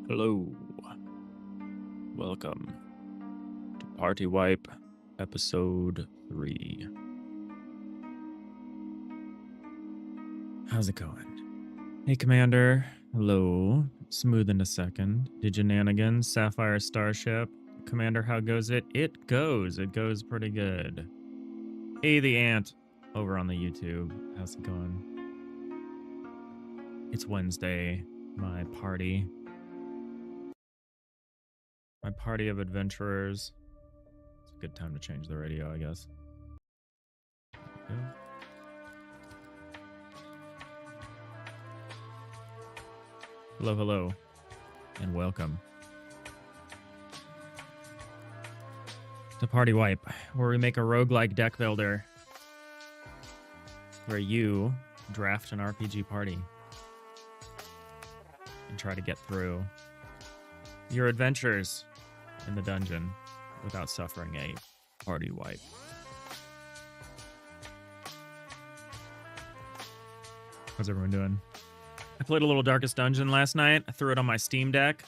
Hello. Welcome to Party Wipe Episode 3. How's it going? Hey, Commander. Hello. Smooth in a second. Diginanigans, Sapphire Starship. Commander, how goes it? It goes. It goes pretty good. Hey, the Ant over on the YouTube. How's it going? It's Wednesday. My party of adventurers. It's a good time to change the radio, I guess. Yeah. Hello, hello, and welcome to Party Wipe, where we make a roguelike deck builder where you draft an RPG party and try to get through your adventures in the dungeon without suffering a party wipe. How's everyone doing? I played a little Darkest Dungeon last night. I threw it on my Steam Deck.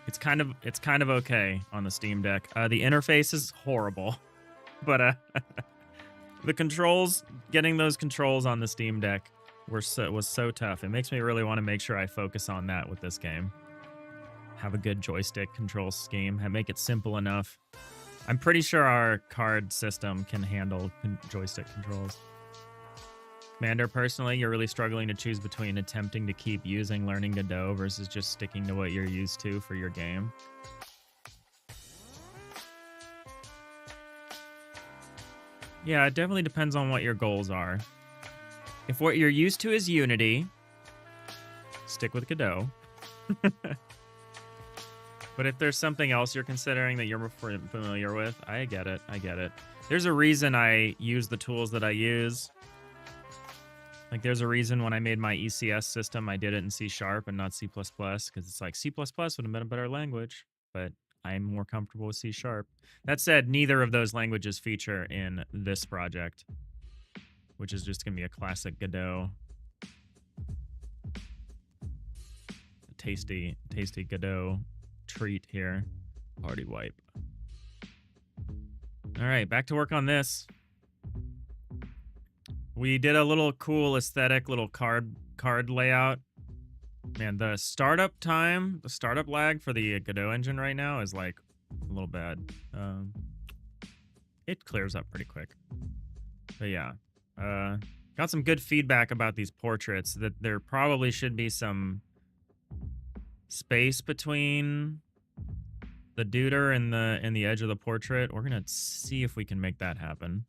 It's kind of okay on the Steam Deck. The interface is horrible, but the controls, getting those controls on the Steam Deck was so tough. It makes me really want to make sure I focus on that with this game. Have a good joystick control scheme and make it simple enough. I'm pretty sure our card system can handle joystick controls. Commander, personally, you're really struggling to choose between attempting to keep using learning Godot versus just sticking to what you're used to for your game. Yeah, it definitely depends on what your goals are. If what you're used to is Unity, stick with Godot. But if there's something else you're considering that you're familiar with, I get it. There's a reason I use the tools that I use. Like, there's a reason when I made my ECS system, I did it in C# and not C++, because it's like C++ would have been a better language, but I'm more comfortable with C#. That said, neither of those languages feature in this project, which is just going to be a classic Godot. A tasty Godot treat here. Party wipe. All right, back to work on this. We did a little cool aesthetic little card layout. Man, the startup time, the startup lag for the Godot engine right now is like a little bad. It clears up pretty quick. But yeah, got some good feedback about these portraits, that there probably should be some space between the duder and the edge of the portrait. We're gonna see if we can make that happen.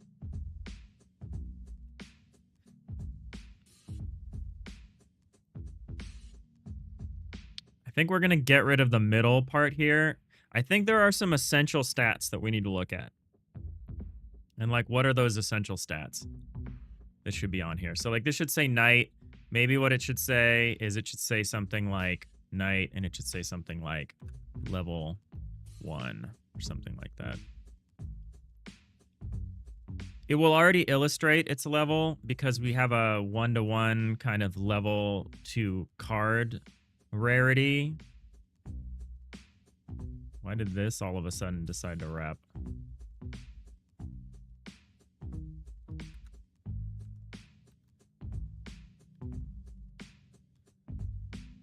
I think we're gonna get rid of the middle part here. I think there are some essential stats that we need to look at. And like, what are those essential stats that should be on here? So like, this should say night. Maybe what it should say is it should say something like night, and it should say something like level 1 or something like that. It will already illustrate its level because we have a 1-to-1 kind of level to card rarity. Why did this all of a sudden decide to wrap?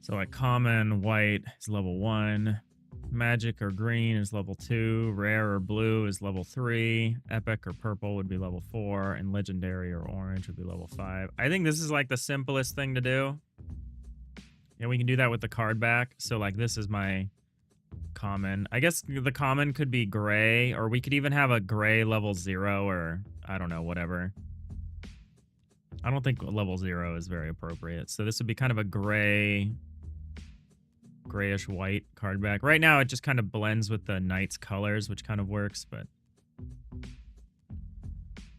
So like common white is level 1. Magic or green is level 2. Rare or blue is level 3. Epic or purple would be level 4. And legendary or orange would be level 5. I think this is like the simplest thing to do. And we can do that with the card back. So like, this is my common. I guess the common could be gray, or we could even have a gray level 0, or I don't know, whatever. I don't think level 0 is very appropriate. So this would be kind of a grayish white card back. Right now, it just kind of blends with the knight's colors, which kind of works, but...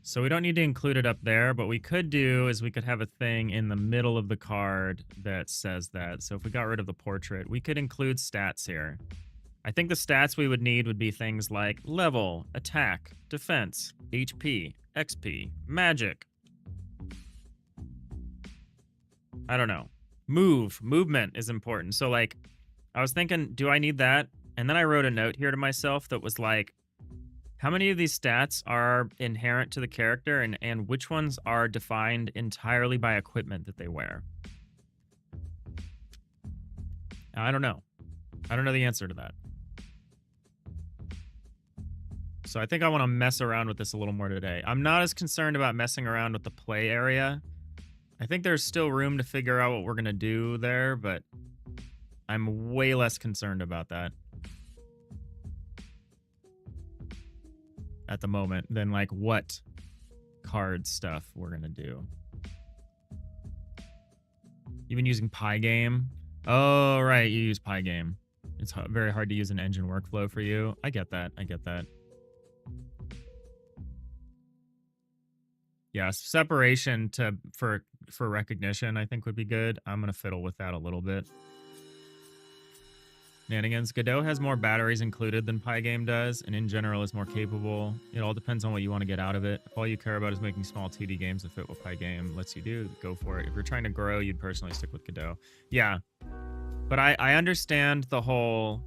So we don't need to include it up there, but we could do is we could have a thing in the middle of the card that says that. So if we got rid of the portrait, we could include stats here. I think the stats we would need would be things like level, attack, defense, HP, XP, magic. I don't know. Movement is important. So like, I was thinking, do I need that? And then I wrote a note here to myself that was like, how many of these stats are inherent to the character and which ones are defined entirely by equipment that they wear? I don't know. I don't know the answer to that. So I think I want to mess around with this a little more today. I'm not as concerned about messing around with the play area. I think there's still room to figure out what we're going to do there, but I'm way less concerned about that at the moment than like what card stuff we're going to do. You've been using Pygame? Oh, right. You use Pygame. It's very hard to use an engine workflow for you. I get that. I get that. Yeah, separation for recognition I think would be good. I'm going to fiddle with that a little bit. Shenanigans. Godot has more batteries included than Pygame does, and in general is more capable. It all depends on what you want to get out of it. If all you care about is making small 2D games that fit what Pygame lets you do, go for it. If you're trying to grow, you'd personally stick with Godot. Yeah, but I understand the whole...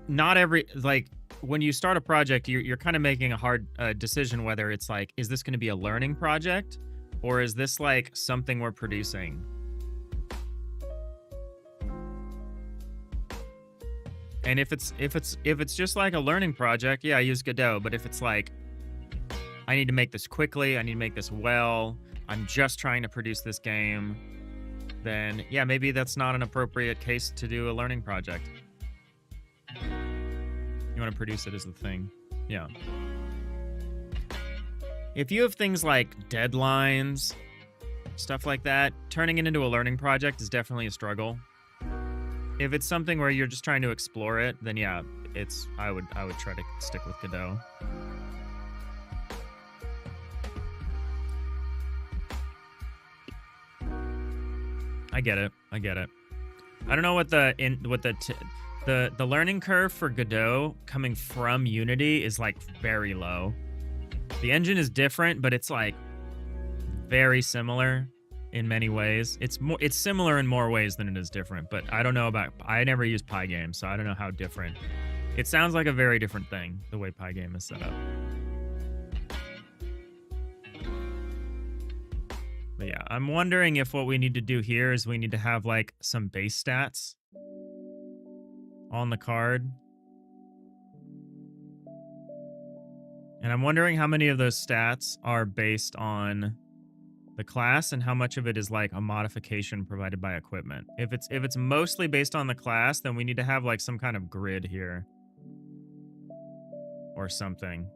Not every... Like, when you start a project, you're kind of making a hard decision whether it's like, is this going to be a learning project, or is this like something we're producing? And if it's just like a learning project, yeah, I use Godot. But if it's like, I need to make this quickly, I need to make this well, I'm just trying to produce this game, then yeah, maybe that's not an appropriate case to do a learning project. You want to produce it as the thing. Yeah. If you have things like deadlines, stuff like that, turning it into a learning project is definitely a struggle. If it's something where you're just trying to explore it, then yeah, I would try to stick with Godot. I get it. I get it. I don't know what the learning curve for Godot coming from Unity is like very low. The engine is different, but it's like very similar in many ways. It's similar in more ways than it is different, but I don't know about... I never used Pygame, so I don't know how different. It sounds like a very different thing, the way Pygame is set up. But yeah, I'm wondering if what we need to do here is we need to have like some base stats on the card. And I'm wondering how many of those stats are based on the class and how much of it is like a modification provided by equipment. If it's mostly based on the class, then we need to have like some kind of grid here or something.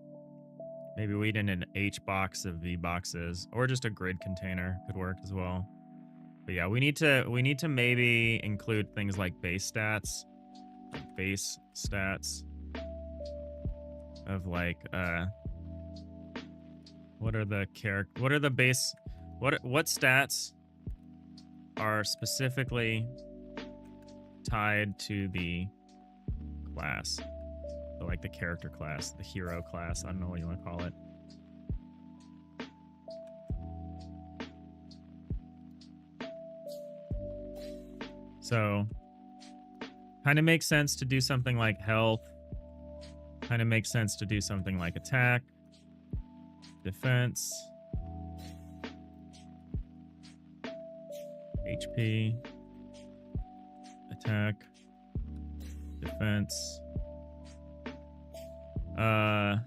Maybe we need an H box of V boxes, or just a grid container could work as well. But yeah, we need to maybe include things like base stats of like what stats are specifically tied to the class? So like the character class, the hero class, I don't know what you want to call it. So kind of makes sense to do something like health. Kind of makes sense to do something like attack, defense, HP, attack, defense. I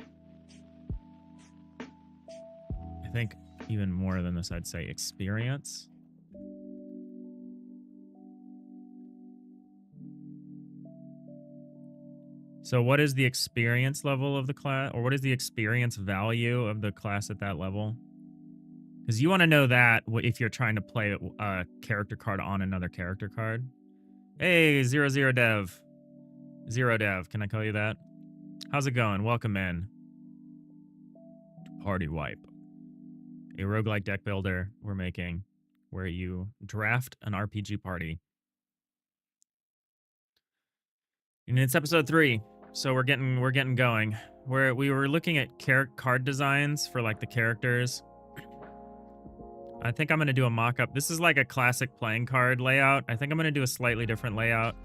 think even more than this, I'd say experience. So what is the experience level of the class, or what is the experience value of the class at that level? Because you want to know that if you're trying to play a character card on another character card. Hey, Zero Dev. Zero Dev, can I call you that? How's it going? Welcome in. Party Wipe. A roguelike deck builder we're making where you draft an RPG party. And it's episode 3. So we're getting going. We were looking at card designs for like the characters. I think I'm going to do a mock-up. This is like a classic playing card layout. I think I'm going to do a slightly different layout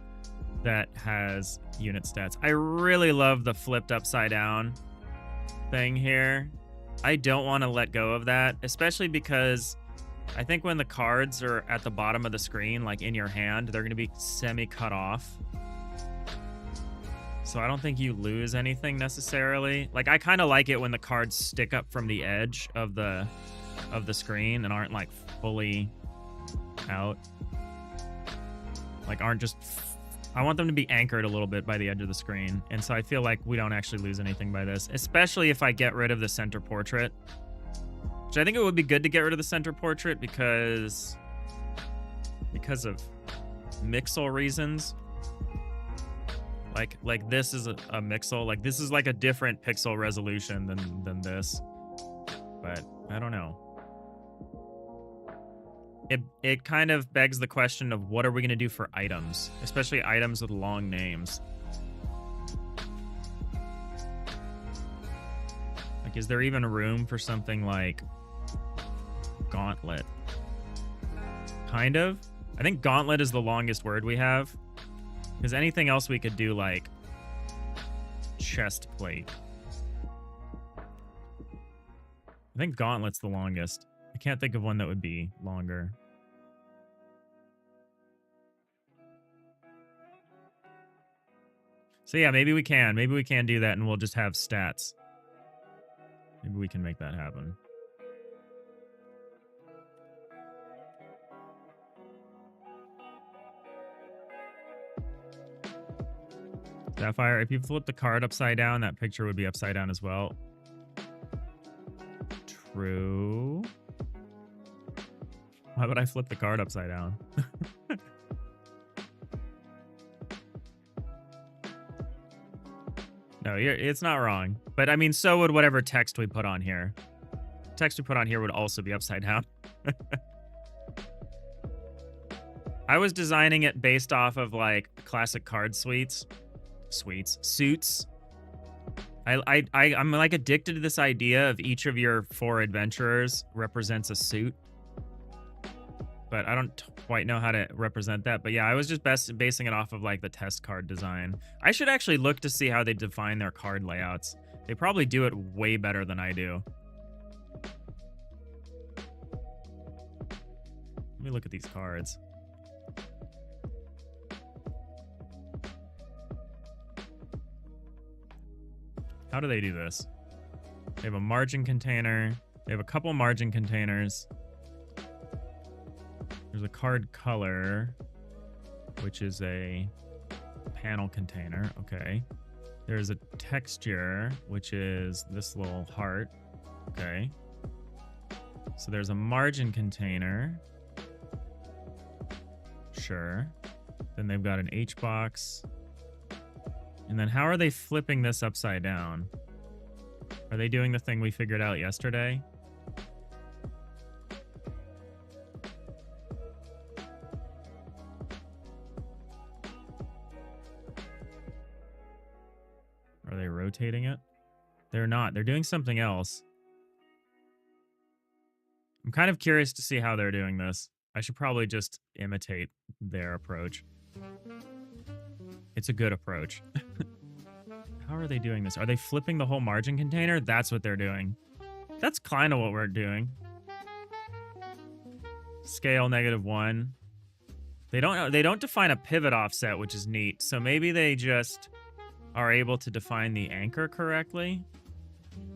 that has unit stats. I really love the flipped upside down thing here. I don't want to let go of that, especially because I think when the cards are at the bottom of the screen, like in your hand, they're going to be semi-cut off. So I don't think you lose anything necessarily. Like, I kind of like it when the cards stick up from the edge of the screen and aren't like fully out. Like, aren't just... I want them to be anchored a little bit by the edge of the screen. And so I feel like we don't actually lose anything by this, especially if I get rid of the center portrait. Which I think it would be good to get rid of the center portrait because of mixel reasons. Like this is a mixel. Like, this is like a different pixel resolution than this. But I don't know. It kind of begs the question of what are we going to do for items, especially items with long names. Like, is there even room for something like gauntlet? Kind of. I think gauntlet is the longest word we have, because anything else we could do, like chest plate. I think gauntlet's the longest. I can't think of one that would be longer. So yeah, maybe we can. Maybe we can do that and we'll just have stats. Maybe we can make that happen. Sapphire, if you flip the card upside down, that picture would be upside down as well. True. Why would I flip the card upside down? No, it's not wrong. But I mean, so would whatever text we put on here. Text we put on here would also be upside down. I was designing it based off of like classic card suits. I'm like addicted to this idea of each of your 4 adventurers represents a suit. But I don't quite know how to represent that. But yeah, I was just basing it off of like the test card design. I should actually look to see how they define their card layouts. They probably do it way better than I do. Let me look at these cards. How do they do this? They have a margin container. They have a couple margin containers. There's a card color, which is a panel container. Okay. There's a texture, which is this little heart. Okay. So there's a margin container. Sure. Then they've got an H box. And then how are they flipping this upside down? Are they doing the thing we figured out yesterday? Are they rotating it? They're not. They're doing something else. I'm kind of curious to see how they're doing this. I should probably just imitate their approach. It's a good approach. How are they doing this? Are they flipping the whole margin container? That's what they're doing. That's kind of what we're doing. Scale -1. They don't define a pivot offset, which is neat. So maybe they just are able to define the anchor correctly.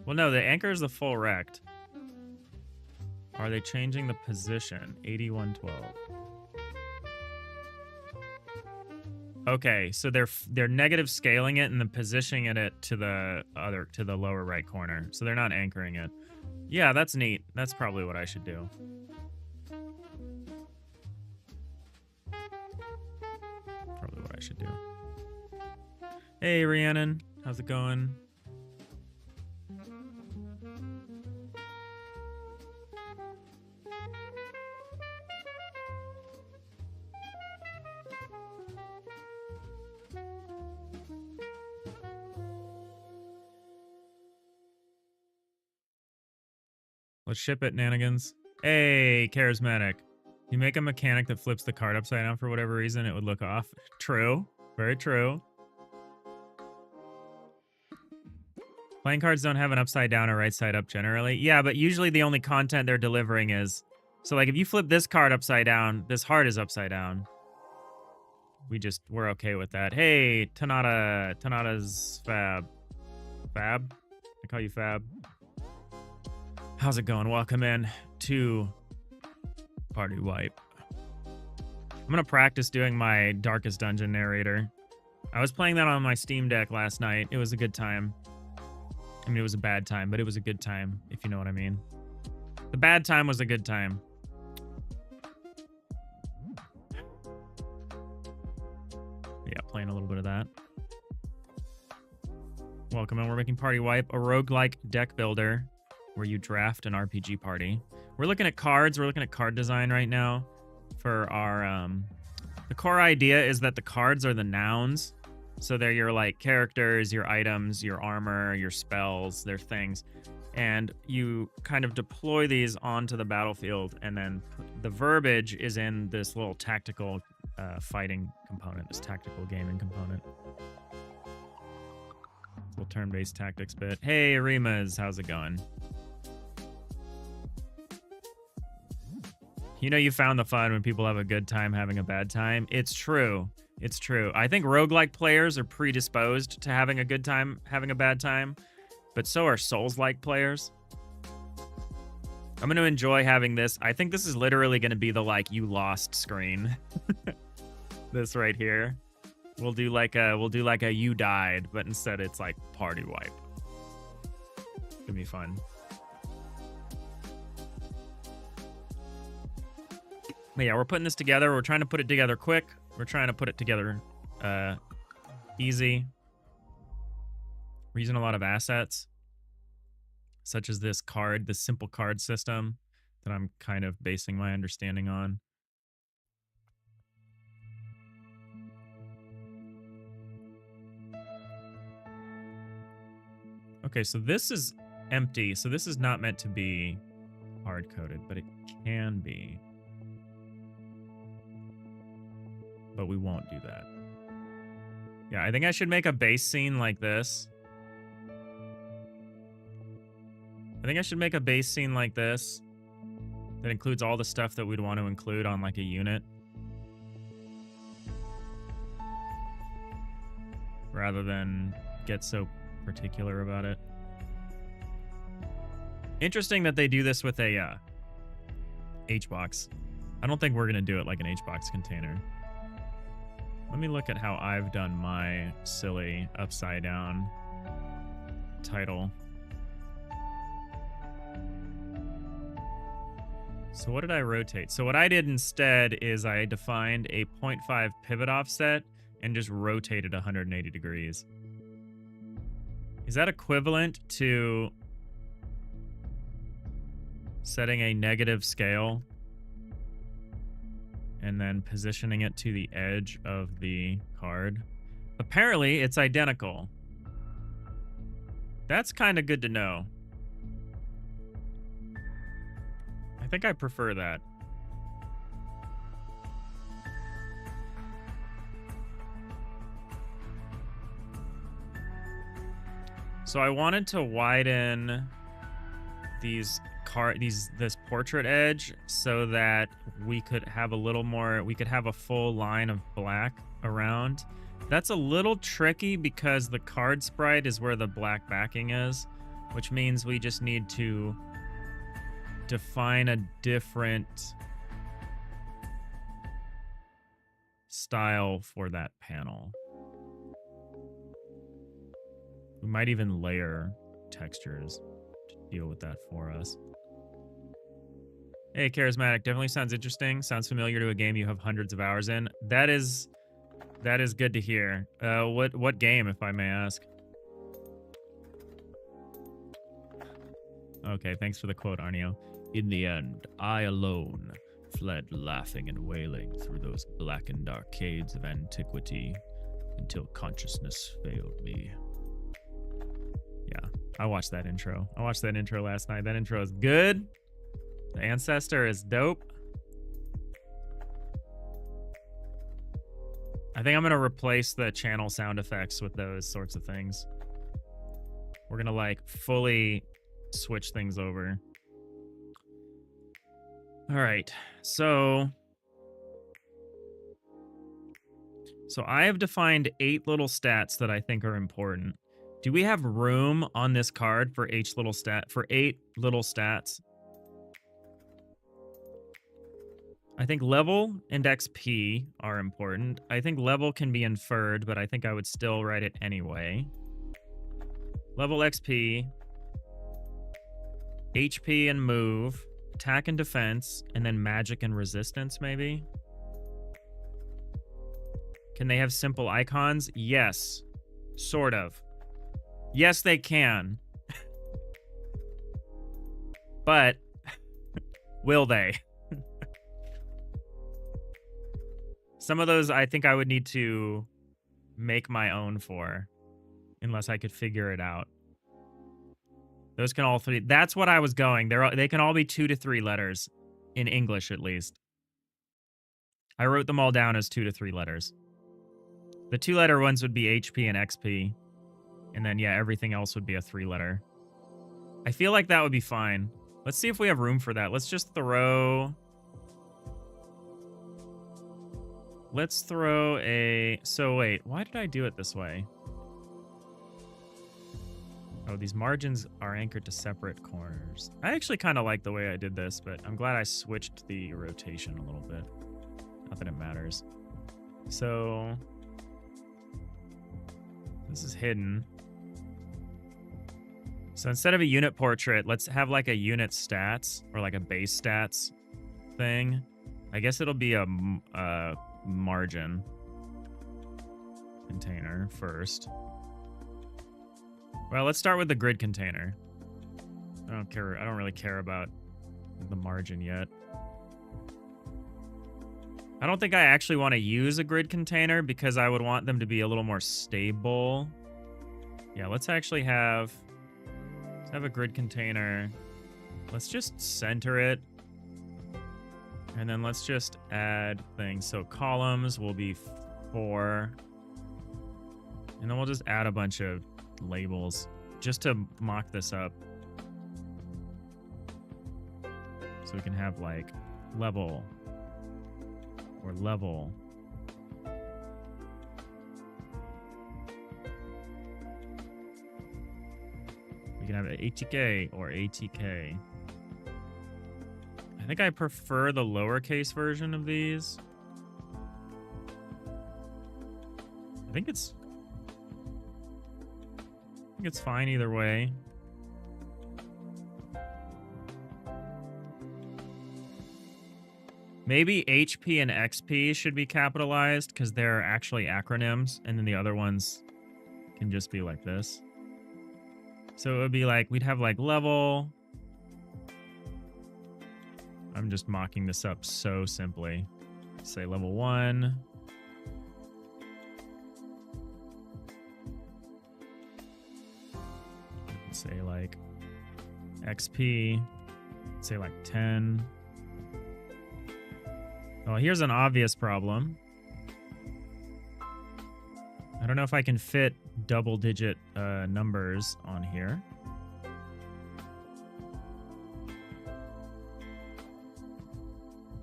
Well, no, the anchor is the full rect. Are they changing the position? 8112. Okay, so they're negative scaling it and then positioning it to the lower right corner. So they're not anchoring it. Yeah, that's neat. That's probably what I should do. Probably what I should do. Hey, Rhiannon. How's it going? Let's ship it, Nanigans. Hey, charismatic. You make a mechanic that flips the card upside down for whatever reason, it would look off. True. Very true. Playing cards don't have an upside down or right side up generally. Yeah, but usually the only content they're delivering is... So, like, if you flip this card upside down, this heart is upside down. We're okay with that. Hey, Tanada. Tanada's Fab. Fab? I call you Fab. How's it going? Welcome in to Party Wipe. I'm gonna practice doing my Darkest Dungeon narrator. I was playing that on my Steam Deck last night. It was a good time. I mean, it was a bad time, but it was a good time, if you know what I mean. The bad time was a good time. Yeah, playing a little bit of that. Welcome in. We're making Party Wipe, a roguelike deck builder where you draft an RPG party. We're looking at cards. We're looking at card design right now for our... The core idea is that the cards are the nouns. So they're your, like, characters, your items, your armor, your spells, their things. And you kind of deploy these onto the battlefield, and then the verbiage is in this little tactical fighting component, this tactical gaming component. Little turn-based tactics bit. Hey, Arimas, how's it going? You know you found the fun when people have a good time having a bad time. It's true. It's true. I think roguelike players are predisposed to having a good time having a bad time, but so are Souls-like players. I'm going to enjoy having this. I think this is literally going to be the, like, you lost screen. This right here. We'll do like a you died, but instead it's like Party Wipe. It's going to be fun. But yeah, we're putting this together. We're trying to put it together quick. We're trying to put it together easy. We're using a lot of assets, such as this card, this simple card system that I'm kind of basing my understanding on. Okay, so this is empty. So this is not meant to be hard-coded, but it can be. But we won't do that. Yeah, I think I should make a base scene like this. I think I should make a base scene like this that includes all the stuff that we'd want to include on like a unit. Rather than get so particular about it. Interesting that they do this with a HBox. I don't think we're going to do it like an HBox container. Let me look at how I've done my silly upside down title. So what did I rotate? So what I did instead is I defined a 0.5 pivot offset and just rotated 180 degrees. Is that equivalent to setting a negative scale and then positioning it to the edge of the card? Apparently, it's identical. That's kind of good to know. I think I prefer that. So I wanted to widen this portrait edge so that we could have a little more, we could have a full line of black around. That's a little tricky because the card sprite is where the black backing is, which means we just need to define a different style for that panel. We might even layer textures to deal with that for us. Hey, Charismatic, definitely sounds interesting. Sounds familiar to a game you have hundreds of hours in. That is good to hear. What game, if I may ask? Okay, thanks for the quote, Arnio. In the end, I alone fled laughing and wailing through those blackened arcades of antiquity until consciousness failed me. Yeah, I watched that intro. I watched that intro last night. That intro is good. The ancestor is dope. I think I'm going to replace the channel sound effects with those sorts of things. We're going to like fully switch things over. All right. So I have defined 8 little stats that I think are important. Do we have room on this card for 8 little stats? I think level and XP are important. I think level can be inferred, but I think I would still write it anyway. Level XP, HP and move, attack and defense, and then magic and resistance, maybe? Can they have simple icons? Yes. Sort of. Yes, they can. But will they? Some of those I think I would need to make my own for, unless I could figure it out. Those can all 3. That's what I was going. They can all be 2 to 3 letters, in English at least. I wrote them all down as 2 to 3 letters. The 2-letter ones would be HP and XP. And then, yeah, everything else would be a 3-letter. I feel like that would be fine. Let's see if we have room for that. Let's just throw... Let's throw a... So, wait. Why did I do it this way? Oh, these margins are anchored to separate corners. I actually kind of like the way I did this, but I'm glad I switched the rotation a little bit. Not that it matters. So... This is hidden. So instead of a unit portrait, let's have like a unit stats or like a base stats thing. I guess it'll be a margin container first. Well, let's start with the grid container. I don't really care about the margin yet. I don't think I actually want to use a grid container because I would want them to be a little more stable. Yeah, let's actually have a grid container. Let's just center it. And then let's just add things. So columns will be 4. And then we'll just add a bunch of labels just to mock this up. So we can have like level or level. We can have ATK or ATK. I think I prefer the lowercase version of these. I think it's fine either way. Maybe HP and XP should be capitalized because they're actually acronyms, and then the other ones can just be like this. So it would be like, we'd have like level. I'm just mocking this up so simply. Say level 1. Say like XP. Say like 10. Oh, here's an obvious problem. I don't know if I can fit double-digit numbers on here.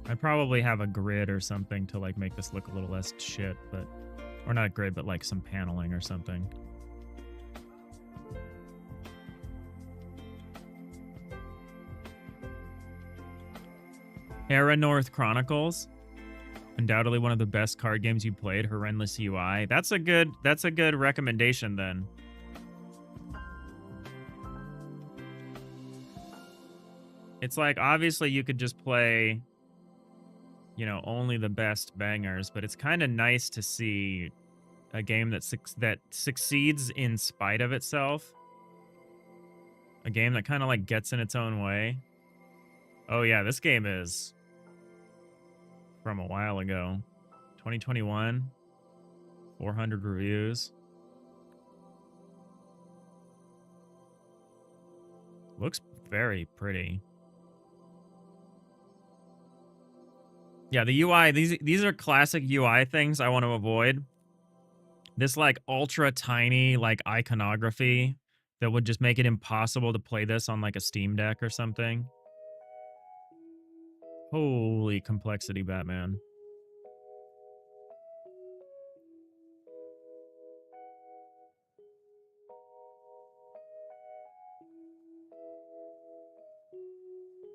I probably have a grid or something to like make this look a little less shit, but or not a grid, but like some paneling or something. Era North Chronicles. Undoubtedly one of the best card games you played. Horrendous UI. That's a good recommendation then. It's like, obviously you could just play, you know, only the best bangers, but it's kind of nice to see a game that succeeds in spite of itself. A game that kind of like gets in its own way. Oh yeah, this game is from a while ago. 2021. 400 reviews. Looks very pretty. Yeah, the UI, these are classic UI things I want to avoid. This like ultra tiny like iconography that would just make it impossible to play this on like a Steam Deck or something. Holy complexity, Batman.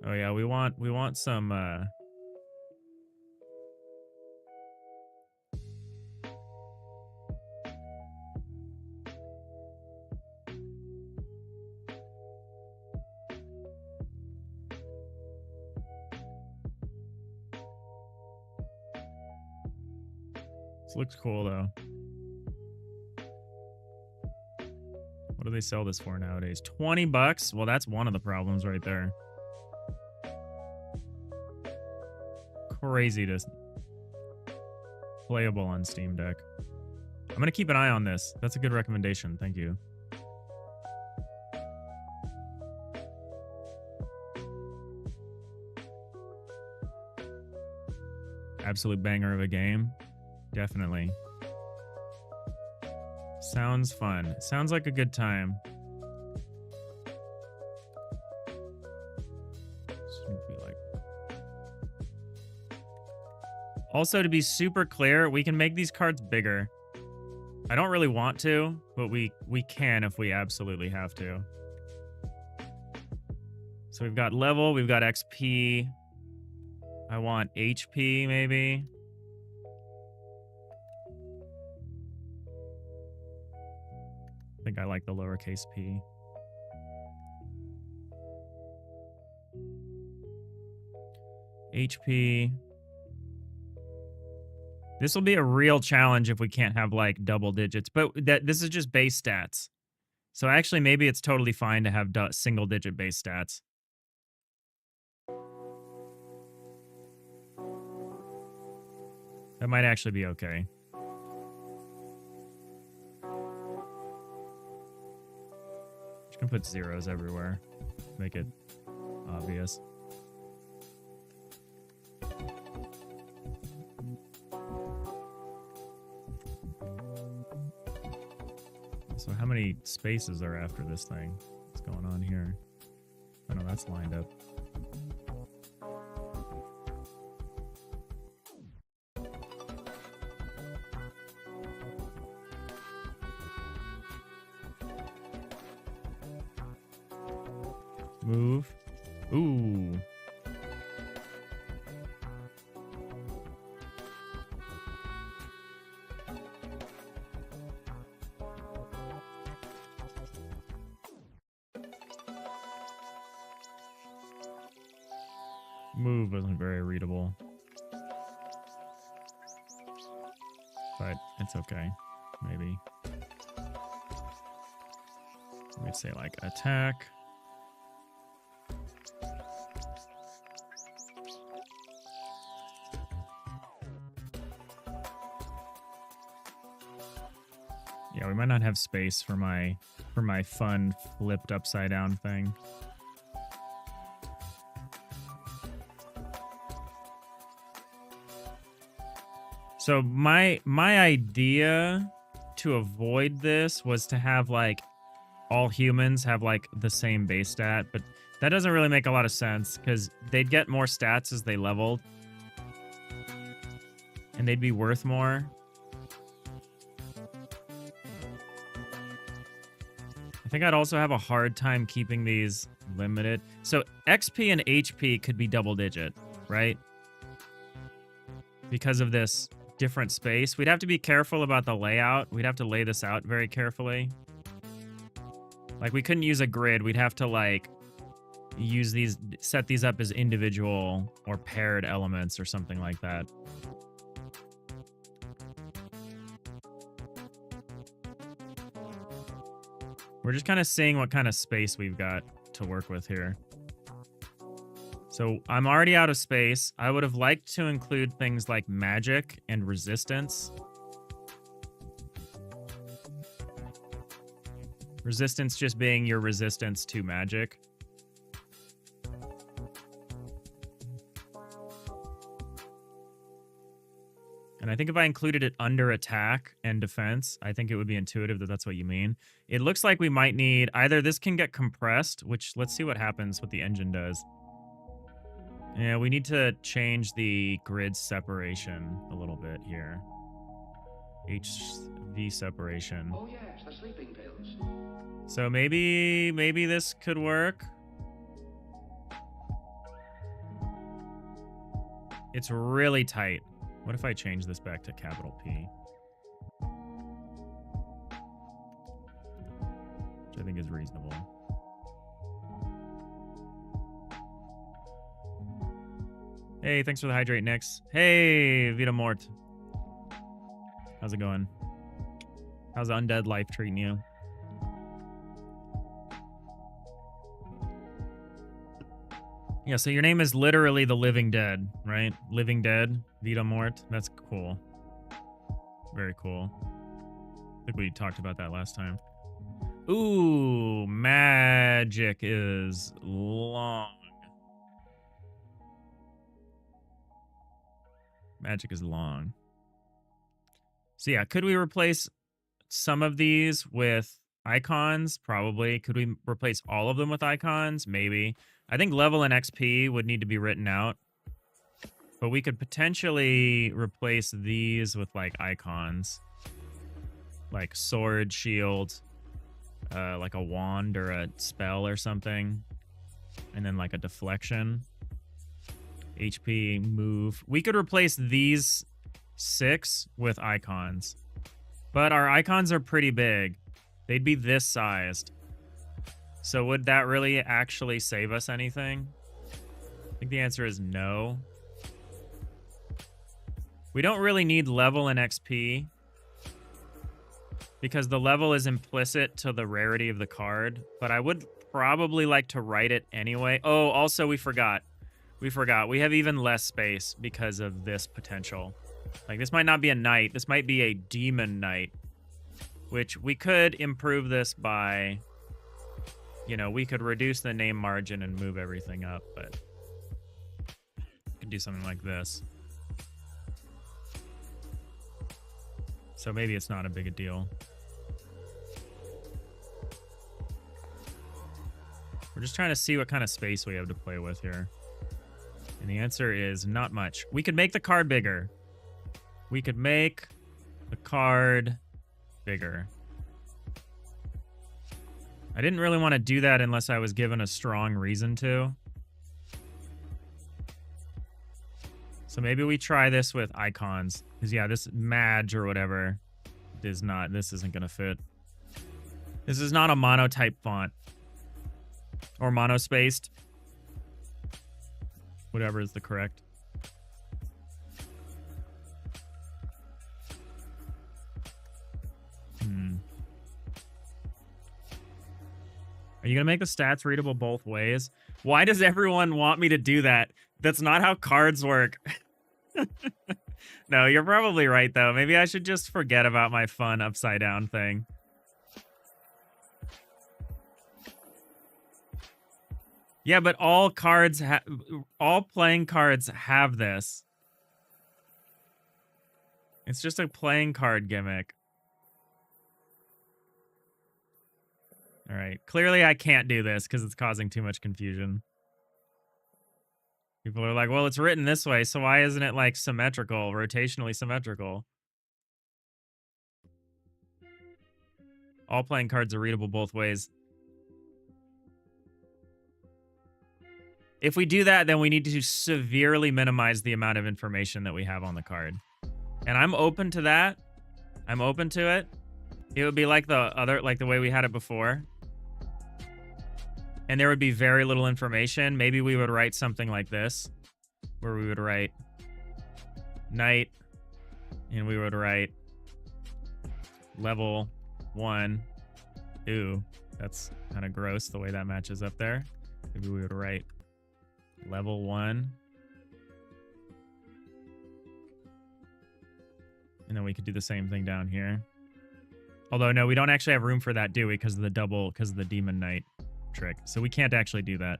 Oh yeah, we want some this looks cool though. What do they sell this for nowadays? 20 bucks? Well, that's one of the problems right there. Crazy to playable on Steam Deck. I'm going to keep an eye on this. That's a good recommendation. Thank you. Absolute banger of a game. Definitely. Sounds fun. Sounds like a good time. Also, to be super clear, we can make these cards bigger. I don't really want to, but we can if we absolutely have to. So we've got level, we've got XP. I want HP, maybe. I think I like the lowercase p. HP. This will be a real challenge if we can't have like double digits, but this is just base stats. So actually, maybe it's totally fine to have single digit base stats. That might actually be okay. Just gonna put zeros everywhere. Make it obvious. So how many spaces are after this thing? What's going on here? Oh no, that's lined up. Move. Ooh. Move wasn't very readable. But it's okay. Maybe. We'd say like attack. Yeah, we might not have space for my fun flipped upside down thing. So my idea to avoid this was to have like all humans have like the same base stat, but that doesn't really make a lot of sense because they'd get more stats as they leveled and they'd be worth more. I think I'd also have a hard time keeping these limited. So XP and HP could be double digit, right? Because of this different space. We'd have to be careful about the layout. We'd have to lay this out very carefully. Like we couldn't use a grid. We'd have to like use these, set these up as individual or paired elements or something like that. We're just kind of seeing what kind of space we've got to work with here. So I'm already out of space. I would have liked to include things like magic and resistance. Resistance just being your resistance to magic. And I think if I included it under attack and defense, I think it would be intuitive that that's what you mean. It looks like we might need either this can get compressed, which let's see what happens, what the engine does. Yeah, we need to change the grid separation a little bit here. HV separation. Oh yes, the sleeping pills. So maybe this could work. It's really tight. What if I change this back to capital P? Which I think is reasonable. Hey, thanks for the hydrate, Nix. Hey, Vita Mort. How's it going? How's undead life treating you? Yeah, so your name is literally the Living Dead, right? Living Dead, Vita Mort. That's cool. Very cool. I think we talked about that last time. Ooh, magic is long. Magic is long. So yeah, could we replace some of these with icons? Probably. Could we replace all of them with icons? Maybe. I think level and XP would need to be written out. But we could potentially replace these with like icons. Like sword, shield, like a wand or a spell or something. And then like a deflection. HP, move. We could replace these 6 with icons. But our icons are pretty big. They'd be this sized. So would that really actually save us anything? I think the answer is no. We don't really need level and XP because the level is implicit to the rarity of the card, but I would probably like to write it anyway. Oh, also we forgot. We have even less space because of this potential. Like this might not be a knight. This might be a demon knight, which we could improve this by... You know, we could reduce the name margin and move everything up, but we could do something like this. So maybe it's not a big a deal. We're just trying to see what kind of space we have to play with here. And the answer is not much. We could make the card bigger. We could make the card bigger. I didn't really want to do that unless I was given a strong reason to. So maybe we try this with icons. Because yeah, this Madge or whatever is not, this isn't going to fit. This is not a monotype font. Or monospaced. Whatever is the correct. Are you going to make the stats readable both ways? Why does everyone want me to do that? That's not how cards work. No, you're probably right, though. Maybe I should just forget about my fun upside down thing. Yeah, but all playing cards have this. It's just a playing card gimmick. All right. Clearly, I can't do this because it's causing too much confusion. People are like, well, it's written this way, so why isn't it, like, symmetrical, rotationally symmetrical? All playing cards are readable both ways. If we do that, then we need to severely minimize the amount of information that we have on the card. And I'm open to that. I'm open to it. It would be like the way we had it before. And there would be very little information. Maybe we would write something like this, where we would write knight, and we would write level 1. Ooh, that's kind of gross the way that matches up there. Maybe we would write level 1. And then we could do the same thing down here. Although, no, we don't actually have room for that, do we? Because of the demon knight trick. So we can't actually do that.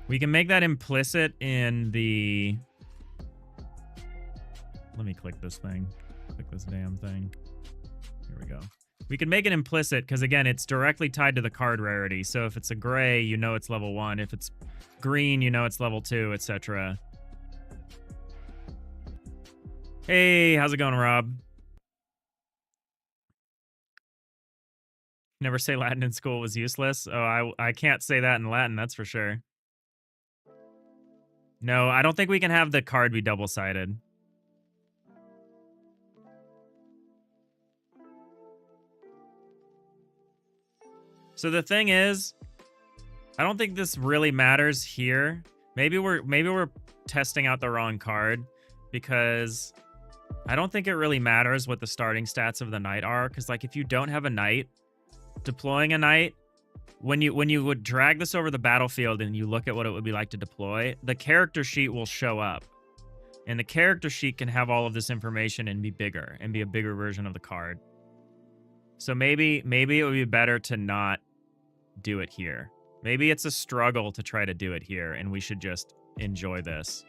We can make that implicit in the Let me click this thing. Click this damn thing. Here we go. We can make it implicit because, again, it's directly tied to the card rarity. So if it's a gray, you know it's level 1. If it's green, you know it's level 2, etc. Hey, how's it going, Rob? Never say Latin in school was useless. Oh, I can't say that in Latin, that's for sure. No, I don't think we can have the card be double-sided. So the thing is, I don't think this really matters here. Maybe we're testing out the wrong card, because I don't think it really matters what the starting stats of the knight are, because like if you don't have a knight, deploying a knight, when you would drag this over the battlefield and you look at what it would be like to deploy, the character sheet will show up. And the character sheet can have all of this information and be bigger, and be a bigger version of the card. So maybe it would be better to not do it here. Maybe it's a struggle to try to do it here, and we should just enjoy this.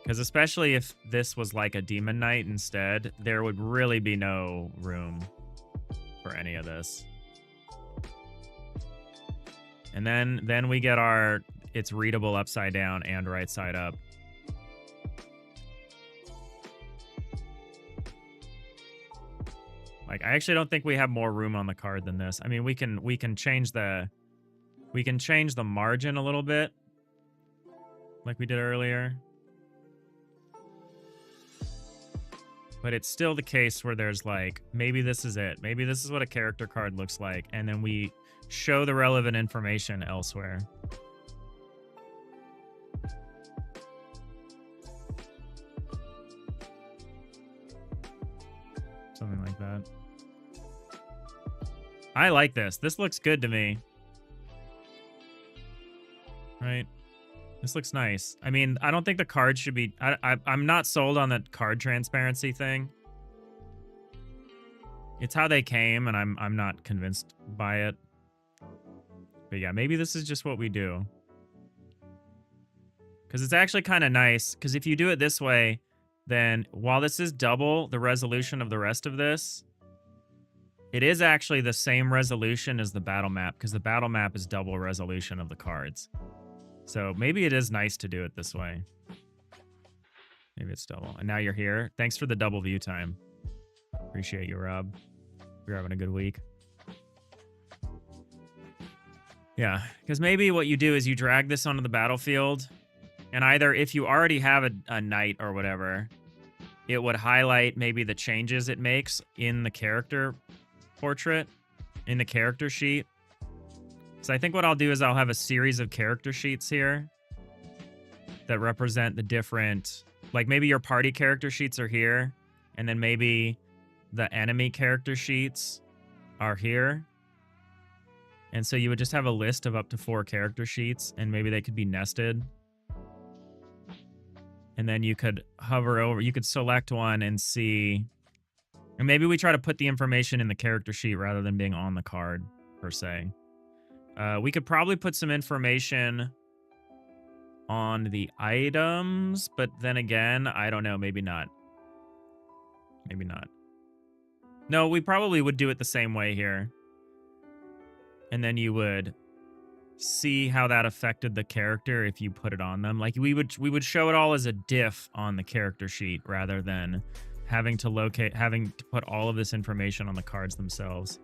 Because especially if this was like a demon knight instead, there would really be no room for any of this. And then we get our, it's readable upside down and right side up. Like, I actually don't think we have more room on the card than this. I mean, we can change the margin a little bit, like we did earlier. But it's still the case where there's like, maybe this is it. Maybe this is what a character card looks like, and then we show the relevant information elsewhere. Something like that. I like this. This looks good to me. Right? This looks nice. I mean, I don't think the card should be... I'm not sold on the card transparency thing. It's how they came, and I'm not convinced by it. But yeah, maybe this is just what we do. Because it's actually kind of nice. Because if you do it this way, then while this is double the resolution of the rest of this, it is actually the same resolution as the battle map, because the battle map is double resolution of the cards. So maybe it is nice to do it this way. Maybe it's double. And now you're here. Thanks for the double view time. Appreciate you, Rob. You're having a good week. Yeah, because maybe what you do is you drag this onto the battlefield, and either if you already have a knight or whatever, it would highlight maybe the changes it makes in the character portrait, in the character sheet. So I think what I'll do is I'll have a series of character sheets here that represent the different, like maybe your party character sheets are here, and then maybe the enemy character sheets are here. And so you would just have a list of up to 4 character sheets, and maybe they could be nested. And then you could hover over, you could select one and see, and maybe we try to put the information in the character sheet rather than being on the card, per se. We could probably put some information on the items, but then again, I don't know, maybe not. Maybe not. No, we probably would do it the same way here. And then you would see how that affected the character if you put it on them. Like we would show it all as a diff on the character sheet rather than having to put all of this information on the cards themselves.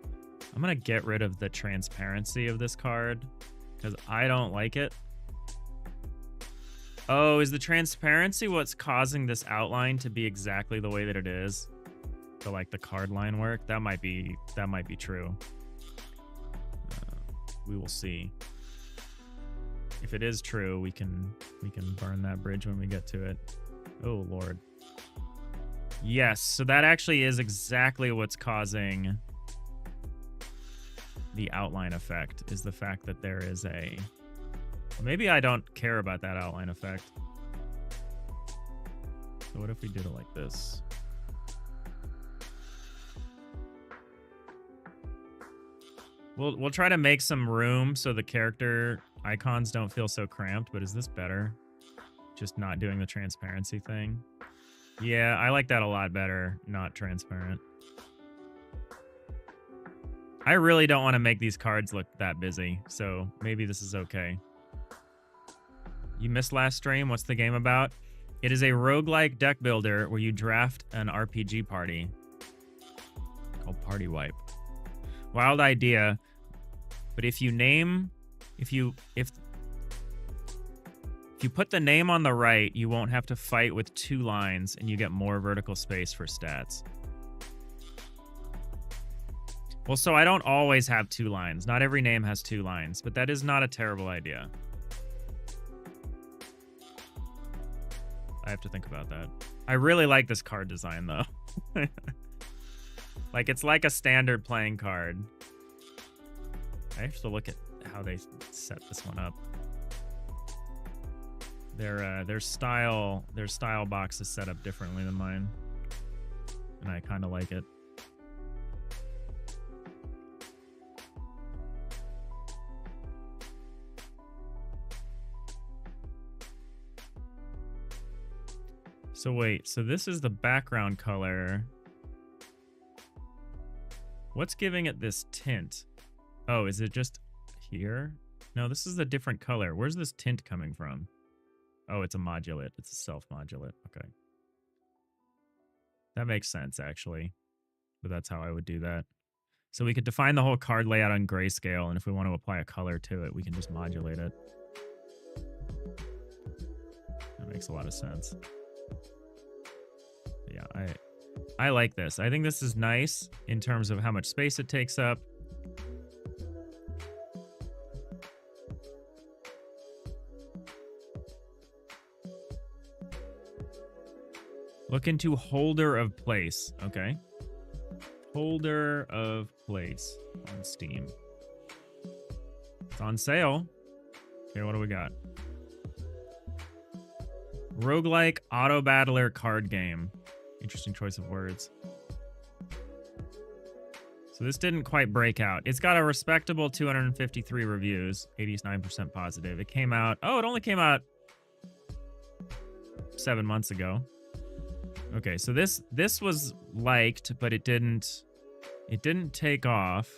I'm gonna get rid of the transparency of this card because I don't like it. Oh, is the transparency what's causing this outline to be exactly the way that it is? To like the card line work? That might be true. We will see. If it is true, we can burn that bridge when we get to it. Oh Lord. Yes, so that actually is exactly what's causing the outline effect, is the fact that there is a... Maybe I don't care about that outline effect. So what if we did it like this? We'll try to make some room so the character icons don't feel so cramped, but is this better? Just not doing the transparency thing? Yeah, I like that a lot better, not transparent. I really don't want to make these cards look that busy, so maybe this is okay. You missed last stream. What's the game about? It is a roguelike deck builder where you draft an RPG party called Party Wipe. Wild idea, but if you put the name on the right, you won't have to fight with 2 lines and you get more vertical space for stats. Well, so I don't always have 2 lines. Not every name has 2 lines, but that is not a terrible idea. I have to think about that. I really like this card design, though. Like, it's like a standard playing card. I have to look at how they set this one up. Their style box is set up differently than mine, and I kind of like it. So wait, so this is the background color. What's giving it this tint? Oh, is it just here? No, this is a different color. Where's this tint coming from? Oh, it's a modulate. It's a self-modulate. Okay. That makes sense, actually. But that's how I would do that. So we could define the whole card layout on grayscale, and if we want to apply a color to it, we can just modulate it. That makes a lot of sense. Yeah, I like this. I think this is nice in terms of how much space it takes up. Look into holder of place. Okay. Holder of place on Steam. It's on sale. Okay, what do we got? Roguelike Auto Battler card game. Interesting choice of words. So this didn't quite break out. It's got a respectable 253 reviews, 89% positive. It came out... Oh, it only came out 7 months ago. Okay, so this was liked, but it didn't take off.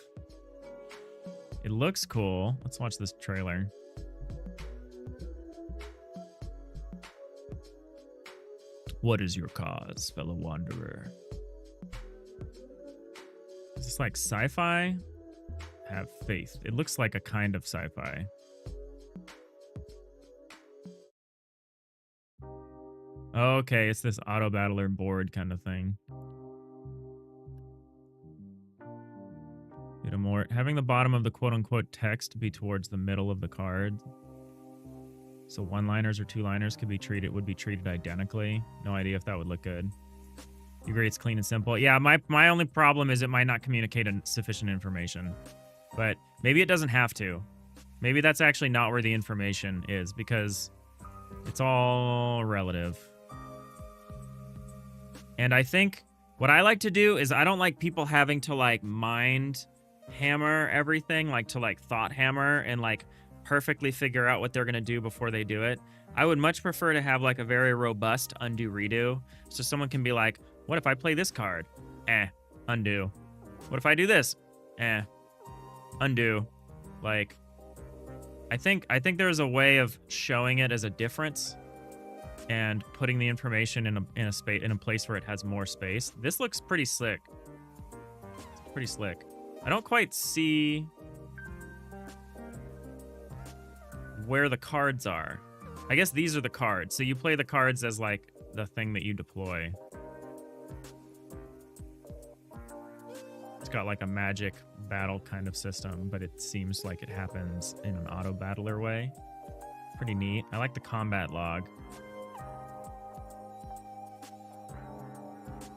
It looks cool. Let's watch this trailer. What is your cause, fellow wanderer? Is this like sci-fi? Have faith. It looks like a kind of sci-fi. Okay, it's this auto battler board kind of thing. Bit of more. Having the bottom of the quote-unquote text be towards the middle of the card. So one-liners or two-liners would be treated identically. No idea if that would look good. You agree it's clean and simple? Yeah, my only problem is it might not communicate sufficient information. But maybe it doesn't have to. Maybe that's actually not where the information is, because it's all relative. And I think what I like to do is I don't like people having to like mind hammer everything, like to like thought hammer and like perfectly figure out what they're going to do before they do it. I would much prefer to have like a very robust undo redo. So someone can be like, what if I play this card? Undo. What if I do this? Undo. Like, I think there's a way of showing it as a difference and putting the information in a place where it has more space. This looks pretty slick. It's pretty slick. I don't quite see where the cards are. I guess these are the cards. So you play the cards as like the thing that you deploy. It's got like a magic battle kind of system, but it seems like it happens in an auto battler way. Pretty neat. I like the combat log.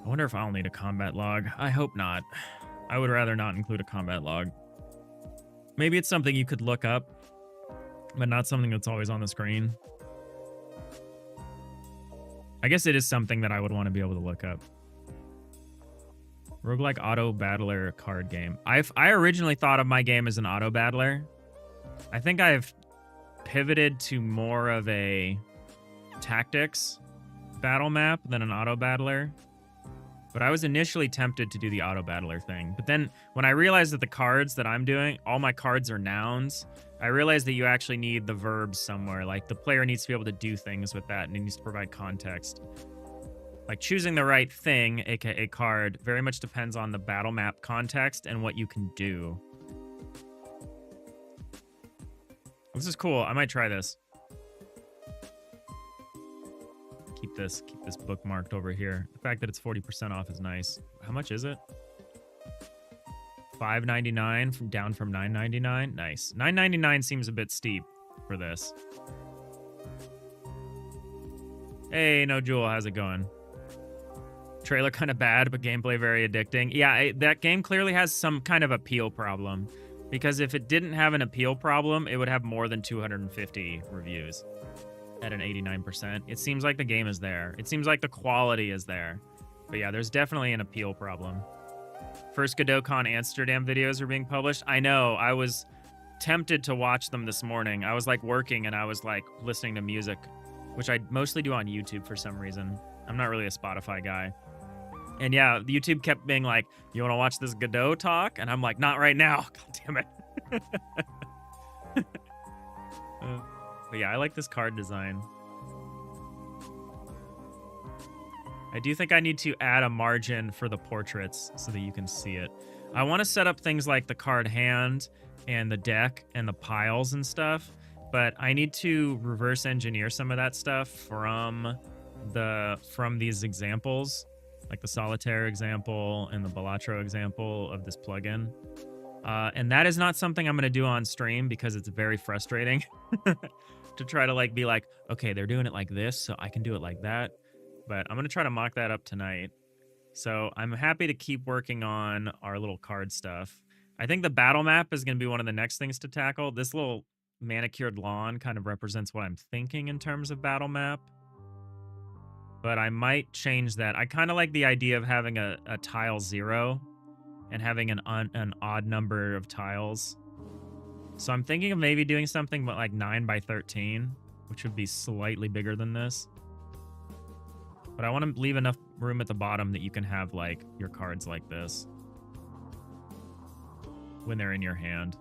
I wonder if I'll need a combat log. I hope not. I would rather not include a combat log. Maybe it's something you could look up, but not something that's always on the screen. I guess it is something that I would want to be able to look up. Roguelike Auto Battler card game. I originally thought of my game as an auto battler. I think I've pivoted to more of a tactics battle map than an auto battler. But I was initially tempted to do the auto battler thing. But then when I realized that the cards that I'm doing, all my cards are nouns, I realized that you actually need the verbs somewhere. Like the player needs to be able to do things with that and it needs to provide context. Like choosing the right thing, aka card, very much depends on the battle map context and what you can do. This is cool. I might try this. Keep this bookmarked over here. The fact that it's 40% off is nice. How much is it? $5.99 down from $9.99. Nice. $9.99 seems a bit steep for this. Hey, No Jewel, how's it going? Trailer kind of bad, but gameplay very addicting. Yeah, that game clearly has some kind of appeal problem. Because if it didn't have an appeal problem, it would have more than 250 reviews at an 89%. It seems like the game is there. It seems like the quality is there. But yeah, there's definitely an appeal problem. First Godot Con Amsterdam videos are being published. I know, I was tempted to watch them this morning. I was like working and I was like listening to music, which I mostly do on YouTube for some reason. I'm not really a Spotify guy. And yeah, YouTube kept being like, you want to watch this Godot talk? And I'm like, not right now. God damn it. But yeah, I like this card design. I do think I need to add a margin for the portraits so that you can see it. I want to set up things like the card hand and the deck and the piles and stuff, but I need to reverse engineer some of that stuff from these examples, like the Solitaire example and the Balatro example of this plugin. And that is not something I'm going to do on stream because it's very frustrating to try to like be like, okay, they're doing it like this, so I can do it like that. But I'm going to try to mock that up tonight. So I'm happy to keep working on our little card stuff. I think the battle map is going to be one of the next things to tackle. This little manicured lawn kind of represents what I'm thinking in terms of battle map. But I might change that. I kind of like the idea of having a tile 0 and having an odd number of tiles. So I'm thinking of maybe doing something like 9 by 13, which would be slightly bigger than this. But I want to leave enough room at the bottom that you can have like your cards like this when they're in your hand.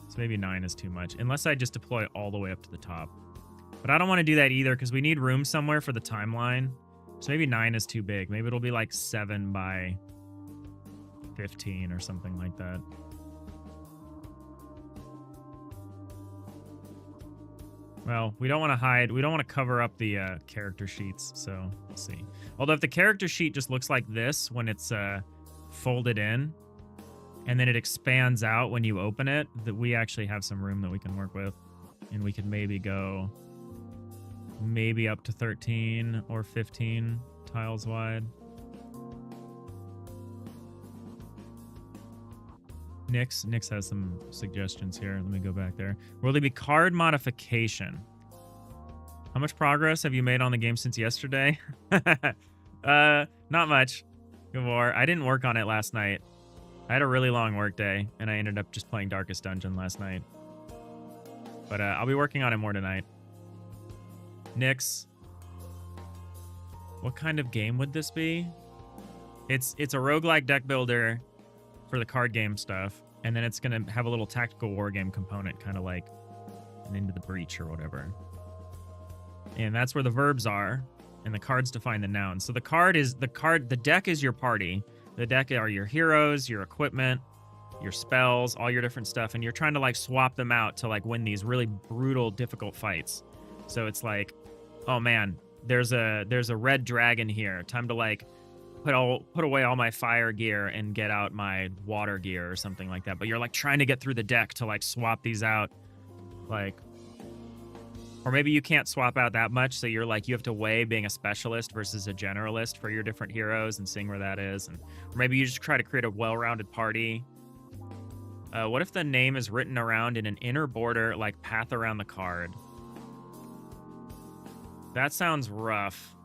So maybe 9 is too much, unless I just deploy all the way up to the top. But I don't want to do that either because we need room somewhere for the timeline. So maybe 9 is too big. Maybe it'll be like 7 by 15 or something like that. Well, we don't want to hide. We don't want to cover up the character sheets, so let's see. Although if the character sheet just looks like this when it's folded in, and then it expands out when you open it, that we actually have some room that we can work with. And we could maybe go up to 13 or 15 tiles wide. Nix has some suggestions here. Let me go back there. Will there be card modification? How much progress have you made on the game since yesterday? Not much. Gavor. I didn't work on it last night. I had a really long work day, and I ended up just playing Darkest Dungeon last night. But I'll be working on it more tonight. Nix. What kind of game would this be? It's a roguelike deck builder for the card game stuff, and then it's going to have a little tactical war game component, kind of like an Into the Breach or whatever. And that's where the verbs are, and the cards define the nouns. So the deck is your party. The deck are your heroes, your equipment, your spells, all your different stuff, and you're trying to like swap them out to like win these really brutal, difficult fights. So it's like, oh man, there's a red dragon here. Time to like put away all my fire gear and get out my water gear or something like that. But you're like trying to get through the deck to like swap these out, like, or maybe you can't swap out that much, so you're like you have to weigh being a specialist versus a generalist for your different heroes and seeing where that is. And or maybe you just try to create a well-rounded party. What if the name is written around in an inner border, like path around the card? That sounds rough.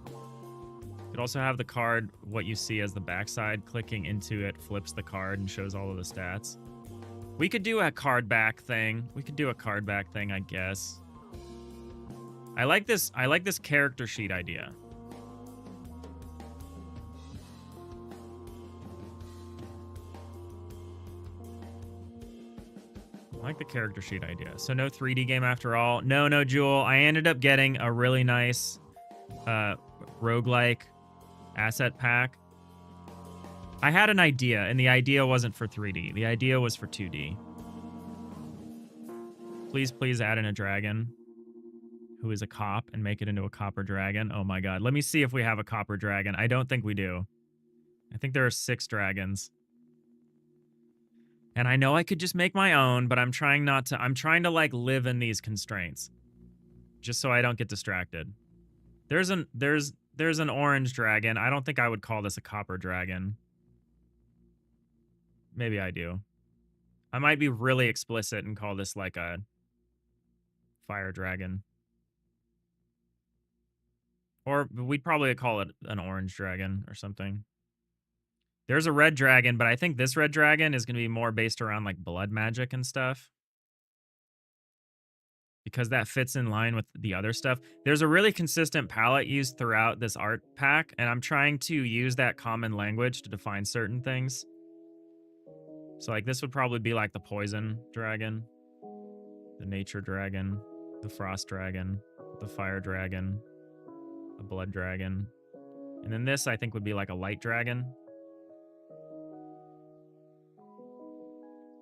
You could also have the card, what you see as the backside, clicking into it flips the card and shows all of the stats. We could do a card back thing. We could do a card back thing, I guess. I like this character sheet idea. I like the character sheet idea. So no 3D game after all. No, Jewel. I ended up getting a really nice roguelike asset pack. I had an idea, and the idea wasn't for 3D. The idea was for 2D. Please add in a dragon who is a cop and make it into a copper dragon. Oh my god. Let me see if we have a copper dragon. I don't think we do. I think there are 6 dragons. And I know I could just make my own, but I'm trying not to. I'm trying to like live in these constraints, just so I don't get distracted. There's an orange dragon. I don't think I would call this a copper dragon. Maybe I do. I might be really explicit and call this like a fire dragon. Or we'd probably call it an orange dragon or something. There's a red dragon, but I think this red dragon is going to be more based around like blood magic and stuff. Because that fits in line with the other stuff. There's a really consistent palette used throughout this art pack, and I'm trying to use that common language to define certain things. So like this would probably be like the poison dragon, the nature dragon, the frost dragon, the fire dragon, a blood dragon. And then this I think would be like a light dragon.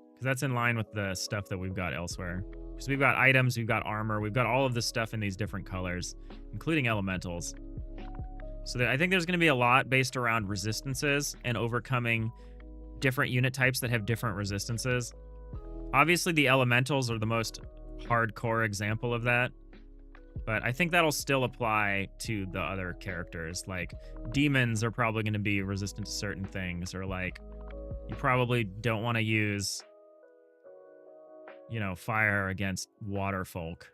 Because that's in line with the stuff that we've got elsewhere. Because we've got items, we've got armor, we've got all of this stuff in these different colors, including elementals. So I think there's going to be a lot based around resistances and overcoming different unit types that have different resistances. Obviously, the elementals are the most hardcore example of that. But I think that'll still apply to the other characters. Like, demons are probably going to be resistant to certain things. Or, like, you probably don't want to use, you know, fire against water folk.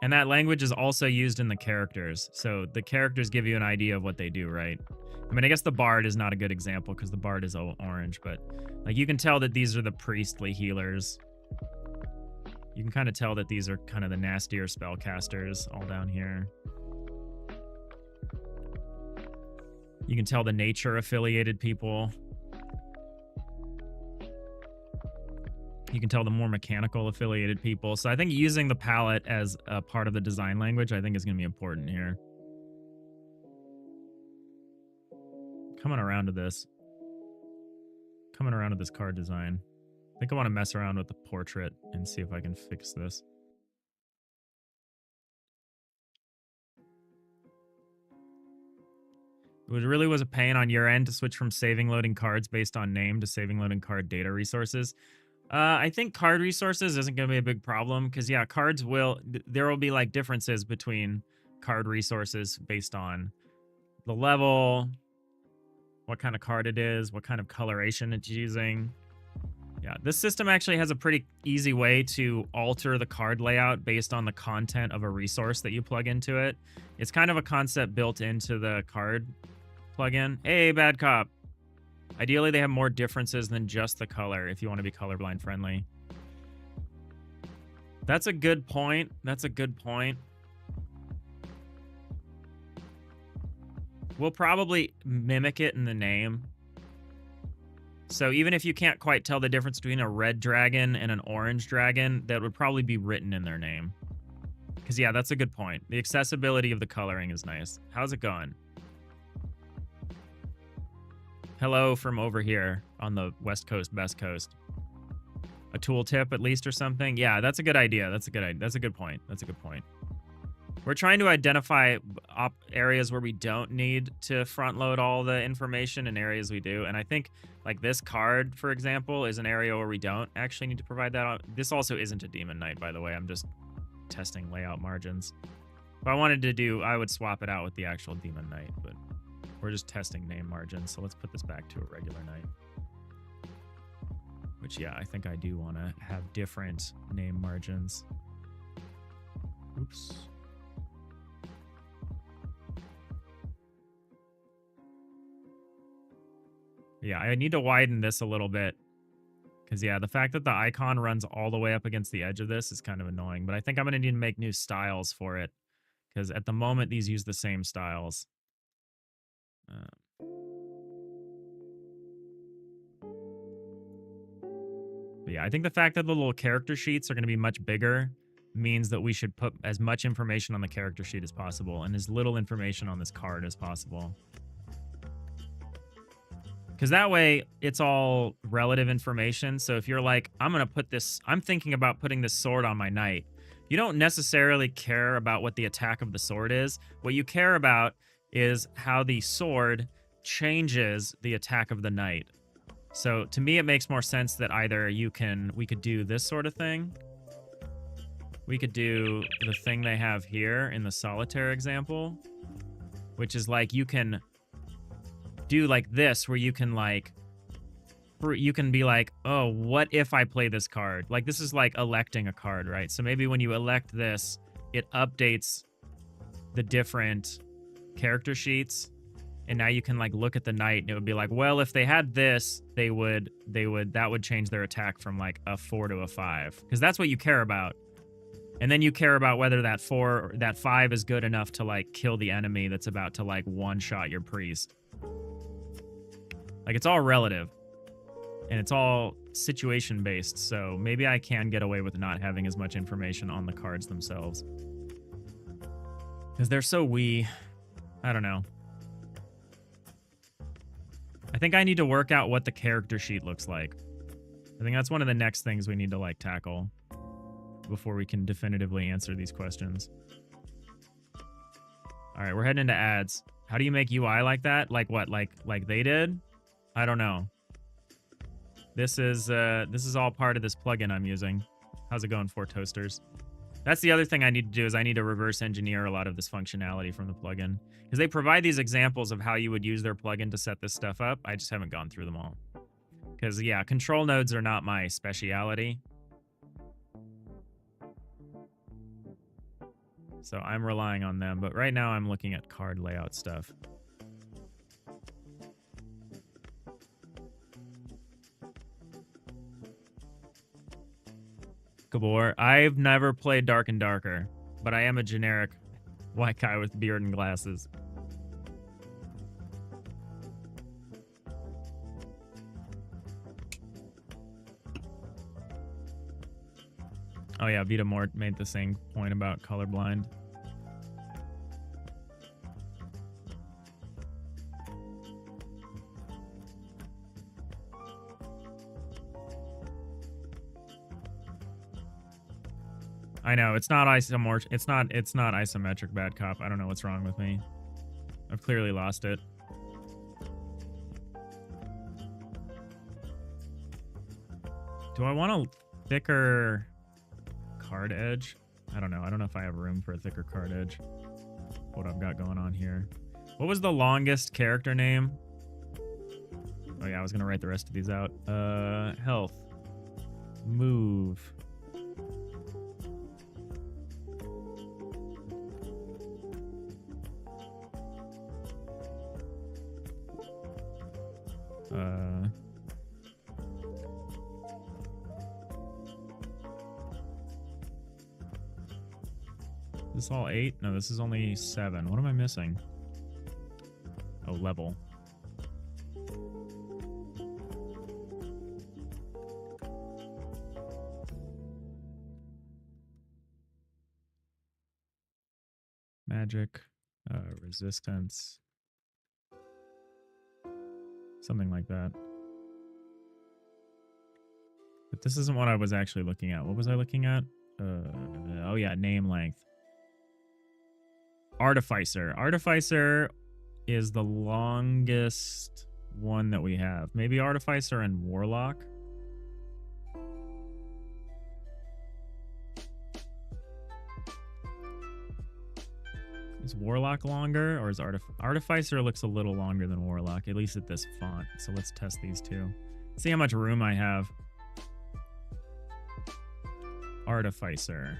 And that language is also used in the characters. So the characters give you an idea of what they do, right? I mean, I guess the bard is not a good example because the bard is orange, but like you can tell that these are the priestly healers. You can kind of tell that these are kind of the nastier spellcasters all down here. You can tell the nature affiliated people. You can tell the more mechanical affiliated people. So I think using the palette as a part of the design language, I think is going to be important here. Coming around to this card design. I think I want to mess around with the portrait and see if I can fix this. It really was a pain on your end to switch from saving loading cards based on name to saving loading card data resources. I think card resources isn't going to be a big problem because, yeah, cards will... There will be, like, differences between card resources based on the level, what kind of card it is, what kind of coloration it's using. Yeah, this system actually has a pretty easy way to alter the card layout based on the content of a resource that you plug into it. It's kind of a concept built into the card plugin. Hey, bad cop. Ideally, they have more differences than just the color if you want to be colorblind friendly. That's a good point. That's a good point. We'll probably mimic it in the name. So even if you can't quite tell the difference between a red dragon and an orange dragon, that would probably be written in their name. Because, yeah, that's a good point. The accessibility of the coloring is nice. How's it going? Hello from over here on the West Coast, Best Coast. A tooltip at least or something? Yeah, that's a good idea. That's a good idea. That's a good point. That's a good point. We're trying to identify areas where we don't need to front load all the information and areas we do. And I think like this card, for example, is an area where we don't actually need to provide that. This also isn't a Demon Knight, by the way. I'm just testing layout margins. If I wanted to do, I would swap it out with the actual Demon Knight, but we're just testing name margins. So let's put this back to a regular knight. Which, yeah, I think I do want to have different name margins. Oops. Yeah, I need to widen this a little bit. Because, yeah, the fact that the icon runs all the way up against the edge of this is kind of annoying. But I think I'm going to need to make new styles for it. Because at the moment, these use the same styles. But yeah, I think the fact that the little character sheets are going to be much bigger means that we should put as much information on the character sheet as possible and as little information on this card as possible. Because that way, it's all relative information. So if you're like, I'm thinking about putting this sword on my knight. You don't necessarily care about what the attack of the sword is. What you care about is how the sword changes the attack of the knight. So to me, it makes more sense that either we could do this sort of thing. We could do the thing they have here in the solitaire example, which is like you can do like this, where you can be like, oh, what if I play this card? Like this is like electing a card, right? So maybe when you elect this, it updates the different character sheets. And now you can like look at the knight and it would be like, well, if they had this, that would change their attack from like a 4 to a 5. Because that's what you care about. And then you care about whether that 5 is good enough to like kill the enemy that's about to like one-shot your priest. Like it's all relative. And it's all situation based. So maybe I can get away with not having as much information on the cards themselves. Because they're so wee. I don't know. I think I need to work out what the character sheet looks like. I think that's one of the next things we need to like tackle before we can definitively answer these questions. All right, we're heading into ads. How do you make UI like that? Like what? Like they did? I don't know. This is all part of this plugin I'm using. How's it going, Four Toasters? That's the other thing I need to do is I need to reverse engineer a lot of this functionality from the plugin. Because they provide these examples of how you would use their plugin to set this stuff up. I just haven't gone through them all. Because, yeah, control nodes are not my speciality. So I'm relying on them. But right now I'm looking at card layout stuff. Gabor, I've never played Dark and Darker, but I am a generic white guy with beard and glasses. Oh yeah, Vita Mort made the same point about colorblind. I know, it's not isomorphic. It's not isometric, bad cop. I don't know what's wrong with me. I've clearly lost it. Do I want a thicker card edge? I don't know. I don't know if I have room for a thicker card edge. What I've got going on here. What was the longest character name? Oh yeah, I was gonna write the rest of these out. Health. Move. Is this all 8? No, this is only 7. What am I missing? Oh, level. Magic, resistance. Something like that. But this isn't what I was actually looking at. What was I looking at? Oh yeah, name length. Artificer. Artificer is the longest one that we have. Maybe Artificer and Warlock. Is Warlock longer, or is Artificer looks a little longer than Warlock, at least at this font. So let's test these two. See how much room I have. Artificer.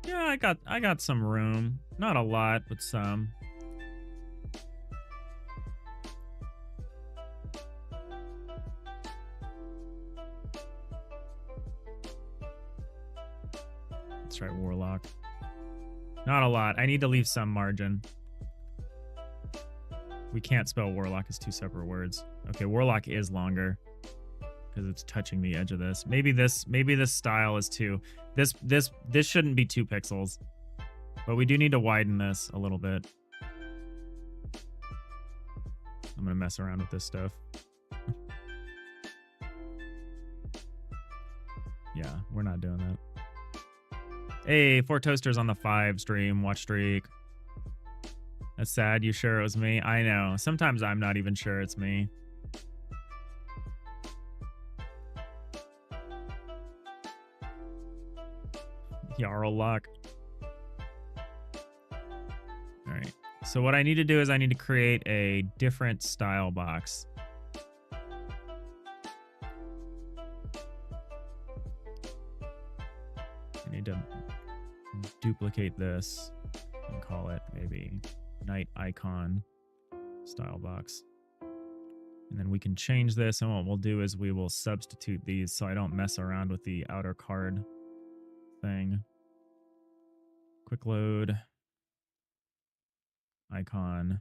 Yeah, I got some room. Not a lot, but some. Let's try Warlock. Not a lot. I need to leave some margin. We can't spell Warlock as two separate words. Okay, Warlock is longer because it's touching the edge of this. Maybe this style is 2. This shouldn't be 2 pixels. But we do need to widen this a little bit. I'm going to mess around with this stuff. Yeah, we're not doing that. Hey, 4 Toasters on the 5 stream, watch streak. That's sad. You sure it was me? I know. Sometimes I'm not even sure it's me. Jarl luck. All right. So what I need to do is I need to create a different style box. I need to duplicate this and call it maybe Night Icon style box. And then we can change this, and what we'll do is we will substitute these so I don't mess around with the outer card thing. Quick load. Icon.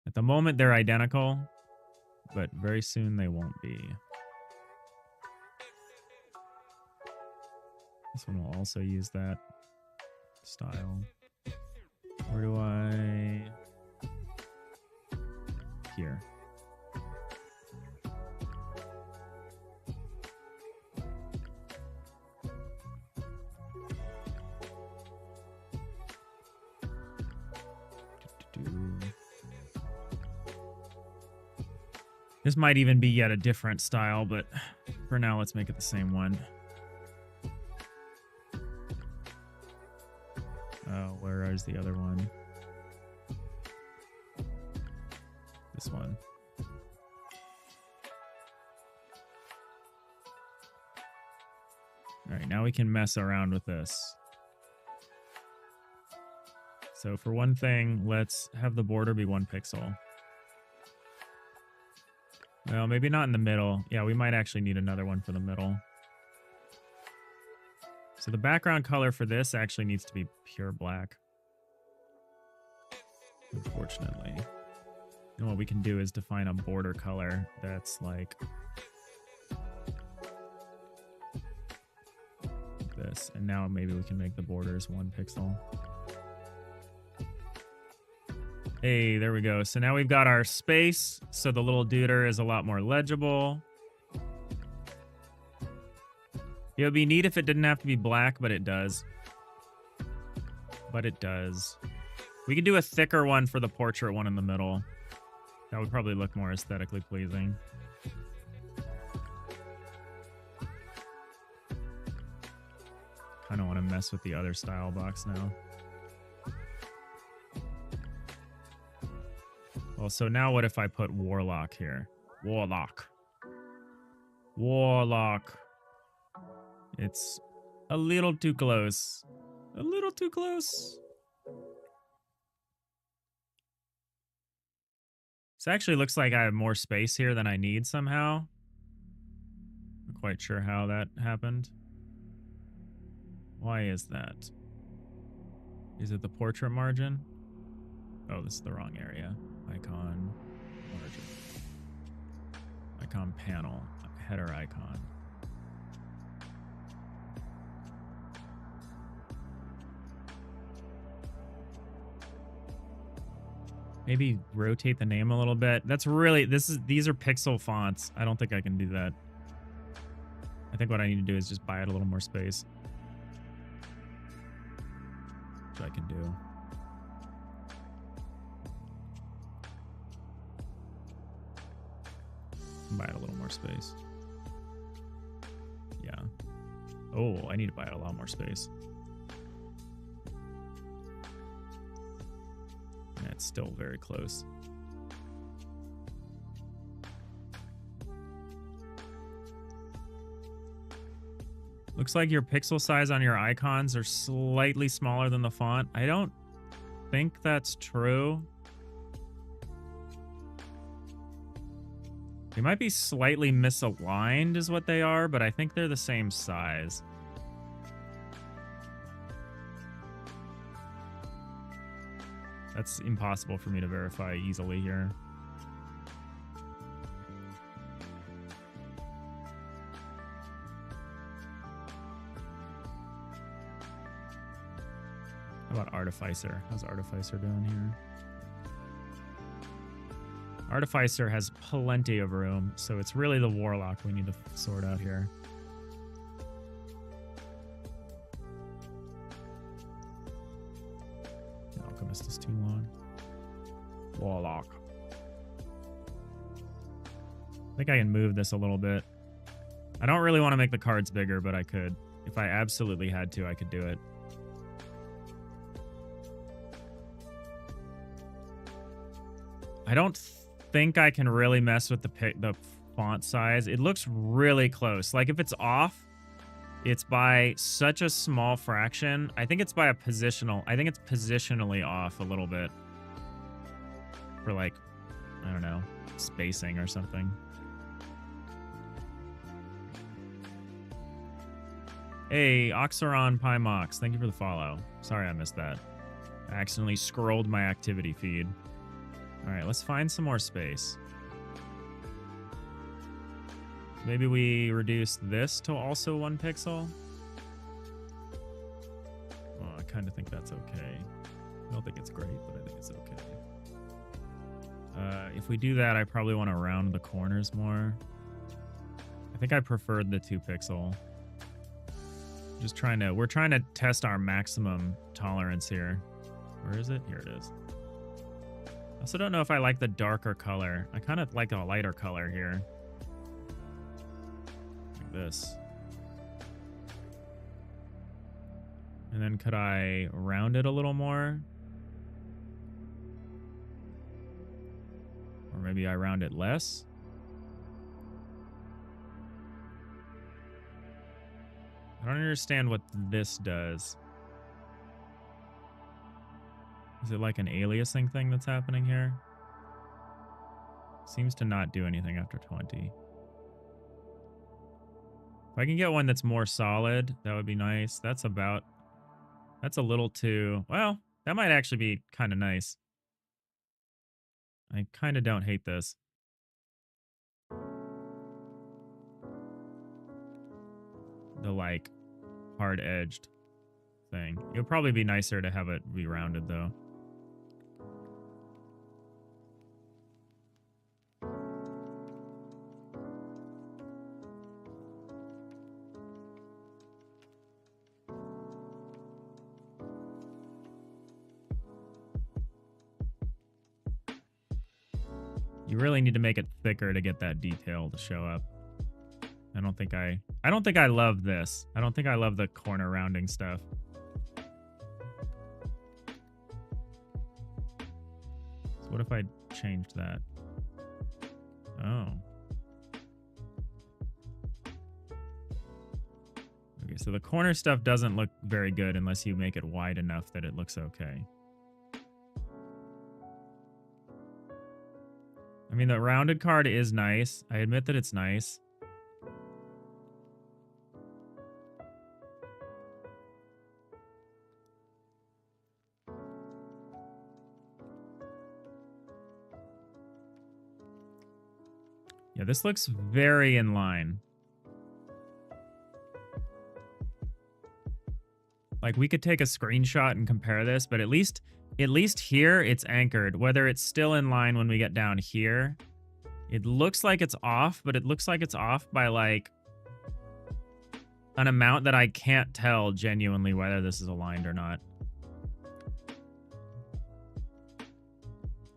At the moment, they're identical, but very soon they won't be. This one will also use that style. Where do I... Here. This might even be yet a different style, but for now, let's make it the same one. Oh, where is the other one? This one. All right, now we can mess around with this. So for one thing, let's have the border be 1 pixel. Well, maybe not in the middle. Yeah, we might actually need another one for the middle. So the background color for this actually needs to be pure black. Unfortunately. And what we can do is define a border color that's like this. And now maybe we can make the borders 1 pixel. Hey, there we go. So now we've got our space, so the little duder is a lot more legible. It would be neat if it didn't have to be black, but it does. But it does. We could do a thicker one for the portrait one in the middle. That would probably look more aesthetically pleasing. Kind of want to mess with the other style box now. Well, so now what if I put Warlock here? Warlock. Warlock. It's a little too close. A little too close. This actually looks like I have more space here than I need somehow. Not quite sure how that happened. Why is that? Is it the portrait margin? Oh, this is the wrong area. Icon, margin. Icon panel, header icon. Maybe rotate the name a little bit. That's really, these are pixel fonts. I don't think I can do that. I think what I need to do is just buy it a little more space. Which I can do. Buy it a little more space. Yeah. Oh, I need to buy it a lot more space. It's still very close. Looks like your pixel size on your icons are slightly smaller than the font. I don't think that's true. They might be slightly misaligned is what they are, but I think they're the same size. That's impossible for me to verify easily here. How about Artificer? How's Artificer doing here? Artificer has plenty of room, so it's really the Warlock we need to sort out here. The Alchemist is too long. Warlock. I think I can move this a little bit. I don't really want to make the cards bigger, but I could. If I absolutely had to, I could do it. I don't think I can really mess with the font size. It looks really close. Like if it's off, it's by such a small fraction. I think it's by a positional. I think it's positionally off a little bit. For like, I don't know, spacing or something. Hey, Oxeron Pymox, thank you for the follow. Sorry I missed that. I accidentally scrolled my activity feed. All right, let's find some more space. Maybe we reduce this to also 1 pixel. Oh, I kind of think that's okay. I don't think it's great, but I think it's okay. If we do that, I probably want to round the corners more. I think I preferred the 2 pixel. We're trying to test our maximum tolerance here. Where is it? Here it is. I also don't know if I like the darker color. I kind of like a lighter color here. Like this. And then could I round it a little more? Or maybe I round it less? I don't understand what this does. Is it like an aliasing thing that's happening here? Seems to not do anything after 20. If I can get one that's more solid, that would be nice. That's a little too... Well, that might actually be kind of nice. I kind of don't hate this. The, like, hard-edged thing. It would probably be nicer to have it be rounded, though. You really need to make it thicker to get that detail to show up. I don't think I love this. I don't think I love the corner rounding stuff. So what if I changed that? Oh. Okay, so the corner stuff doesn't look very good unless you make it wide enough that it looks okay. I mean, the rounded card is nice. I admit that it's nice. Yeah, this looks very in line. Like, we could take a screenshot and compare this, but at least here it's anchored. Whether it's still in line when we get down here, it looks like it's off, but it looks like it's off by like an amount that I can't tell genuinely whether this is aligned or not.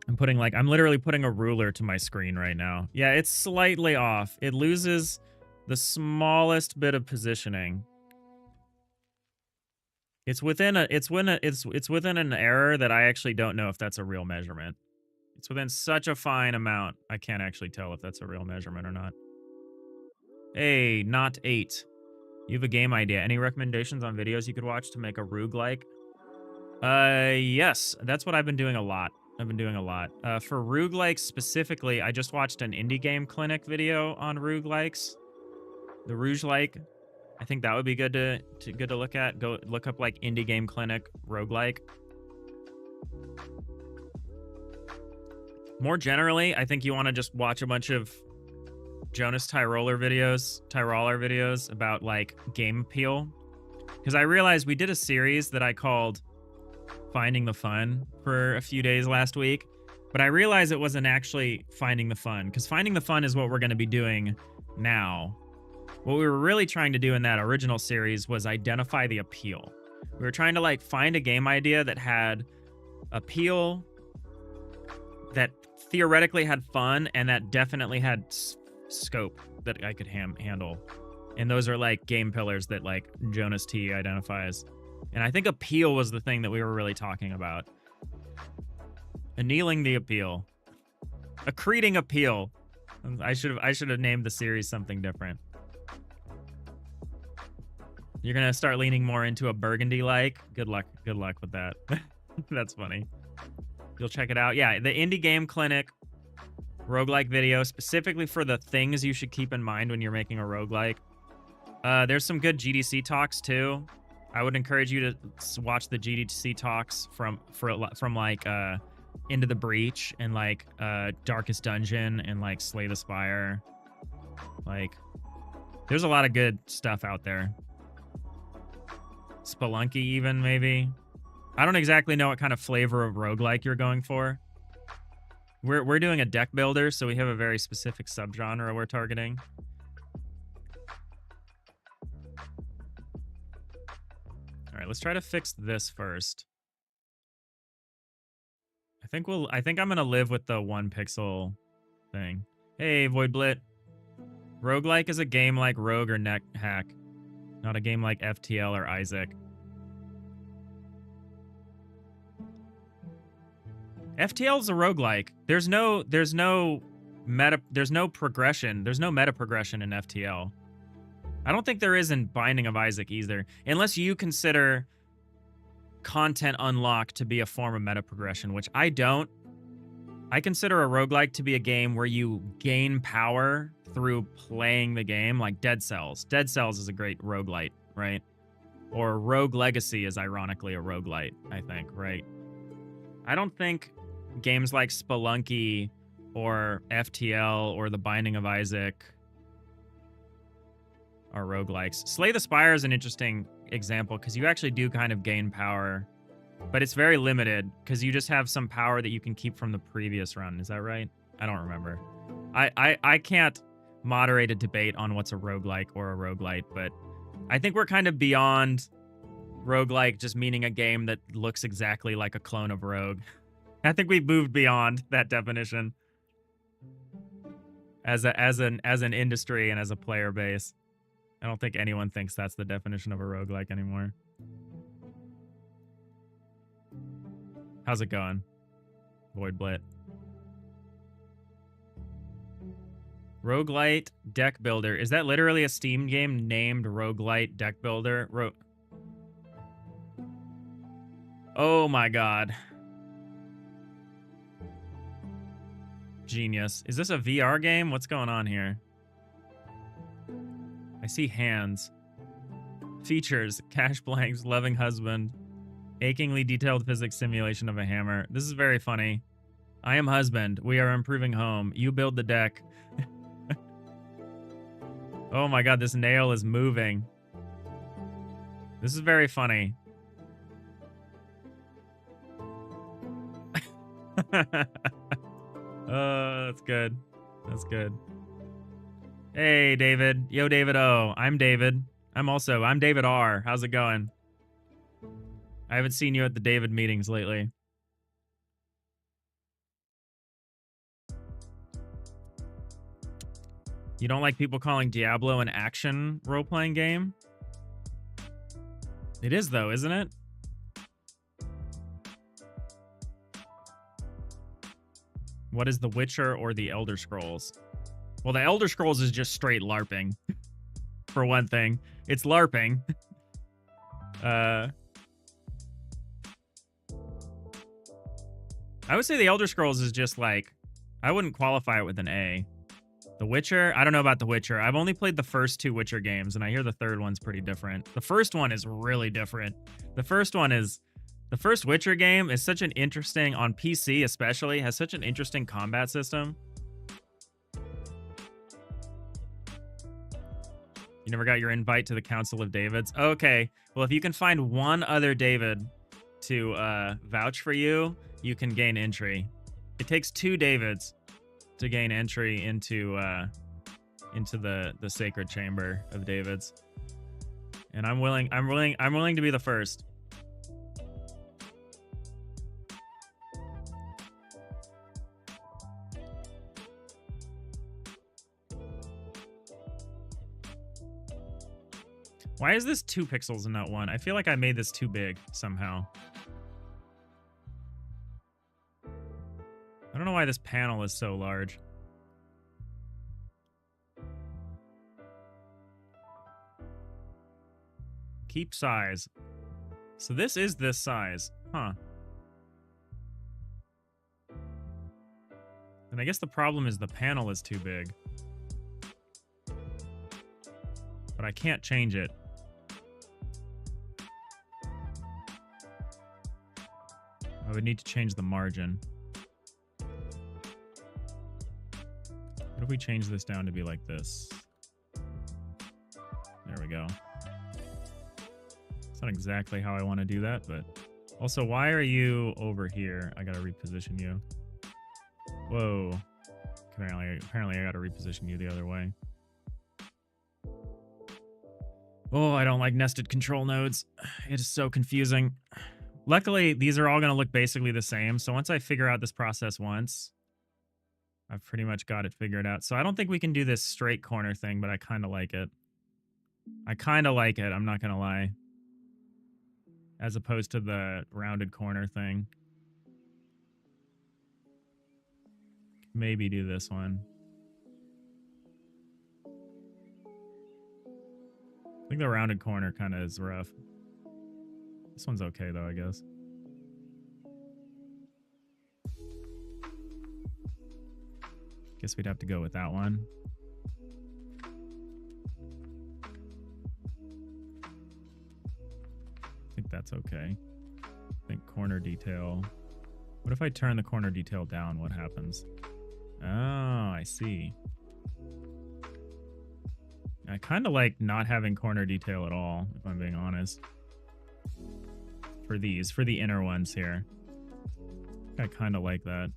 I'm literally putting a ruler to my screen right now. Yeah, it's slightly off. It loses the smallest bit of positioning. It's within an error that I actually don't know if that's a real measurement. It's within such a fine amount, I can't actually tell if that's a real measurement or not. Hey, not 8. You have a game idea. Any recommendations on videos you could watch to make a roguelike? Yes, that's what I've been doing a lot. For roguelikes specifically, I just watched an indie game clinic video on roguelikes. The Roguelike. I think that would be good to look at. Go look up like indie game clinic roguelike. More generally, I think you want to just watch a bunch of Jonas Tyroller videos about like game appeal. Because I realized we did a series that I called Finding the Fun for a few days last week, but I realized it wasn't actually finding the fun, because finding the fun is what we're going to be doing now. What we were really trying to do in that original series was identify the appeal. We were trying to like find a game idea that had appeal, that theoretically had fun, and that definitely had scope that I could handle. And those are like game pillars that like Jonas T identifies. And I think appeal was the thing that we were really talking about. Annealing the appeal. Accreting appeal. I should have named the series something different. You're gonna start leaning more into a burgundy like. Good luck with that. That's funny. You'll check it out. Yeah, the Indie Game Clinic roguelike video, specifically for the things you should keep in mind when you're making a roguelike. There's some good GDC talks too. I would encourage you to watch the GDC talks from like Into the Breach and like Darkest Dungeon and like Slay the Spire. Like, there's a lot of good stuff out there. Spelunky even, maybe. I don't exactly know what kind of flavor of roguelike you're going for. We're doing a deck builder, so we have a very specific subgenre we're targeting. All right, let's try to fix this first. I think I'm gonna live with the 1 pixel thing. Hey, Void Blit. Roguelike is a game like Rogue or Neck Hack, not a game like FTL or Isaac. FTL is a roguelike. There's no progression. There's no meta progression in FTL. I don't think there is in Binding of Isaac either, unless you consider content unlock to be a form of meta progression, which I don't. I consider a roguelike to be a game where you gain power through playing the game, like Dead Cells. Dead Cells is a great roguelite, right? Or Rogue Legacy is ironically a roguelite, I think, right? I don't think games like Spelunky or FTL or The Binding of Isaac are roguelikes. Slay the Spire is an interesting example because you actually do kind of gain power, but it's very limited because you just have some power that you can keep from the previous run. Is that right? I don't remember. I can't moderate a debate on what's a roguelike or a roguelite, but I think we're kind of beyond roguelike just meaning a game that looks exactly like a clone of Rogue. I think we've moved beyond that definition as an industry and as a player base. I don't think anyone thinks that's the definition of a roguelike anymore. How's it going, Void Blit? Roguelite Deckbuilder. Is that literally a Steam game named Roguelite Deckbuilder? Oh my god. Genius. Is this a VR game? What's going on here? I see hands. Features. Cash blanks. Loving husband. Achingly detailed physics simulation of a hammer. This is very funny. I am husband. We are improving home. You build the deck. Oh my god, this nail is moving. This is very funny. That's good. That's good. Hey, David. Yo, David O. I'm David. I'm David R. How's it going? I haven't seen you at the David meetings lately. You don't like people calling Diablo an action role-playing game? It is, though, isn't it? What is The Witcher or The Elder Scrolls? Well, The Elder Scrolls is just straight LARPing. For one thing. It's LARPing. I would say The Elder Scrolls is just like... I wouldn't qualify it with an A. The Witcher? I don't know about The Witcher. I've only played the first 2 Witcher games, and I hear the third one's pretty different. The first one is really different. The first one is The first Witcher game is such an interesting, on PC especially, has such an interesting combat system. You never got your invite to the Council of Davids? Okay, well, if you can find one other David to vouch for you, you can gain entry. It takes 2 Davids to gain entry into the Sacred Chamber of Davids. And I'm willing to be the first. Why is this 2 pixels and not 1? I feel like I made this too big somehow. I don't know why this panel is so large. Keep size. So this is this size. Huh. And I guess the problem is the panel is too big. But I can't change it. I would need to change the margin. What if we change this down to be like this? There we go. It's not exactly how I want to do that, but... Also, why are you over here? I gotta reposition you. Whoa. Apparently I gotta reposition you the other way. Oh, I don't like nested control nodes. It is so confusing. Luckily, these are all going to look basically the same. So once I figure out this process once, I've pretty much got it figured out. So I don't think we can do this straight corner thing, but I kind of like it. I'm not going to lie. As opposed to the rounded corner thing. Maybe do this one. I think the rounded corner kind of is rough. This one's okay, though, I guess. Guess we'd have to go with that one. I think that's okay. I think corner detail. What if I turn the corner detail down? What happens? Oh, I see. I kind of like not having corner detail at all, if I'm being honest. For the inner ones here. I kind of like that.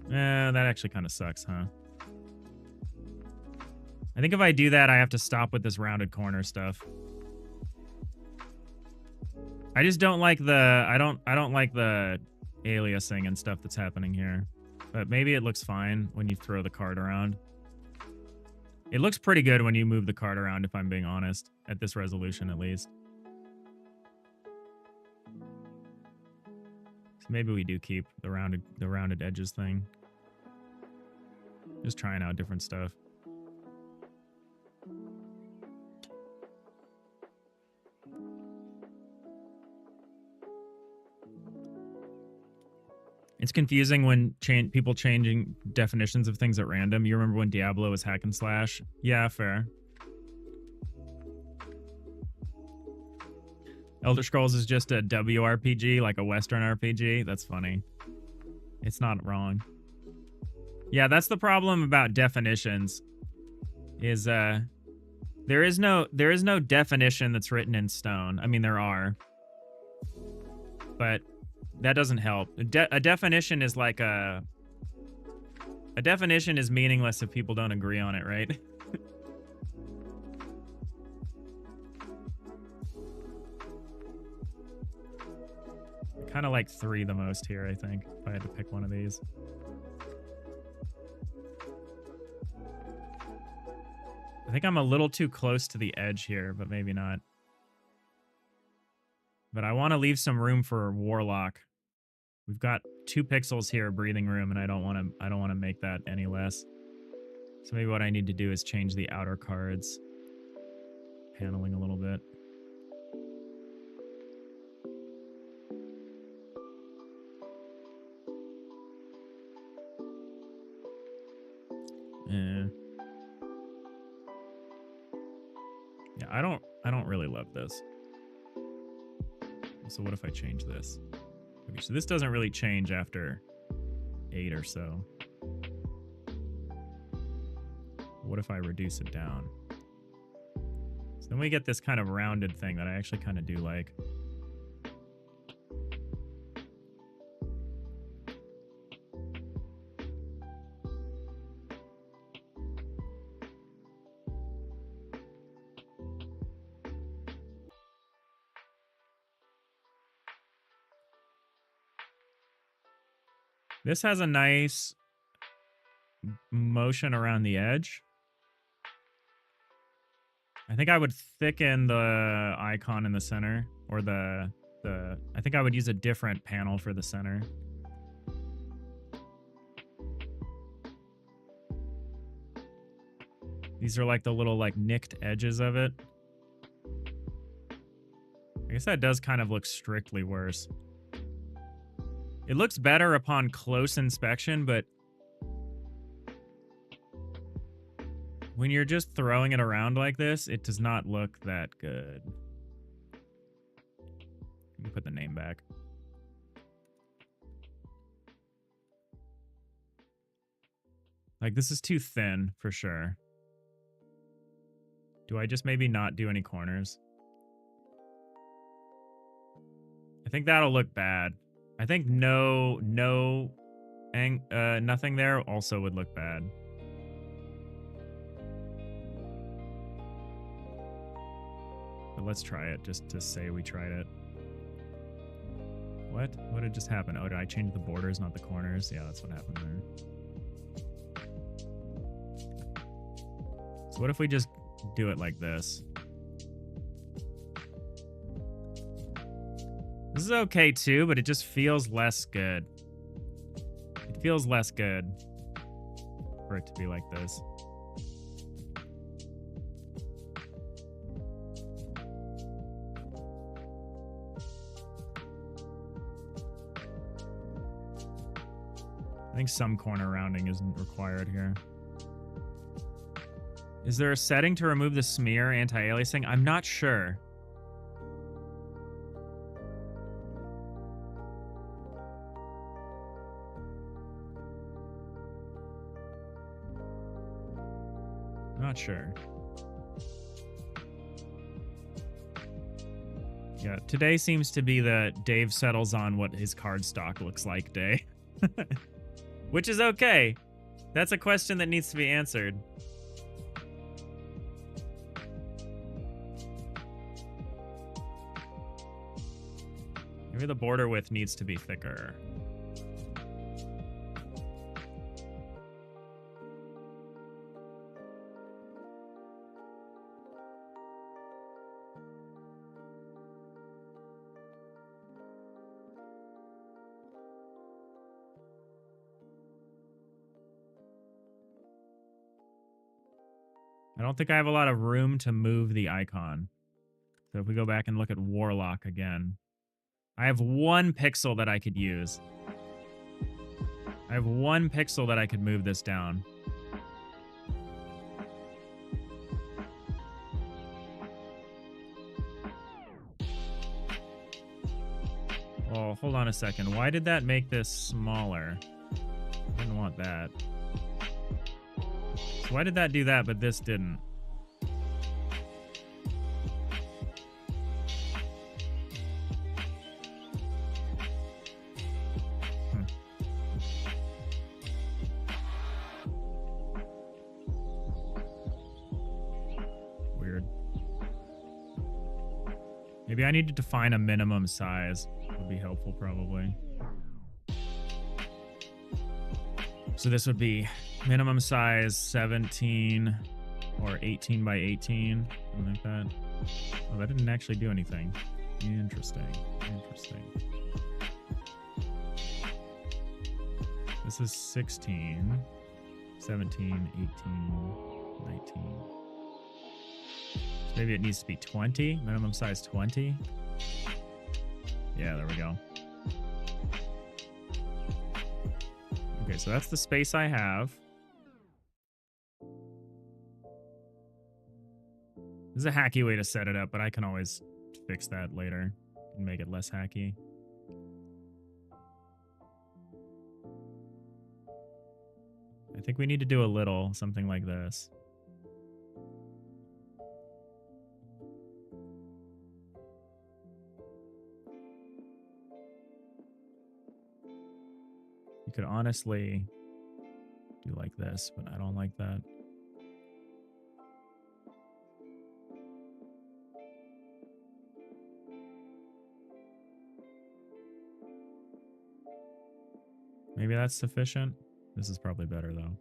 That actually kind of sucks, huh? I think if I do that, I have to stop with this rounded corner stuff. I just don't like the I don't like the aliasing and stuff that's happening here. But maybe it looks fine when you throw the card around. It looks pretty good when you move the card around, if I'm being honest, at this resolution at least. So maybe we do keep the rounded edges thing. Just trying out different stuff. It's confusing when people changing definitions of things at random. You remember when Diablo was hack and slash? Yeah, fair. Elder Scrolls is just a WRPG, like a Western RPG. That's funny. It's not wrong. Yeah, that's the problem about definitions. Is there is no definition that's written in stone. I mean, there are, but that doesn't help. A definition is like a definition is meaningless if people don't agree on it, right? Kind of like 3 the most here, I think, if I had to pick one of these. I think I'm a little too close to the edge here, but maybe not. But I want to leave some room for Warlock. We've got 2 pixels here, breathing room, and I don't want to make that any less. So maybe what I need to do is change the outer cards paneling a little bit. Yeah, I don't really love this. So what if I change this? Okay, so this doesn't really change after 8 or so. What if I reduce it down? So then we get this kind of rounded thing that I actually kind of do like. This has a nice motion around the edge. I think I would thicken the icon in the center, or I think I would use a different panel for the center. These are like the little like nicked edges of it. I guess that does kind of look strictly worse. It looks better upon close inspection, but when you're just throwing it around like this, it does not look that good. Let me put the name back. Like, this is too thin for sure. Do I just maybe not do any corners? I think that'll look bad. I think nothing there also would look bad. But let's try it just to say we tried it. What? What did just happen? Oh, did I change the borders, not the corners? Yeah, that's what happened there. So what if we just do it like this? This is okay too, but it just feels less good. It feels less good for it to be like this. I think some corner rounding isn't required here. Is there a setting to remove the smear anti-aliasing? I'm not sure. Not sure. Yeah, today seems to be the Dave settles on what his card stock looks like day. Which is okay. That's a question that needs to be answered. Maybe the border width needs to be thicker. I don't think I have a lot of room to move the icon. So if we go back and look at Warlock again, I have 1 pixel that I could use. I have 1 pixel that I could move this down. Well, hold on a second. Why did that make this smaller? I didn't want that. So why did that do that, but this didn't? Weird. Maybe I need to define a minimum size. Would be helpful, probably. So this would be minimum size 17 or 18 by 18, something like that. Oh, that didn't actually do anything. Interesting. Interesting. This is 16, 17, 18, 19. So maybe it needs to be 20, minimum size 20. Yeah, there we go. Okay, so that's the space I have. This is a hacky way to set it up, but I can always fix that later. and make it less hacky. I think we need to do a little something like this. You could honestly do like this, but I don't like that. Maybe that's sufficient. This is probably better though.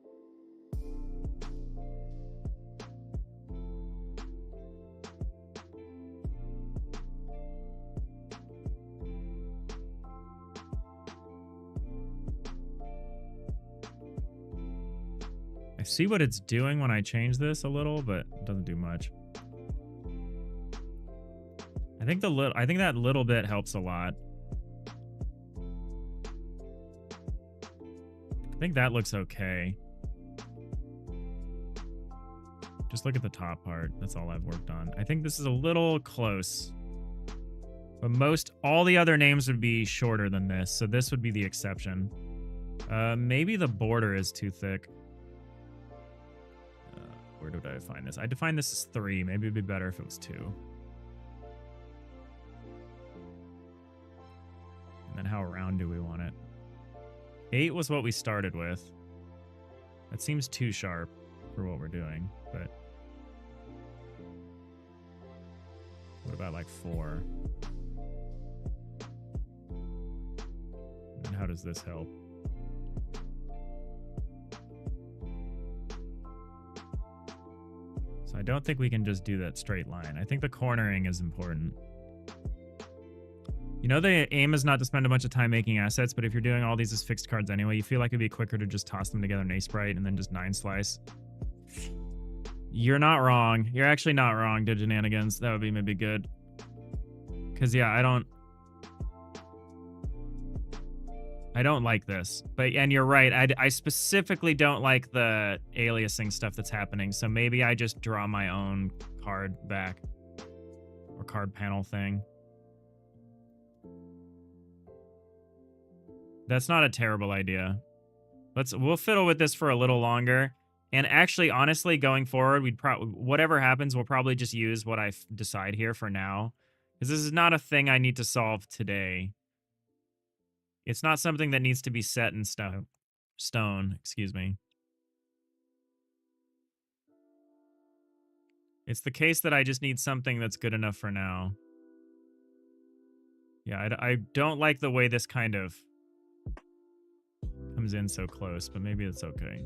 I see what it's doing when I change this a little, but it doesn't do much. I think that little bit helps a lot. I think that looks okay. Just look at the top part. That's all I've worked on. I think this is a little close. But all the other names would be shorter than this, so this would be the exception. Maybe the border is too thick. Where did I find this? I defined this as 3. Maybe it'd be better if it was 2. And then how round do we want it? 8 was what we started with. That seems too sharp for what we're doing, but what about like 4? And how does this help? So I don't think we can just do that straight line. I think the cornering is important. You know, the aim is not to spend a bunch of time making assets, but if you're doing all these as fixed cards anyway, you feel like it'd be quicker to just toss them together in A-Sprite and then just 9 slice. You're not wrong. You're actually not wrong, Diginanigans. That would be maybe good. Because, yeah, I don't like this. And you're right. I specifically don't like the aliasing stuff that's happening. So maybe I just draw my own card back. Or card panel thing. That's not a terrible idea. We'll fiddle with this for a little longer. And actually, honestly, going forward, whatever happens, we'll probably just use what I decide here for now. Because this is not a thing I need to solve today. It's not something that needs to be set in stone, excuse me. It's the case that I just need something that's good enough for now. Yeah, I don't like the way this kind of comes in so close, but maybe it's okay.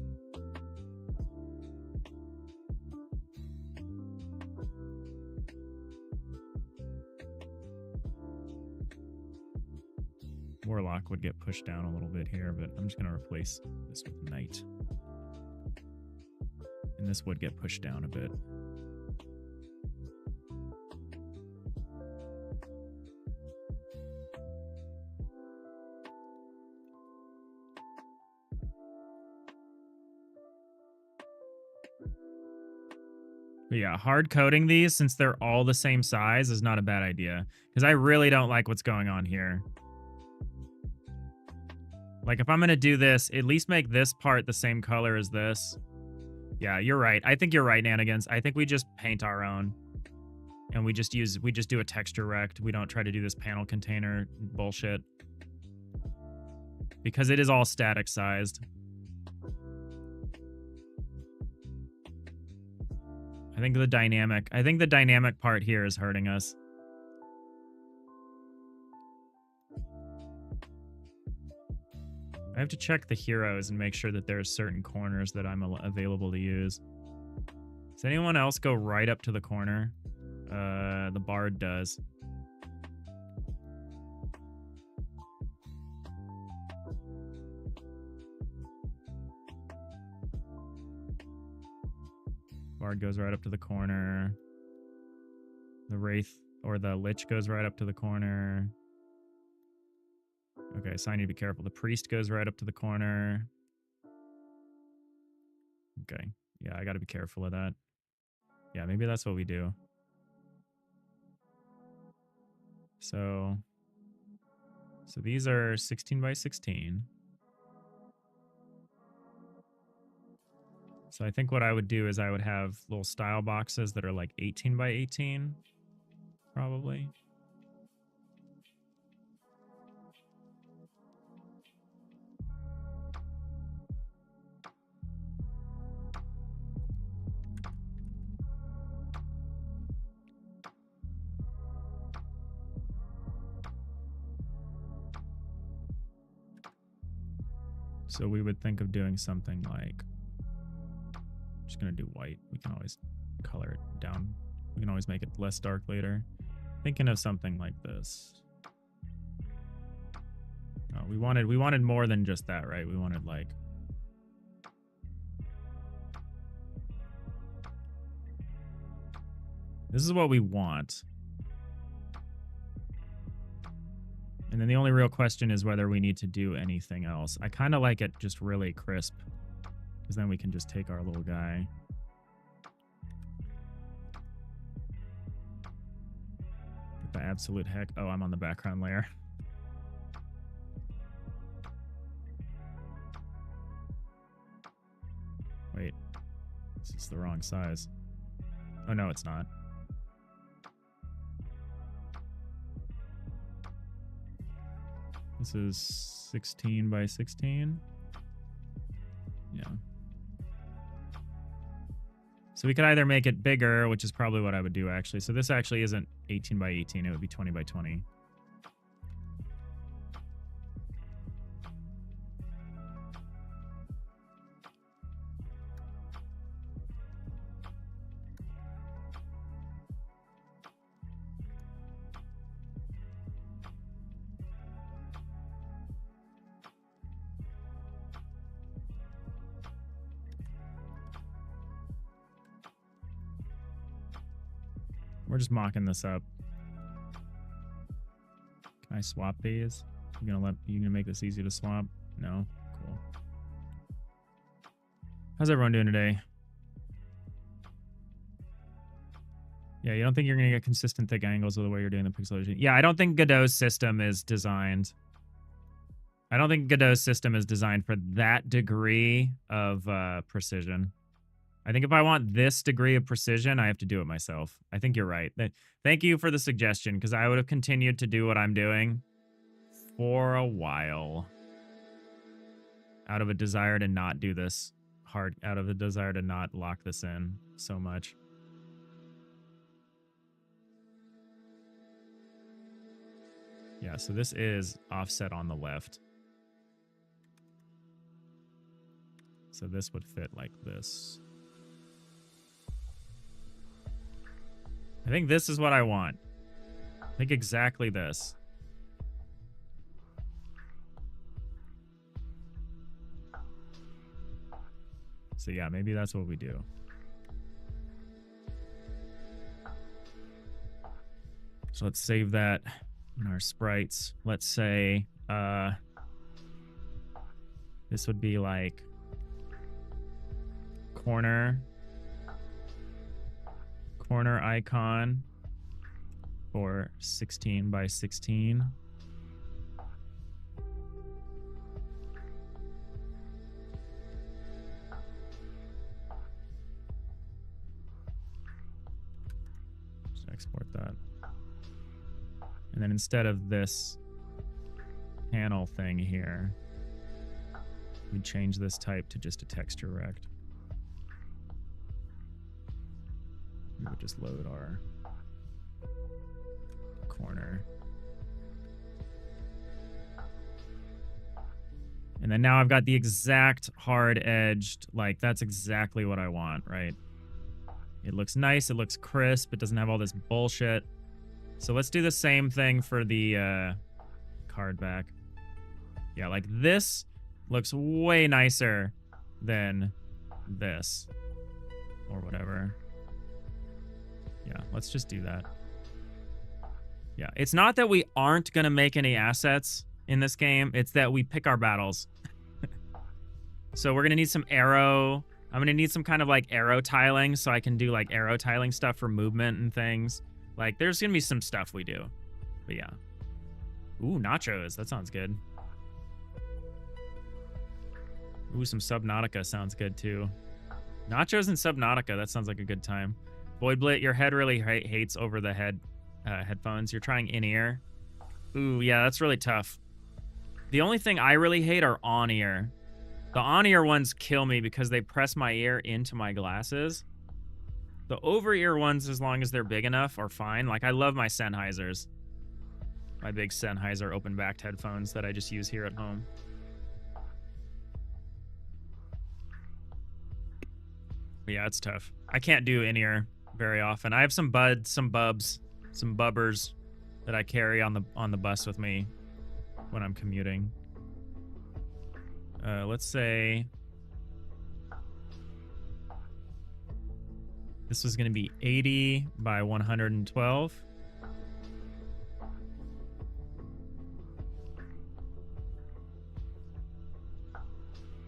Warlock would get pushed down a little bit here, but I'm just going to replace this with Knight. And this would get pushed down a bit. But yeah, hard coding these, since they're all the same size, is not a bad idea. Because I really don't like what's going on here. Like, if I'm going to do this, at least make this part the same color as this. Yeah, you're right. I think you're right, Nanigans. I think we just paint our own. And we just do a texture rect. We don't try to do this panel container bullshit. Because it is all static sized. I think the dynamic part here is hurting us. I have to check the heroes and make sure that there's certain corners that I'm available to use. Does anyone else go right up to the corner? The Bard does. Bard goes right up to the corner. The Wraith or the Lich goes right up to the corner. Okay, so I need to be careful. The Priest goes right up to the corner. Okay. Yeah, I gotta be careful of that. Yeah, maybe that's what we do. So these are 16 by 16. So I think what I would do is I would have little style boxes that are like 18 by 18, probably. So we would think of doing something like, I'm just going to do white. We can always color it down. We can always make it less dark later. Thinking of something like this. Oh, we wanted more than just that, right? We wanted like, this is what we want. And then the only real question is whether we need to do anything else. I kind of like it just really crisp, because then we can just take our little guy. What the absolute heck? Oh, I'm on the background layer. Wait, this is the wrong size. Oh, no, it's not. This is 16 by 16. Yeah. So we could either make it bigger, which is probably what I would do actually. So this actually isn't 18 by 18. It would be 20 by 20. We're just mocking this up. Can I swap these? You gonna make this easy to swap? No? Cool. How's everyone doing today? Yeah, you don't think you're gonna get consistent thick angles with the way you're doing the pixelation? Yeah, I don't think Godot's system is designed. I don't think Godot's system is designed for that degree of precision. I think if I want this degree of precision, I have to do it myself. I think you're right. Thank you for the suggestion, because I would have continued to do what I'm doing for a while out of a desire to not do this hard, out of a desire to not lock this in so much. Yeah, so this is offset on the left. So this would fit like this. I think this is what I want. I think exactly this. So yeah, maybe that's what we do. So let's save that in our sprites. Let's say this would be like corner icon for 16 by 16. Just export that. And then instead of this panel thing here, we change this type to just a texture rect. We would just load our corner. And then now I've got the exact hard edged, like that's exactly what I want, right? It looks nice, it looks crisp, it doesn't have all this bullshit. So let's do the same thing for the card back. Yeah, like this looks way nicer than this or whatever. Yeah, let's just do that. Yeah, it's not that we aren't going to make any assets in this game. It's that we pick our battles. So we're going to need some arrow. I'm going to need some kind of like arrow tiling so I can do like arrow tiling stuff for movement and things. Like there's going to be some stuff we do. But yeah. Ooh, nachos. That sounds good. Ooh, some Subnautica sounds good too. Nachos and Subnautica. That sounds like a good time. Voidblit, your head really hates over the head headphones. You're trying in-ear. Ooh, yeah, that's really tough. The only thing I really hate are on-ear. The on-ear ones kill me because they press my ear into my glasses. The over-ear ones, as long as they're big enough, are fine. Like, I love my Sennheisers. My big Sennheiser open-backed headphones that I just use here at home. But yeah, it's tough. I can't do in-ear very often. I have some buds, some bubs, some bubbers that I carry on the bus with me when I'm commuting. Let's say this was going to be 80 by 112.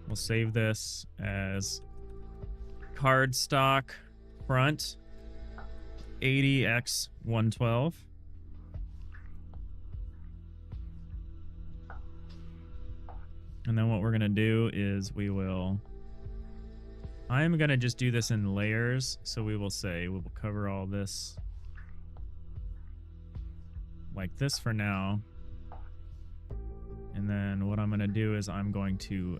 We'll save this as cardstock front 80x 112. And then what we're going to do is I'm going to just do this in layers. So we will cover all this like this for now. And then what I'm going to do is I'm going to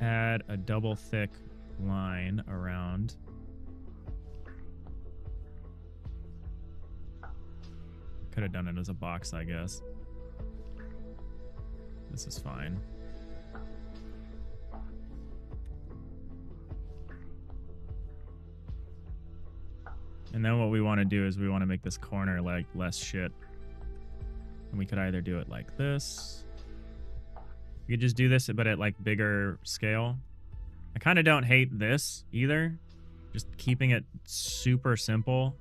add a double thick line around. Could have done it as a box, I guess. This is fine. And then what we want to do is we want to make this corner like less shit. And we could either do it like this. We could just do this, but at like bigger scale. I kind of don't hate this either. Just keeping it super simple.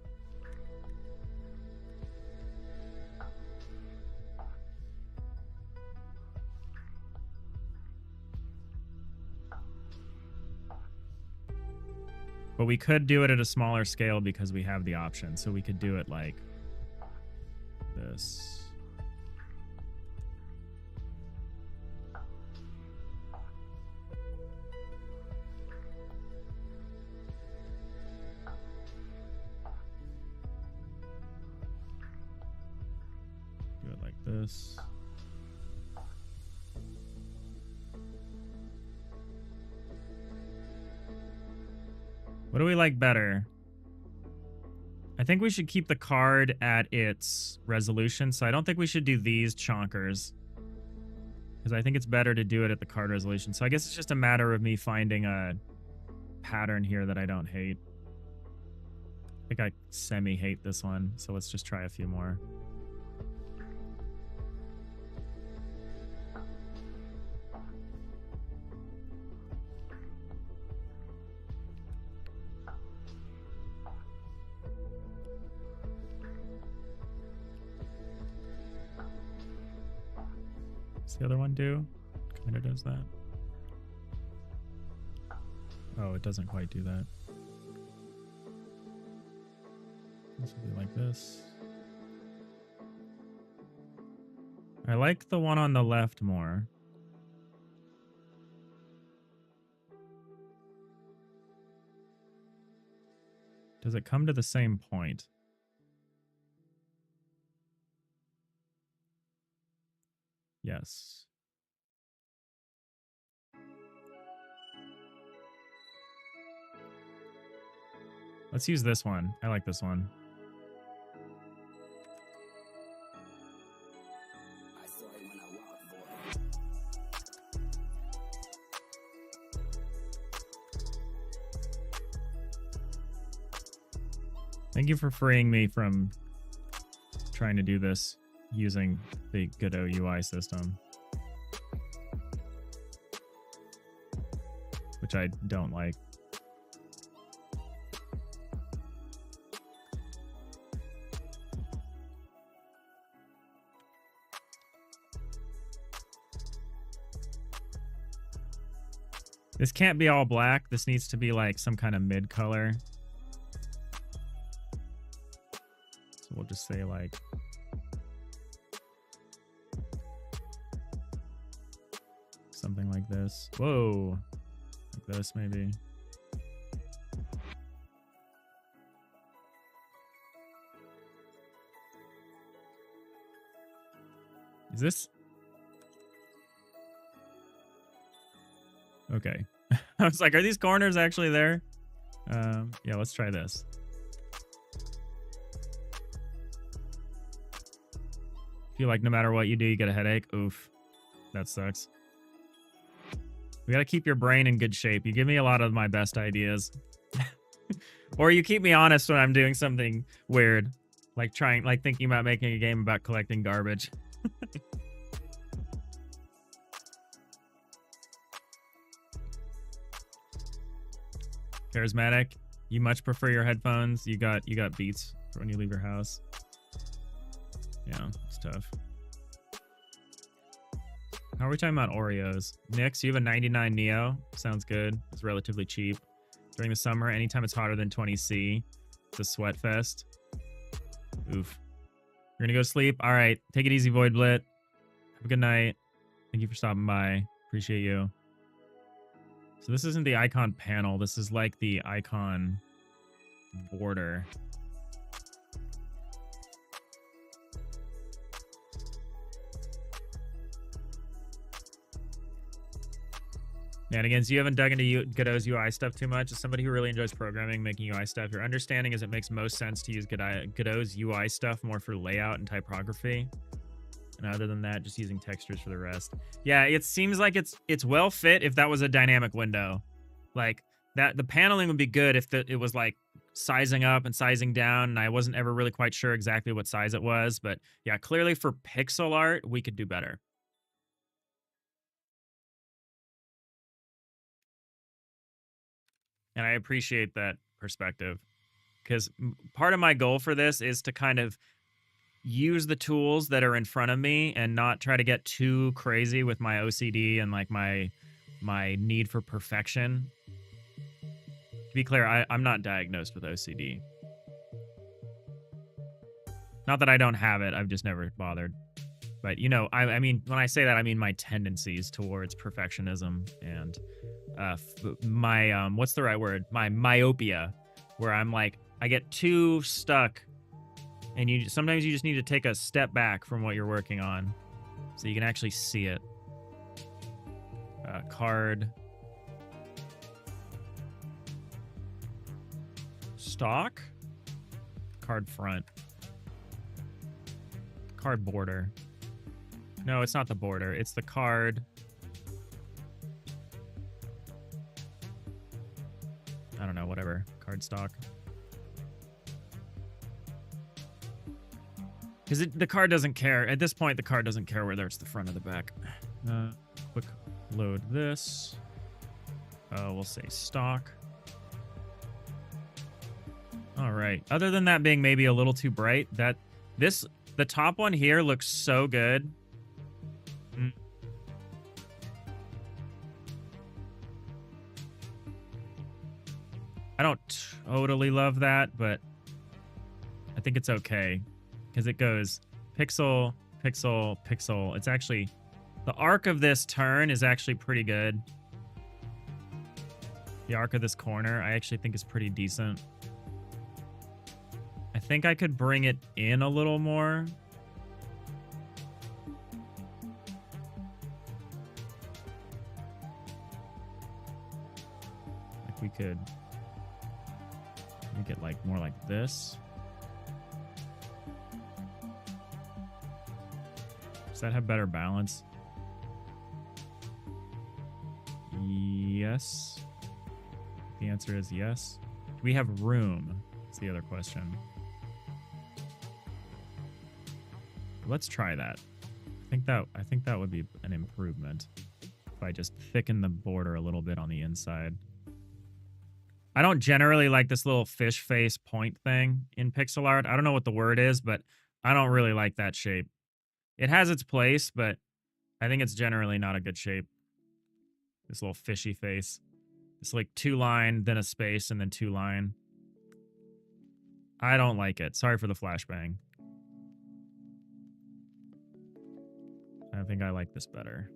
But we could do it at a smaller scale because we have the option. So we could do it like this. Do it like this. What do we like better? I think we should keep the card at its resolution, so I don't think we should do these chonkers. Because I think it's better to do it at the card resolution. So I guess it's just a matter of me finding a pattern here that I don't hate. I think I semi-hate this one, so let's just try a few more. What's the other one do? Kind of does that. Oh, it doesn't quite do that. This will be like this. I like the one on the left more. Does it come to the same point? Yes. Let's use this one. I like this one. Thank you for freeing me from trying to do this using the Godot UI system, which I don't like. This can't be all black. This needs to be like some kind of mid color. So we'll just say like Like this. Whoa. Like this, maybe. Is this? Okay. I was like, are these corners actually there? Yeah, let's try this. Feel like no matter what you do, you get a headache. Oof. That sucks. We gotta keep your brain in good shape. You give me a lot of my best ideas. Or you keep me honest when I'm doing something weird. Like thinking about making a game about collecting garbage. Charismatic. You much prefer your headphones. You got Beats for when you leave your house. Yeah, it's tough. How are we talking about Oreos? Nix, you have a 99 Neo. Sounds good. It's relatively cheap. During the summer, anytime it's hotter than 20C, it's a sweat fest. Oof. You're gonna go to sleep? All right. Take it easy, Void Blit. Have a good night. Thank you for stopping by. Appreciate you. So this isn't the icon panel. This is like the icon border. And again, so you haven't dug into Godot's UI stuff too much. As somebody who really enjoys programming, making UI stuff, your understanding is it makes most sense to use Godot's UI stuff more for layout and typography. And other than that, just using textures for the rest. Yeah, it seems like it's well fit if that was a dynamic window. Like that, the paneling would be good if it was like sizing up and sizing down, and I wasn't ever really quite sure exactly what size it was. But yeah, clearly for pixel art, we could do better. And I appreciate that perspective, because part of my goal for this is to kind of use the tools that are in front of me and not try to get too crazy with my OCD and like my need for perfection. To be clear, I'm not diagnosed with OCD. Not that I don't have it, I've just never bothered. But, you know, I mean, when I say that, I mean my tendencies towards perfectionism and my, what's the right word? My myopia, where I'm like, I get too stuck, and sometimes you just need to take a step back from what you're working on so you can actually see it. Card. Stock? Card front. Card border. No, it's not the border. It's the card. I don't know, whatever. Card stock. Because the card doesn't care. At this point, the card doesn't care whether it's the front or the back. Quick load this. We'll say stock. All right. Other than that being maybe a little too bright, the top one here looks so good. I don't totally love that, but I think it's okay because it goes pixel, pixel, pixel. It's actually, the arc of this turn is actually pretty good. The arc of this corner, I actually think is pretty decent. I think I could bring it in a little more. Like we could make it like more like this. Does that have better balance? Yes. The answer is yes. Do we have room? That's the other question. Let's try that. I think that would be an improvement if I just thicken the border a little bit on the inside. I don't generally like this little fish face point thing in pixel art. I don't know what the word is, but I don't really like that shape. It has its place, but I think it's generally not a good shape. This little fishy face. It's like 2 line, then a space, and then 2 line. I don't like it. Sorry for the flashbang. I think I like this better.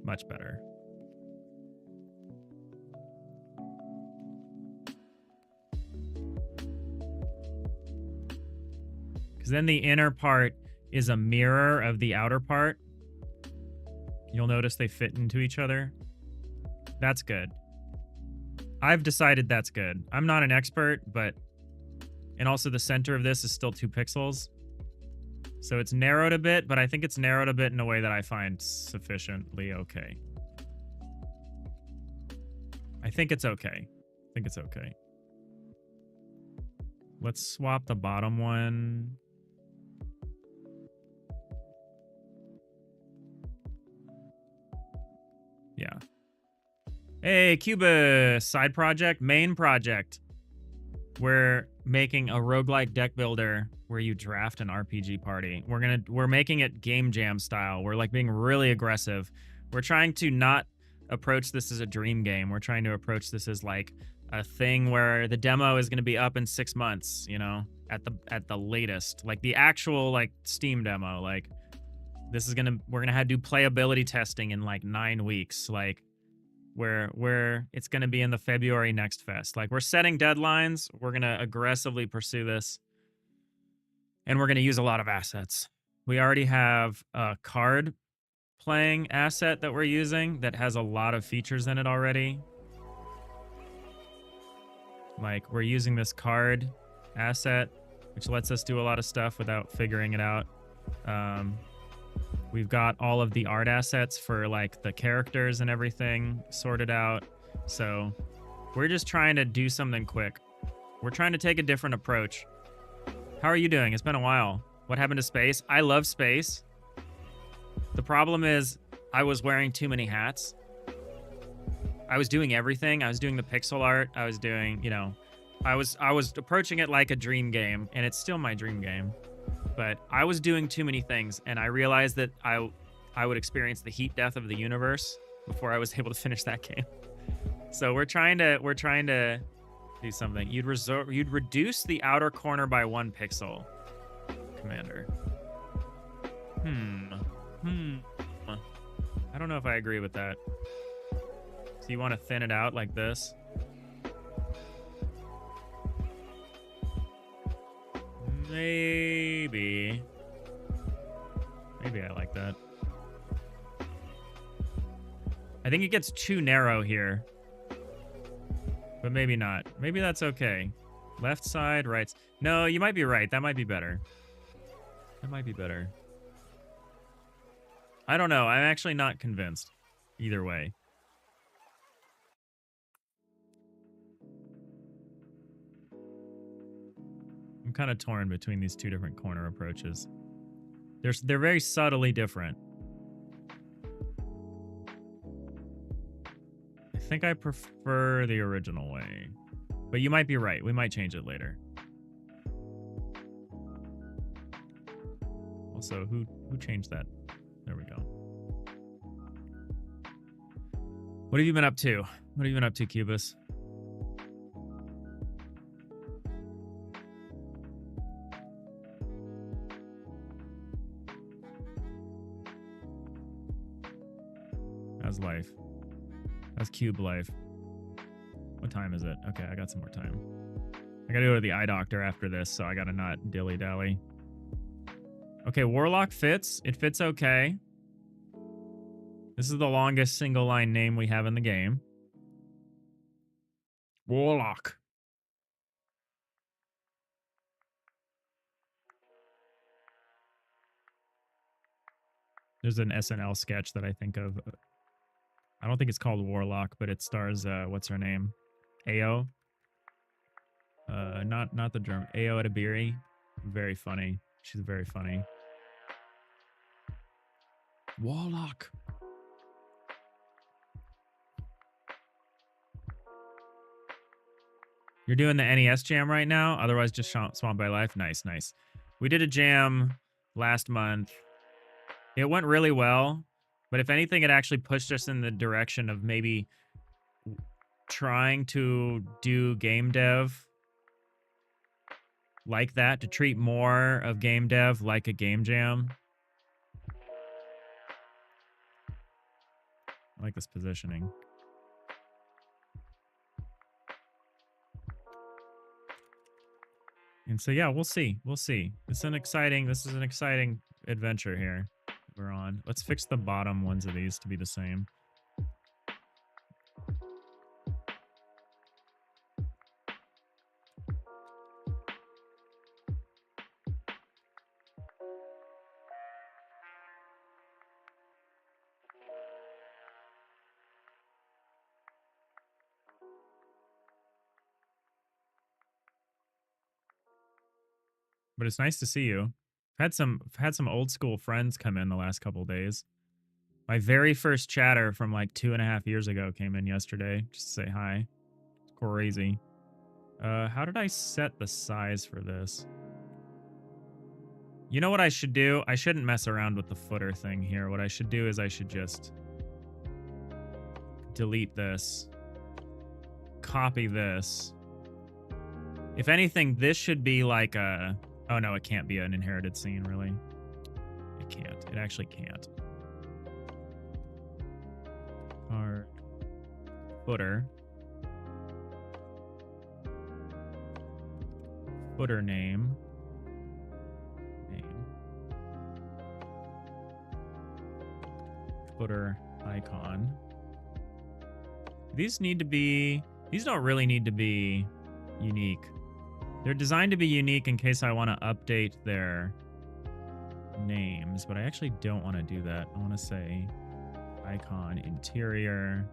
Much better. Because then the inner part is a mirror of the outer part. You'll notice they fit into each other. That's good. I've decided that's good. I'm not an expert, but... And also the center of this is still 2 pixels. So it's narrowed a bit, but I think it's narrowed a bit in a way that I find sufficiently okay. I think it's okay. I think it's okay. Let's swap the bottom one. Yeah. Hey, Cubus! Side project, main project. We're making a roguelike deck builder where you draft an RPG party. We're making it game jam style. We're like being really aggressive. We're trying to not approach this as a dream game. We're trying to approach this as like a thing where the demo is going to be up in 6 months, you know, at the latest. Like the actual like Steam demo, like this is we're gonna do playability testing in like 9 weeks, like where it's gonna be in the February Next Fest. Like we're setting deadlines. We're gonna aggressively pursue this, and we're gonna use a lot of assets. We already have a card playing asset that we're using that has a lot of features in it already. Like we're using this card asset, which lets us do a lot of stuff without figuring it out. We've got all of the art assets for like the characters and everything sorted out. So we're just trying to do something quick. We're trying to take a different approach. How are you doing? It's been a while. What happened to space? I love space. The problem is I was wearing too many hats. I was doing everything. I was doing the pixel art. I was doing, you know, I was approaching it like a dream game, and it's still my dream game. But I was doing too many things, and I realized that I would experience the heat death of the universe before I was able to finish that game. So we're trying to do something. You'd reduce the outer corner by 1 pixel, Commander. I don't know if I agree with that. So you want to thin it out like this? Maybe I like that. I think it gets too narrow here. But maybe not. Maybe that's okay. Left side, right. No, you might be right. That might be better. That might be better. I don't know. I'm actually not convinced. Either way. I'm kind of torn between these 2 different corner approaches. They're very subtly different. I think I prefer the original way. But you might be right. We might change it later. Also, who changed that? There we go. What have you been up to? What have you been up to, Cubus? How's life? How's Cube life? What time is it? Okay, I got some more time. I gotta go to the eye doctor after this, so I gotta not dilly-dally. Okay, Warlock fits. It fits okay. This is the longest single-line name we have in the game. Warlock. There's an SNL sketch that I think of. I don't think it's called Warlock, but it stars, what's her name? Ao? Not the German. Ao Edebiri. Very funny. She's very funny. Warlock. You're doing the NES jam right now? Otherwise just Swamp by Life? Nice, nice. We did a jam last month. It went really well. But if anything, it actually pushed us in the direction of maybe trying to do game dev like that, to treat more of game dev like a game jam. I like this positioning. And so yeah, we'll see. We'll see. This is an exciting adventure here we're on. Let's fix the bottom ones of these to be the same. But it's nice to see you. I've had some old school friends come in the last couple days. My very first chatter from like 2.5 years ago came in yesterday just to say hi. It's crazy. How did I set the size for this? You know what I should do? I shouldn't mess around with the footer thing here. What I should do is I should just delete this, copy this. If anything, this should be like a... Oh no, it can't be an inherited scene, really. It can't. It actually can't. Card. Footer. Footer name. Footer icon. These need to be... These don't really need to be unique. They're designed to be unique in case I want to update their names, but I actually don't want to do that. I want to say icon interior.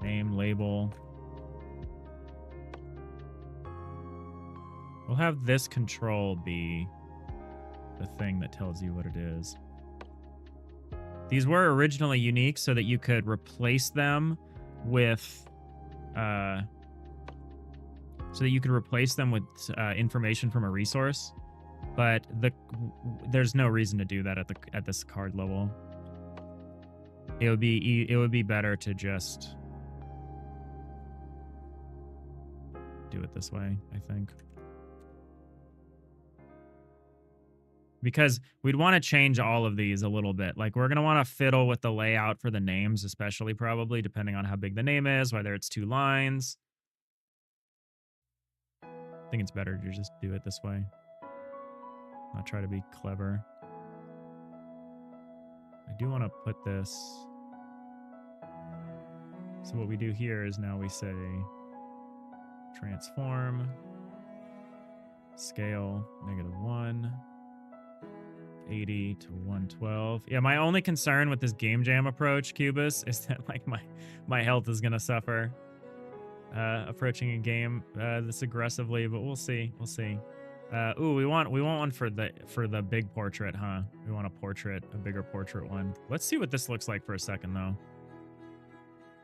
Name label. We'll have this control be the thing that tells you what it is. These were originally unique so that you could replace them with information from a resource, but there's no reason to do that at this card level. It would be better to just do it this way, I think. Because we'd want to change all of these a little bit. Like, we're going to want to fiddle with the layout for the names, especially probably, depending on how big the name is, whether it's 2 lines. I think it's better to just do it this way. Not try to be clever. I do want to put this... So what we do here is now we say transform, scale, -1. 80 to 112. Yeah, my only concern with this game jam approach, Cubus, is that like my health is gonna suffer approaching a game this aggressively, but we'll see. We'll see. Ooh, we want one for the big portrait, huh? We want a bigger portrait one. Let's see what this looks like for a second though.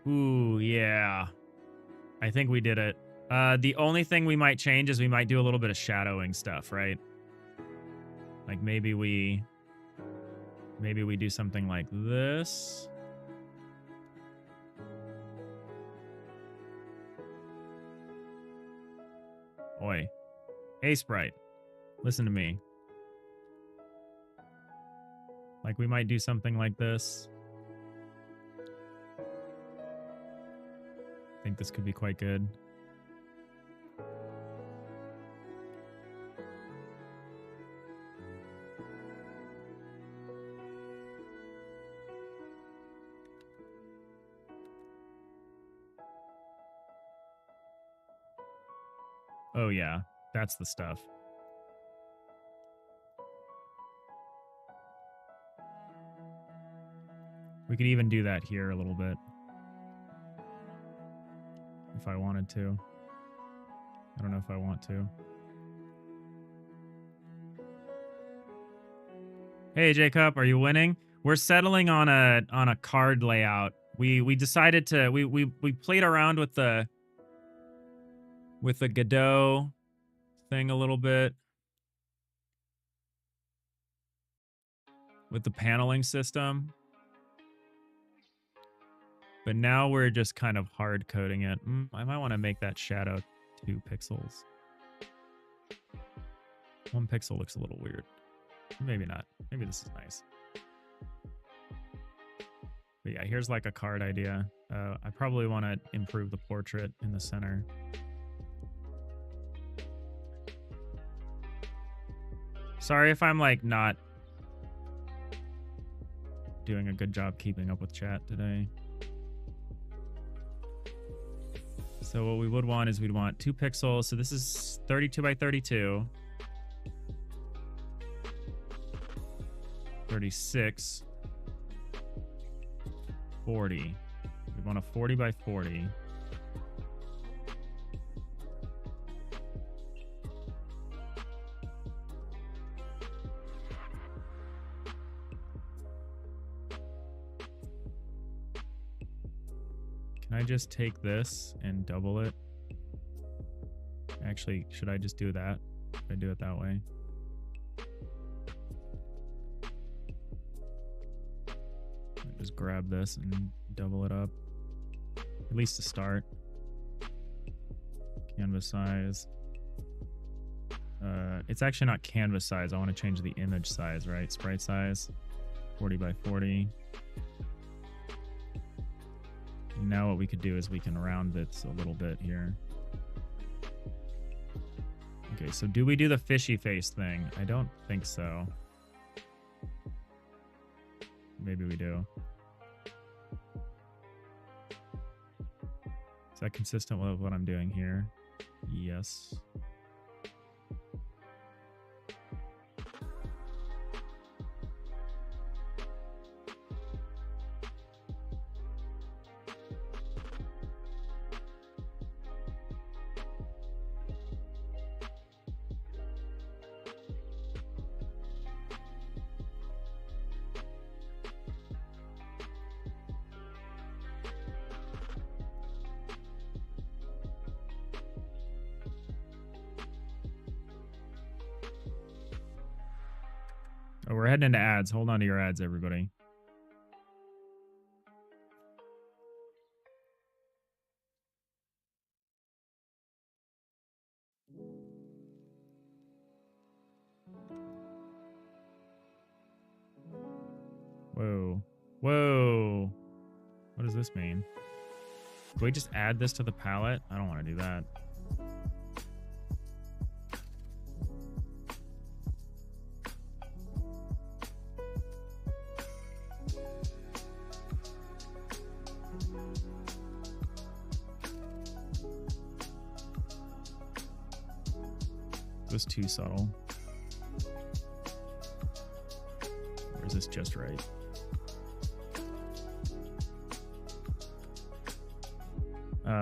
Ooh, yeah. I think we did it. The only thing we might change is we might do a little bit of shadowing stuff, right? Like maybe we do something like this. Oi. Hey, Sprite. Listen to me. Like we might do something like this. I think this could be quite good. Oh yeah, that's the stuff. We could even do that here a little bit. If I wanted to. I don't know if I want to. Hey Jacob, are you winning? We're settling on a card layout. We decided to we played around with the Godot thing a little bit. With the paneling system. But now we're just kind of hard coding it. I might want to make that shadow 2 pixels. 1 pixel looks a little weird. Maybe not. Maybe this is nice. But yeah, here's like a card idea. I probably want to improve the portrait in the center. Sorry if I'm like not doing a good job keeping up with chat today. So what we would want is we'd want 2 pixels. So this is 32 by 32. 36. 40. We want a 40 by 40. Can I just take this and double it? Actually, should I just do that? Should I do it that way? Just grab this and double it up. At least to start. Canvas size. It's actually not canvas size. I want to change the image size, right? Sprite size. 40 by 40. And now what we could do is we can round this a little bit here. Okay, so do we do the fishy face thing? I don't think so. Maybe we do. Is that consistent with what I'm doing here? Yes. Oh, we're heading into ads. Hold on to your ads, everybody. Whoa. Whoa. What does this mean? Can we just add this to the palette? I don't want to do that. It was too subtle. Or is this just right?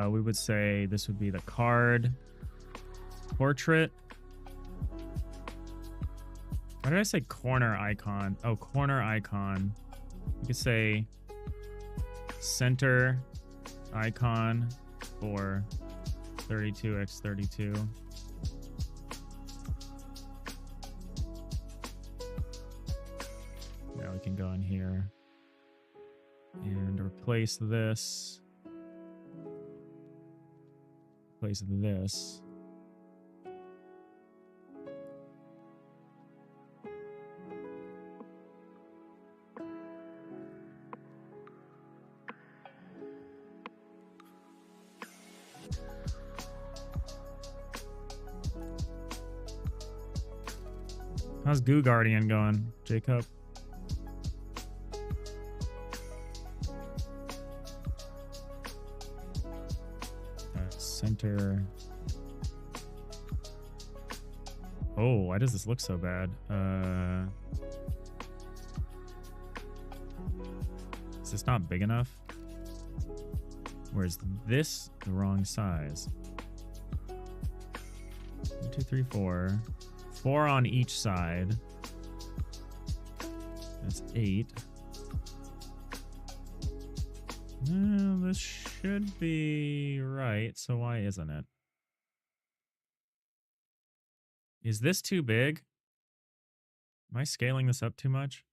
We would say this would be the card portrait. Why did I say corner icon? Oh, corner icon. You could say center icon for 32x32. Now we can go in here and replace this. Replace this. How's Goo Guardian going, Jacob? Center. Oh, why does this look so bad? Is this not big enough? Or is this the wrong size? 1, 2, 3, 4. 4 on each side. That's 8. No, this should be right, so why isn't it? Is this too big? Am I scaling this up too much?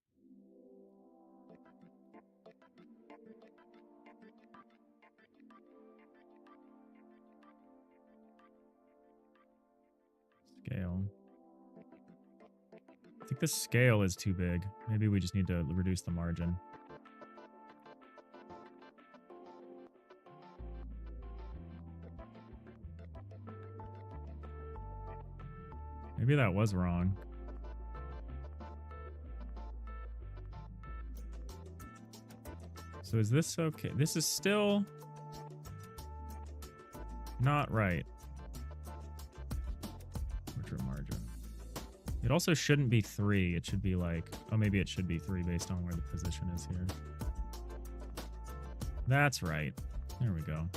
Scale. I think think the scale is too big. Maybe we just need to reduce the margin. Maybe that was wrong. So is this okay? This is still not right. Portrait margin. It also shouldn't be 3. It should be like, oh, maybe it should be 3 based on where the position is here. That's right. There we go.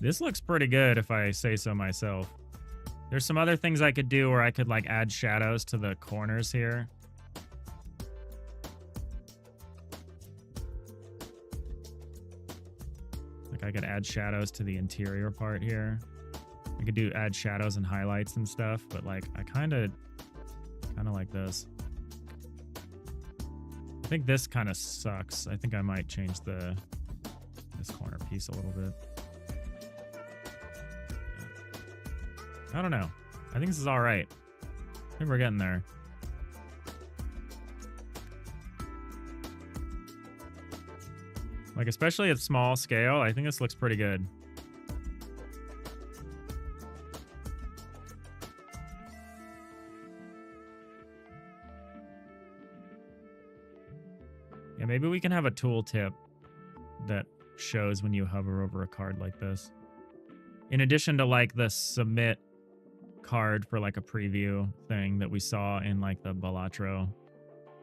This looks pretty good if I say so myself. There's some other things I could do where I could like add shadows to the corners here. Like I could add shadows to the interior part here. I could add shadows and highlights and stuff, but like I kind of like this. I think this kind of sucks. I think I might change this corner piece a little bit. I don't know. I think this is all right. I think we're getting there. Like, especially at small scale, I think this looks pretty good. Yeah, maybe we can have a tooltip that shows when you hover over a card like this. In addition to like the submit card for like a preview thing that we saw in like the Balatro,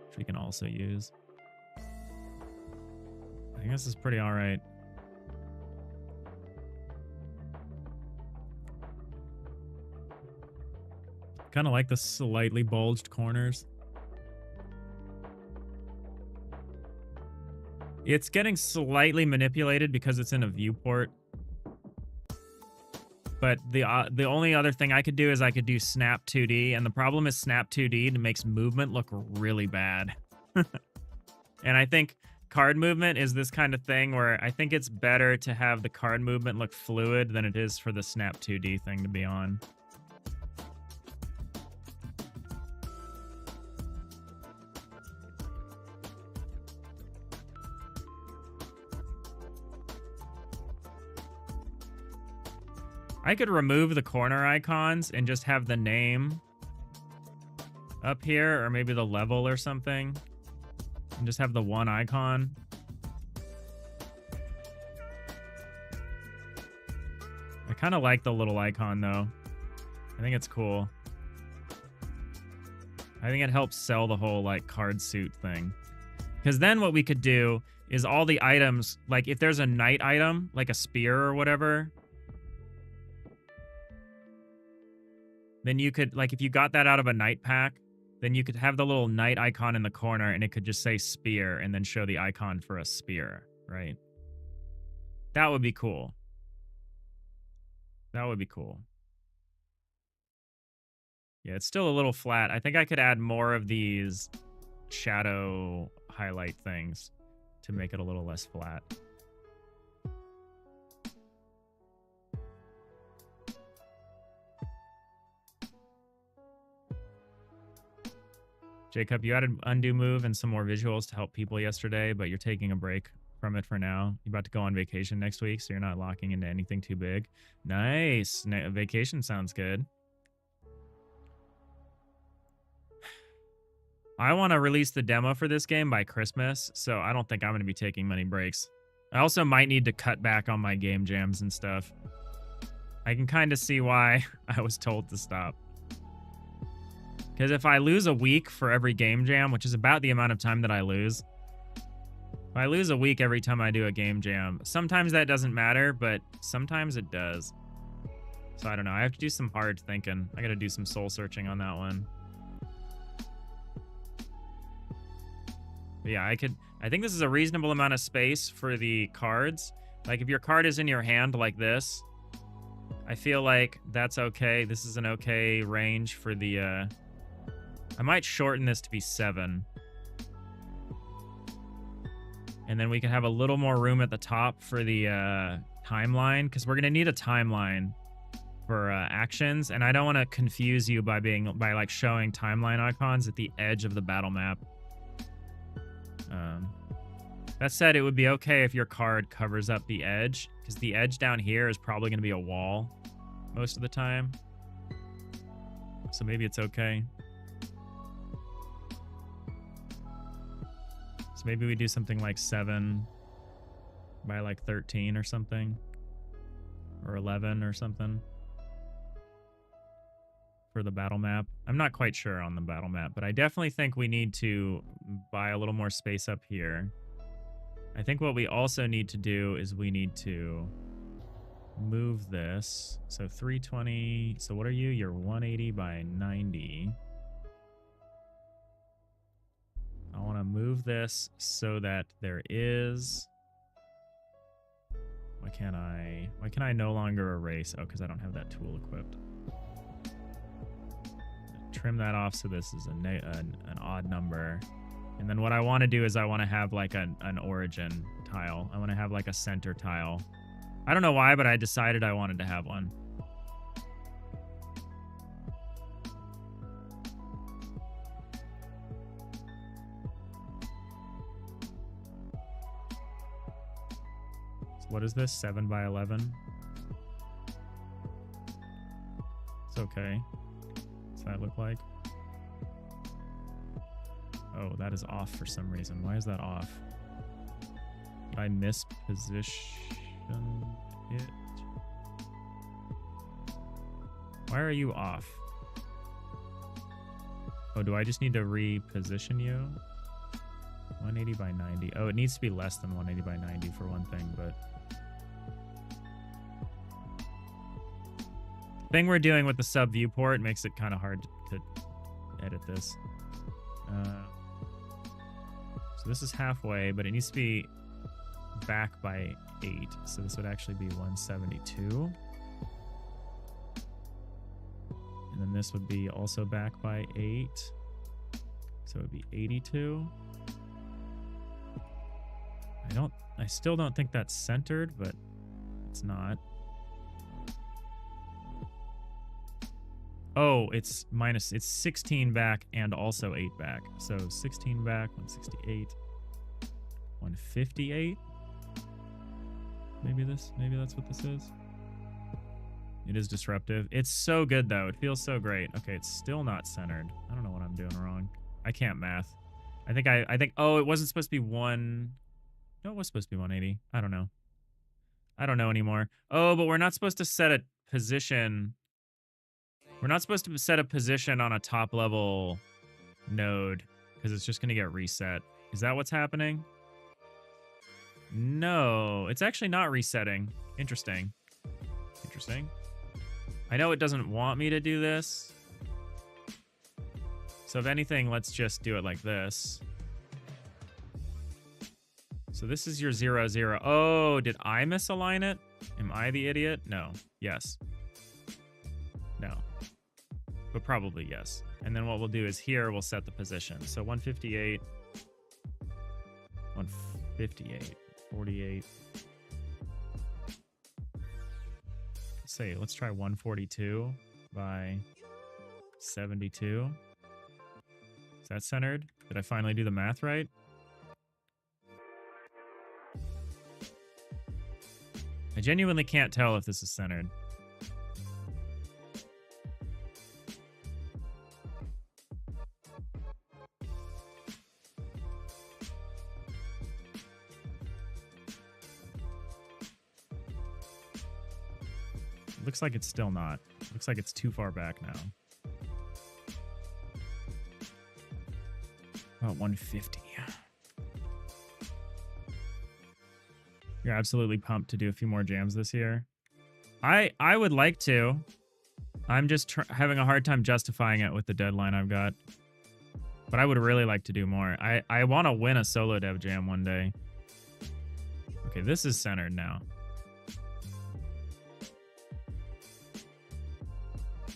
which we can also use. I think this is pretty all right. Kind of like the slightly bulged corners. It's getting slightly manipulated because it's in a viewport. But the only other thing I could do is I could do Snap 2D, and the problem is Snap 2D makes movement look really bad. And I think card movement is this kind of thing where I think it's better to have the card movement look fluid than it is for the Snap 2D thing to be on. I could remove the corner icons and just have the name up here, or maybe the level or something, and just have the one icon. I kind of like the little icon though. I think it's cool. I think it helps sell the whole like card suit thing. Because then what we could do is all the items, like if there's a knight item, like a spear or whatever, then you could, like, if you got that out of a knight pack, then you could have the little knight icon in the corner and it could just say spear and then show the icon for a spear, right? That would be cool. That would be cool. Yeah, it's still a little flat. I think I could add more of these shadow highlight things to make it a little less flat. Jacob, you added undo move and some more visuals to help people yesterday, but you're taking a break from it for now. You're about to go on vacation next week, so you're not locking into anything too big. Nice. Vacation sounds good. I want to release the demo for this game by Christmas, so I don't think I'm going to be taking many breaks. I also might need to cut back on my game jams and stuff. I can kind of see why I was told to stop. Because if I lose a week for every game jam, which is about the amount of time that I lose, if I lose a week every time I do a game jam, sometimes that doesn't matter, but sometimes it does. So I don't know. I have to do some hard thinking. I got to do some soul searching on that one. But yeah, I think this is a reasonable amount of space for the cards. Like if your card is in your hand like this, I feel like that's okay. This is an okay range for the, I might shorten this to be 7. And then we can have a little more room at the top for the timeline, because we're going to need a timeline for actions, and I don't want to confuse you by like showing timeline icons at the edge of the battle map. That said, it would be okay if your card covers up the edge, because the edge down here is probably going to be a wall most of the time. So maybe it's okay. So maybe we do something like 7 by like 13 or something, or 11 or something for the battle map. I'm not quite sure on the battle map, but I definitely think we need to buy a little more space up here. I think what we also need to do is we need to move this. So 320. So what are you? You're 180 by 90. I want to move this so that there is... Why can't I no longer erase? Oh, because I don't have that tool equipped. Trim that off so this is an odd number. And then what I want to do is I want to have like an origin tile. I want to have like a center tile. I don't know why, but I decided I wanted to have one. So what is this? 7 by 11? It's okay. What's that look like? Oh, that is off for some reason. Why is that off? Did I misposition it? Why are you off? Oh, do I just need to reposition you? 180 by 90. Oh, it needs to be less than 180 by 90 for one thing, but... The thing we're doing with the sub viewport makes it kind of hard to edit this. So this is halfway, but it needs to be back by 8. So this would actually be 172. And then this would be also back by 8. So it would be 82. I still don't think that's centered, but it's not. Oh, it's 16 back and also 8 back. So 16 back, 168, 158. Maybe that's what this is. It is disruptive. It's so good though. It feels so great. Okay, it's still not centered. I don't know what I'm doing wrong. I can't math. I think oh, it wasn't supposed to be one. No, it was supposed to be 180. I don't know. I don't know anymore. Oh, but we're not supposed to set a position. We're not supposed to set a position on a top level node because it's just going to get reset. Is that what's happening? No, it's actually not resetting. Interesting. Interesting. I know it doesn't want me to do this. So if anything, let's just do it like this. So this is your 0, 0. Oh, did I misalign it? Am I the idiot? No. Yes. No. But probably yes. And then what we'll do is here we'll set the position. So 158, 158, 48. Let's try 142 by 72. Is that centered? Did I finally do the math right? I genuinely can't tell if this is centered. Looks like it's still not. Looks like it's too far back now. About 150. You're absolutely pumped to do a few more jams this year. I would like to. I'm just having a hard time justifying it with the deadline I've got. But I would really like to do more. I want to win a solo dev jam one day. Okay, this is centered now.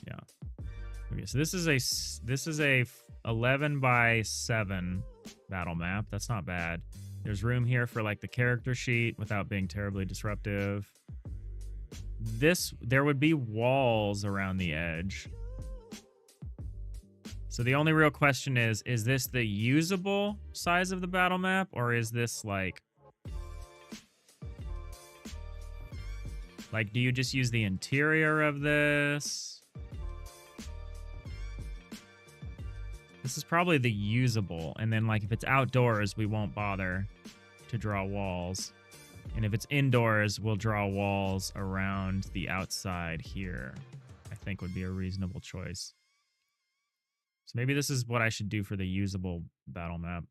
Yeah. Okay, so this is a 11 by 7 battle map. That's not bad. There's room here for like the character sheet without being terribly disruptive. there would be walls around the edge. So the only real question is this the usable size of the battle map, or is this like, do you just use the interior of this? This is probably the usable. And then like if it's outdoors, we won't bother to draw walls. And if it's indoors, we'll draw walls around the outside here. I think would be a reasonable choice. So maybe this is what I should do for the usable battle map.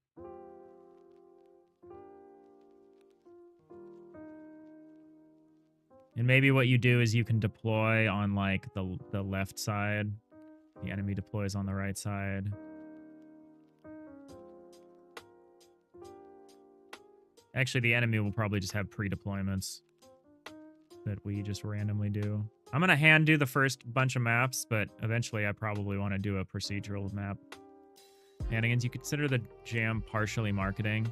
And maybe what you do is you can deploy on like the left side. The enemy deploys on the right side. Actually, the enemy will probably just have pre-deployments that we just randomly do. I'm going to hand do the first bunch of maps, but eventually I probably want to do a procedural map. Hanigans, you consider the jam partially marketing?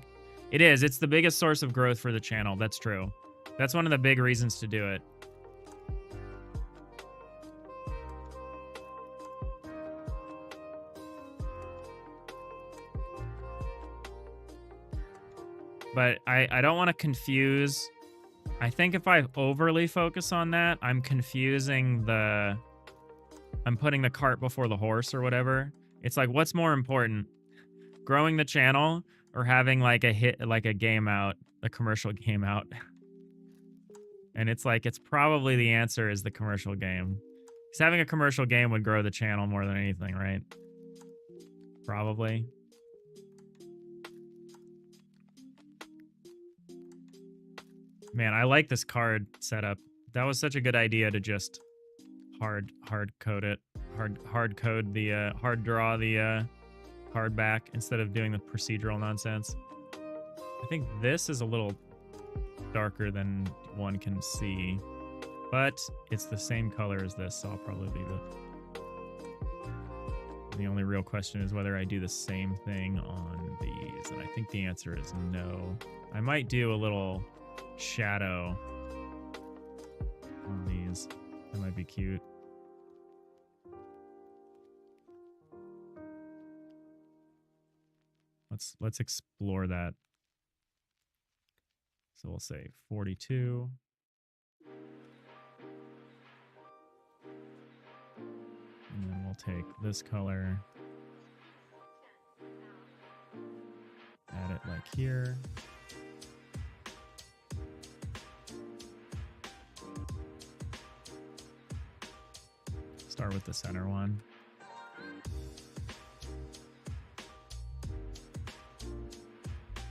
It is. It's the biggest source of growth for the channel. That's true. That's one of the big reasons to do it. But I don't want to confuse. I think if I overly focus on that, I'm confusing I'm putting the cart before the horse or whatever. It's like, what's more important? Growing the channel or having like a hit, like a game out, a commercial game out? And it's like, it's probably the answer is the commercial game. Because having a commercial game would grow the channel more than anything, right? Probably. Man, I like this card setup. That was such a good idea to just hard code it. Hard code the hard draw the card back instead of doing the procedural nonsense. I think this is a little darker than one can see, but it's the same color as this, so I'll probably leave it. The only real question is whether I do the same thing on these, and I think the answer is no. I might do a little shadow on these. That might be cute. Let's explore that. So we'll say 42. And then we'll take this color, add it like here. Start with the center one.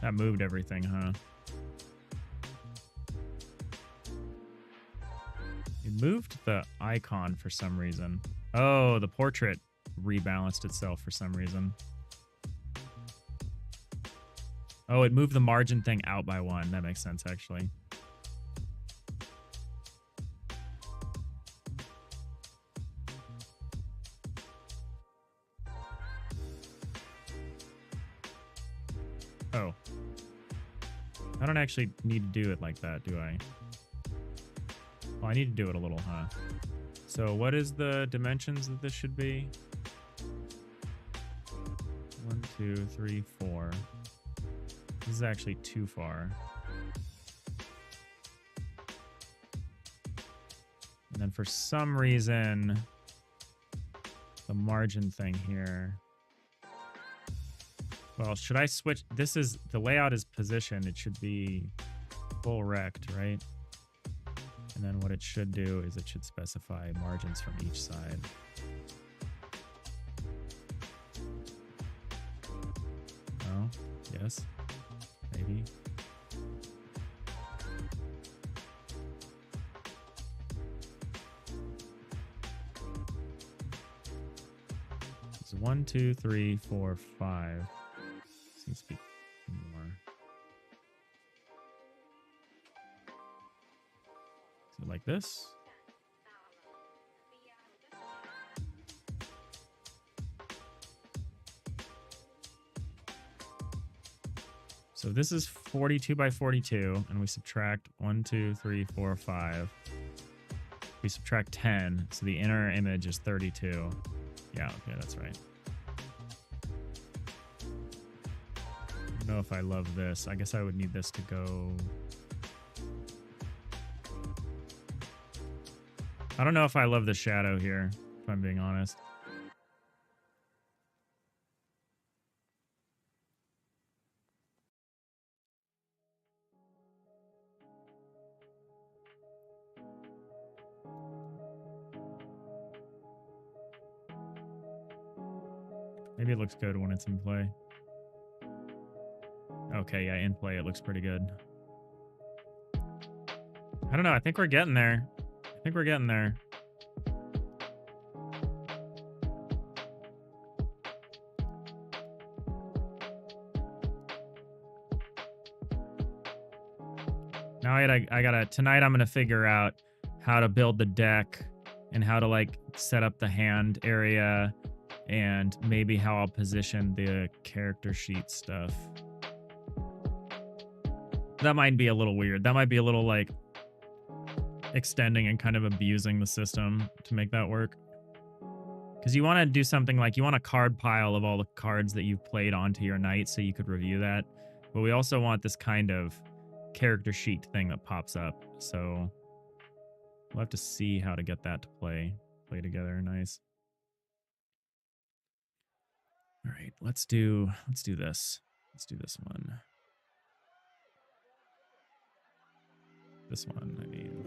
That moved everything, huh? It moved the icon for some reason. Oh, the portrait rebalanced itself for some reason. Oh, it moved the margin thing out by 1. That makes sense, actually. Oh. I don't actually need to do it like that, do I? Well, I need to do it a little, huh? So what is the dimensions that this should be? 1, 2, 3, 4. This is actually too far. And then for some reason, the margin thing here. Well, should I switch? This is, the layout is positioned. It should be full rect, right? And then what it should do is it should specify margins from each side. Oh, yes, maybe. It's 1, 2, 3, 4, 5. Seems to be more. So like this. So this is 42 by 42, and we subtract 1, 2, 3, 4, 5. we subtract 10, so the inner image is 32. Yeah, okay, that's right. I don't know if I love this. I guess I would need this to go... I don't know if I love the shadow here, if I'm being honest. Maybe it looks good when it's in play. Okay, yeah, in play it looks pretty good. I don't know, I think we're getting there. I think we're getting there. Now I gotta, tonight I'm gonna figure out how to build the deck and how to like set up the hand area and maybe how I'll position the character sheet stuff. That might be a little weird. That might be a little like extending and kind of abusing the system to make that work. Because you want to do something like you want a card pile of all the cards that you've played onto your knight so you could review that. But we also want this kind of character sheet thing that pops up. So we'll have to see how to get that to play together. Nice. All right, let's do this. Let's do this one. This one, I mean.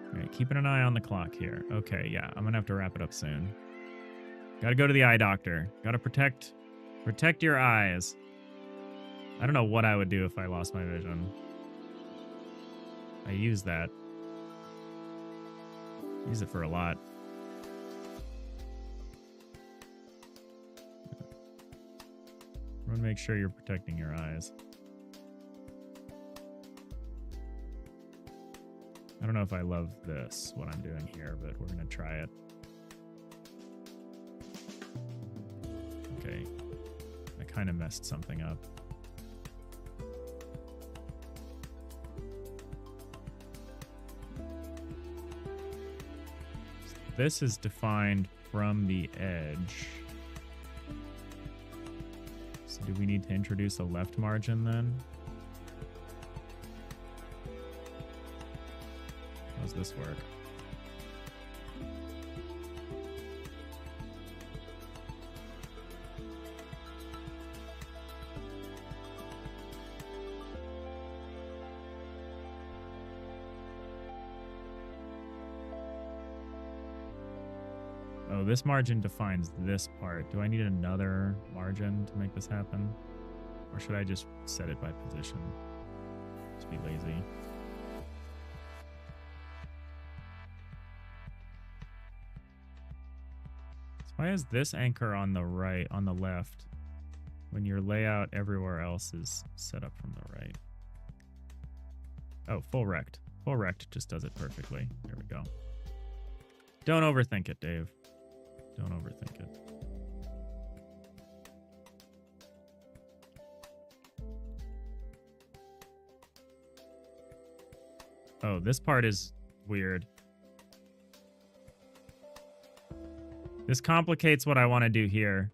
All right, keeping an eye on the clock here. Okay, yeah, I'm gonna have to wrap it up soon. Gotta go to the eye doctor. Gotta protect your eyes. I don't know what I would do if I lost my vision. I use that. Use it for a lot. I want to make sure you're protecting your eyes. I don't know if I love this, what I'm doing here, but we're gonna try it. Okay. I kind of messed something up. This is defined from the edge. So do we need to introduce a left margin then? How does this work? Oh, this margin defines this part. Do I need another margin to make this happen? Or should I just set it by position? Just be lazy. So why is this anchor on the right, on the left, when your layout everywhere else is set up from the right? Oh, full rect. Full rect just does it perfectly. There we go. Don't overthink it, Dave. Don't overthink it. Oh, this part is weird. This complicates what I want to do here.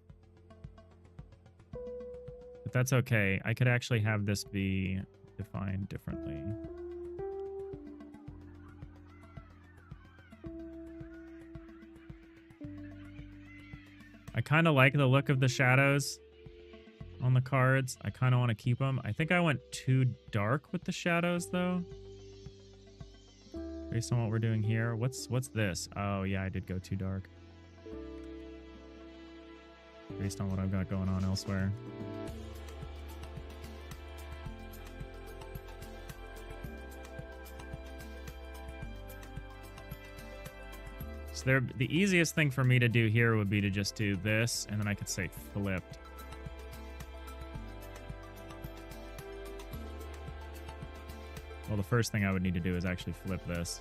But that's okay. I could actually have this be defined differently. I kind of like the look of the shadows on the cards. I kind of want to keep them. I think I went too dark with the shadows, though. Based on what we're doing here. What's this? Oh, yeah, I did go too dark. Based on what I've got going on elsewhere. So the easiest thing for me to do here would be to just do this, and then I could say flipped. Well, the first thing I would need to do is actually flip this.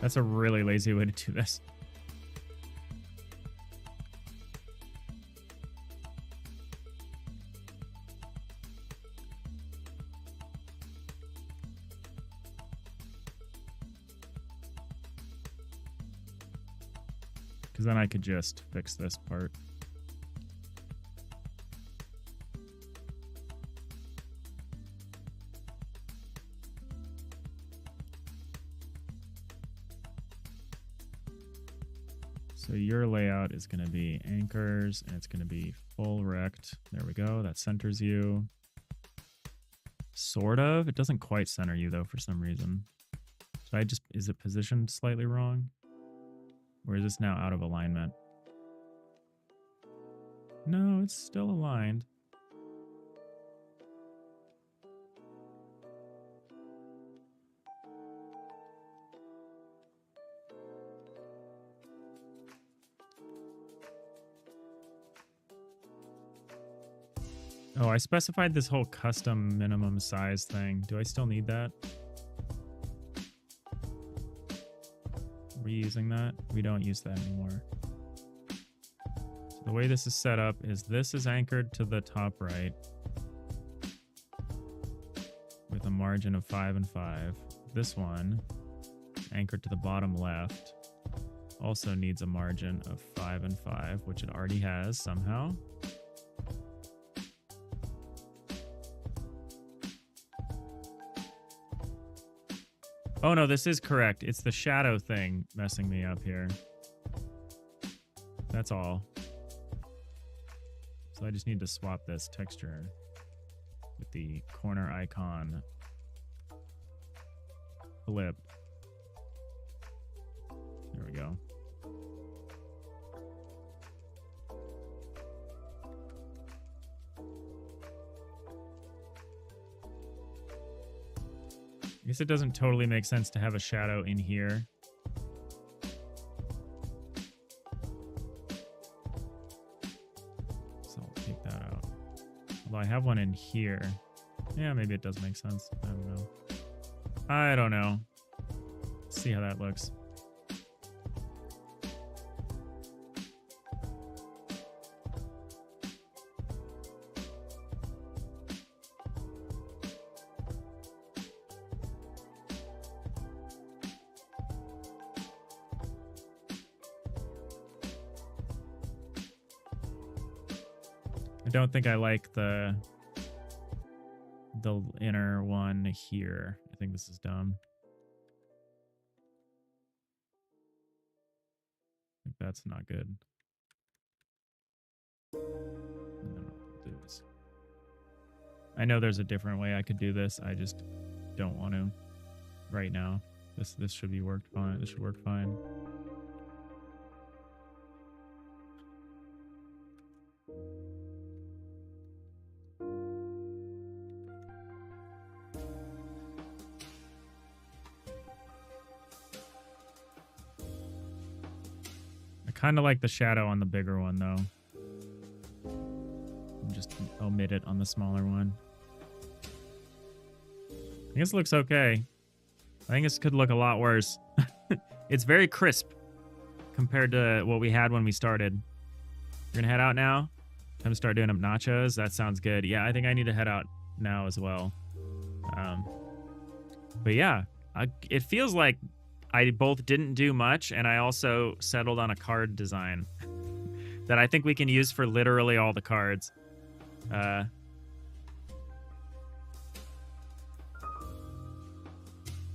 That's a really lazy way to do this. Because then I could just fix this part. So your layout is going to be anchors, and it's going to be full rect. There we go. That centers you. Sort of. It doesn't quite center you, though, for some reason. Should I just... Is it positioned slightly wrong? Or is this now out of alignment? No, it's still aligned. Oh, I specified this whole custom minimum size thing. Do I still need that? Are we using that? We don't use that anymore. So the way this is set up is this is anchored to the top right with a margin of 5 and 5. This one, anchored to the bottom left, also needs a margin of 5 and 5, which it already has somehow. Oh no, this is correct. It's the shadow thing messing me up here. That's all. So I just need to swap this texture with the corner icon flip. There we go. I guess it doesn't totally make sense to have a shadow in here. So I'll take that out. Although I have one in here. Yeah, maybe it does make sense. I don't know. I don't know. Let's see how that looks. I don't think I like the inner one here. I think this is dumb. I think that's not good. And then what I'll do is, I know there's a different way I could do this. I just don't want to right now. This should be worked fine. This should work fine. Kind of like the shadow on the bigger one, though. Just omit it on the smaller one. I guess it looks okay. I think this could look a lot worse. It's very crisp compared to what we had when we started. We're going to head out now. Time to start doing up nachos. That sounds good. Yeah, I think I need to head out now as well. But yeah, it feels like I both didn't do much, and I also settled on a card design that I think we can use for literally all the cards. I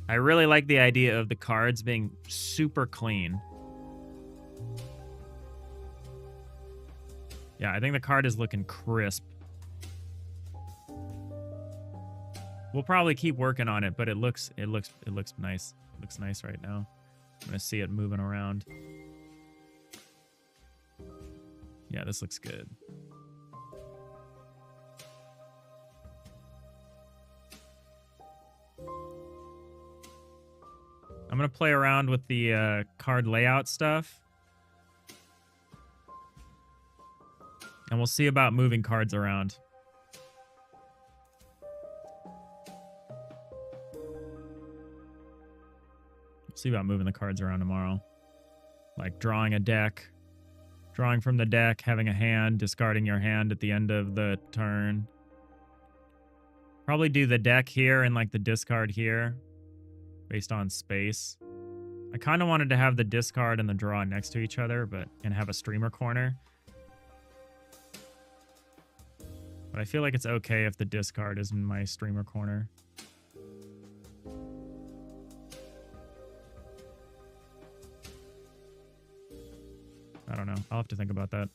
really like the idea of the cards being super clean. Yeah, I think the card is looking crisp. We'll probably keep working on it, but it looks nice. It looks nice right now. I'm gonna see it moving around. Yeah, this looks good. I'm gonna play around with the card layout stuff. And we'll see about moving cards around. See about moving the cards around tomorrow. Like drawing a deck, drawing from the deck, having a hand, discarding your hand at the end of the turn. Probably do the deck here and like the discard here based on space. I kind of wanted to have the discard and the draw next to each other, and have a streamer corner. But I feel like it's okay if the discard is in my streamer corner. I don't know. I'll have to think about that.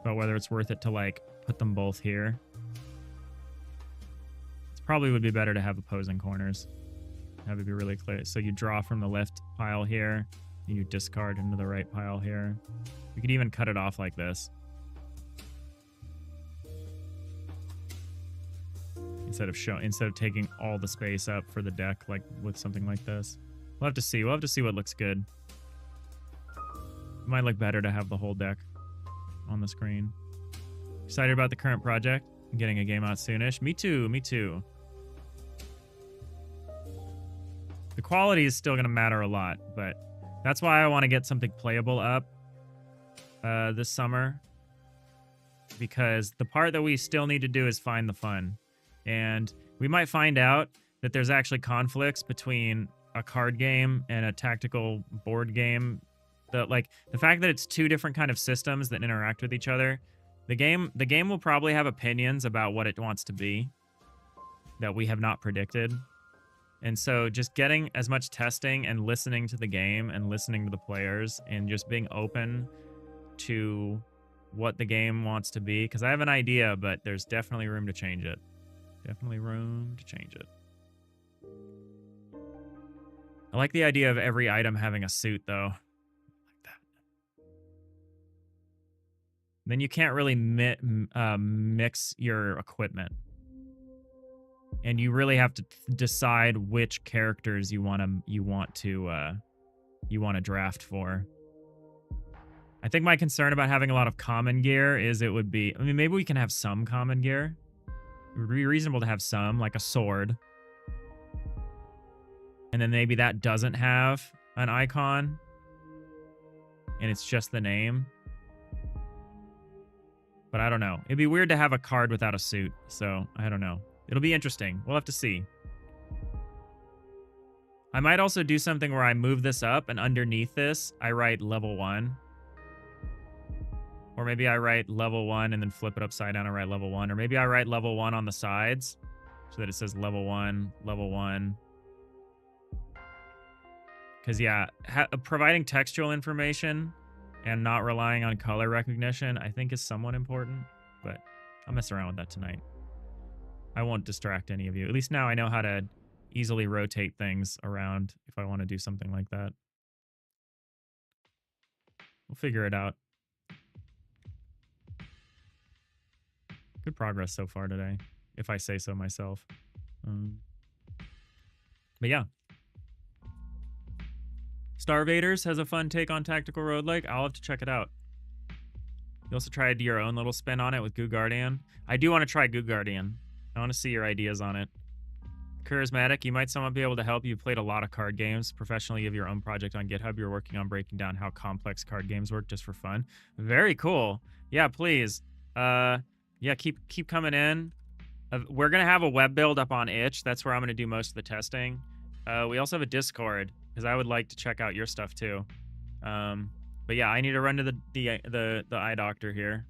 About whether it's worth it to like put them both here. It probably would be better to have opposing corners. Have it be really clear. So you draw from the left pile here. And you discard into the right pile here. You could even cut it off like this. Instead of taking all the space up for the deck like with something like this. We'll have to see. We'll have to see what looks good. It might look better to have the whole deck on the screen. Excited about the current project. I'm getting a game out soonish. Me too. Me too. The quality is still going to matter a lot, but that's why I want to get something playable up this summer. Because the part that we still need to do is find the fun. And we might find out that there's actually conflicts between a card game and a tactical board game. The fact that it's two different kind of systems that interact with each other. The game will probably have opinions about what it wants to be that we have not predicted. And so just getting as much testing and listening to the game and listening to the players and just being open to what the game wants to be. Because I have an idea, but there's definitely room to change it. Definitely room to change it. I like the idea of every item having a suit, though. Like that. Then you can't really mix your equipment. And you really have to decide which characters you want to draft for. I think my concern about having a lot of common gear is maybe we can have some common gear. It would be reasonable to have some, like a sword. And then maybe that doesn't have an icon. And it's just the name. But I don't know. It'd be weird to have a card without a suit. So, I don't know. It'll be interesting. We'll have to see. I might also do something where I move this up and underneath this, I write level 1. Or maybe I write level 1 and then flip it upside down and write level 1. Or maybe I write level 1 on the sides so that it says level 1, level 1. Because, yeah, providing textual information and not relying on color recognition, I think is somewhat important. But I'll mess around with that tonight. I won't distract any of you. At least now I know how to easily rotate things around if I want to do something like that. We'll figure it out. Good progress so far today, if I say so myself. But yeah. Starvaders has a fun take on Tactical Roguelike. I'll have to check it out. You also tried your own little spin on it with Goo Guardian. I do want to try Goo Guardian. I want to see your ideas on it. Charismatic, you might somewhat be able to help. You played a lot of card games. Professionally, you have your own project on GitHub. You're working on breaking down how complex card games work just for fun. Very cool. Yeah, please. Yeah, keep coming in. We're going to have a web build up on itch. That's where I'm going to do most of the testing. We also have a Discord, because I would like to check out your stuff too. But yeah, I need to run to the eye doctor here.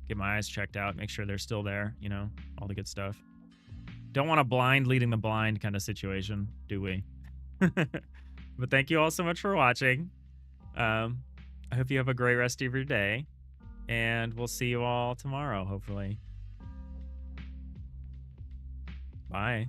Get my eyes checked out, make sure they're still there, you know, all the good stuff. Don't want a blind leading the blind kind of situation, do we? But thank you all so much for watching. I hope you have a great rest of your day. And we'll see you all tomorrow, hopefully. Bye.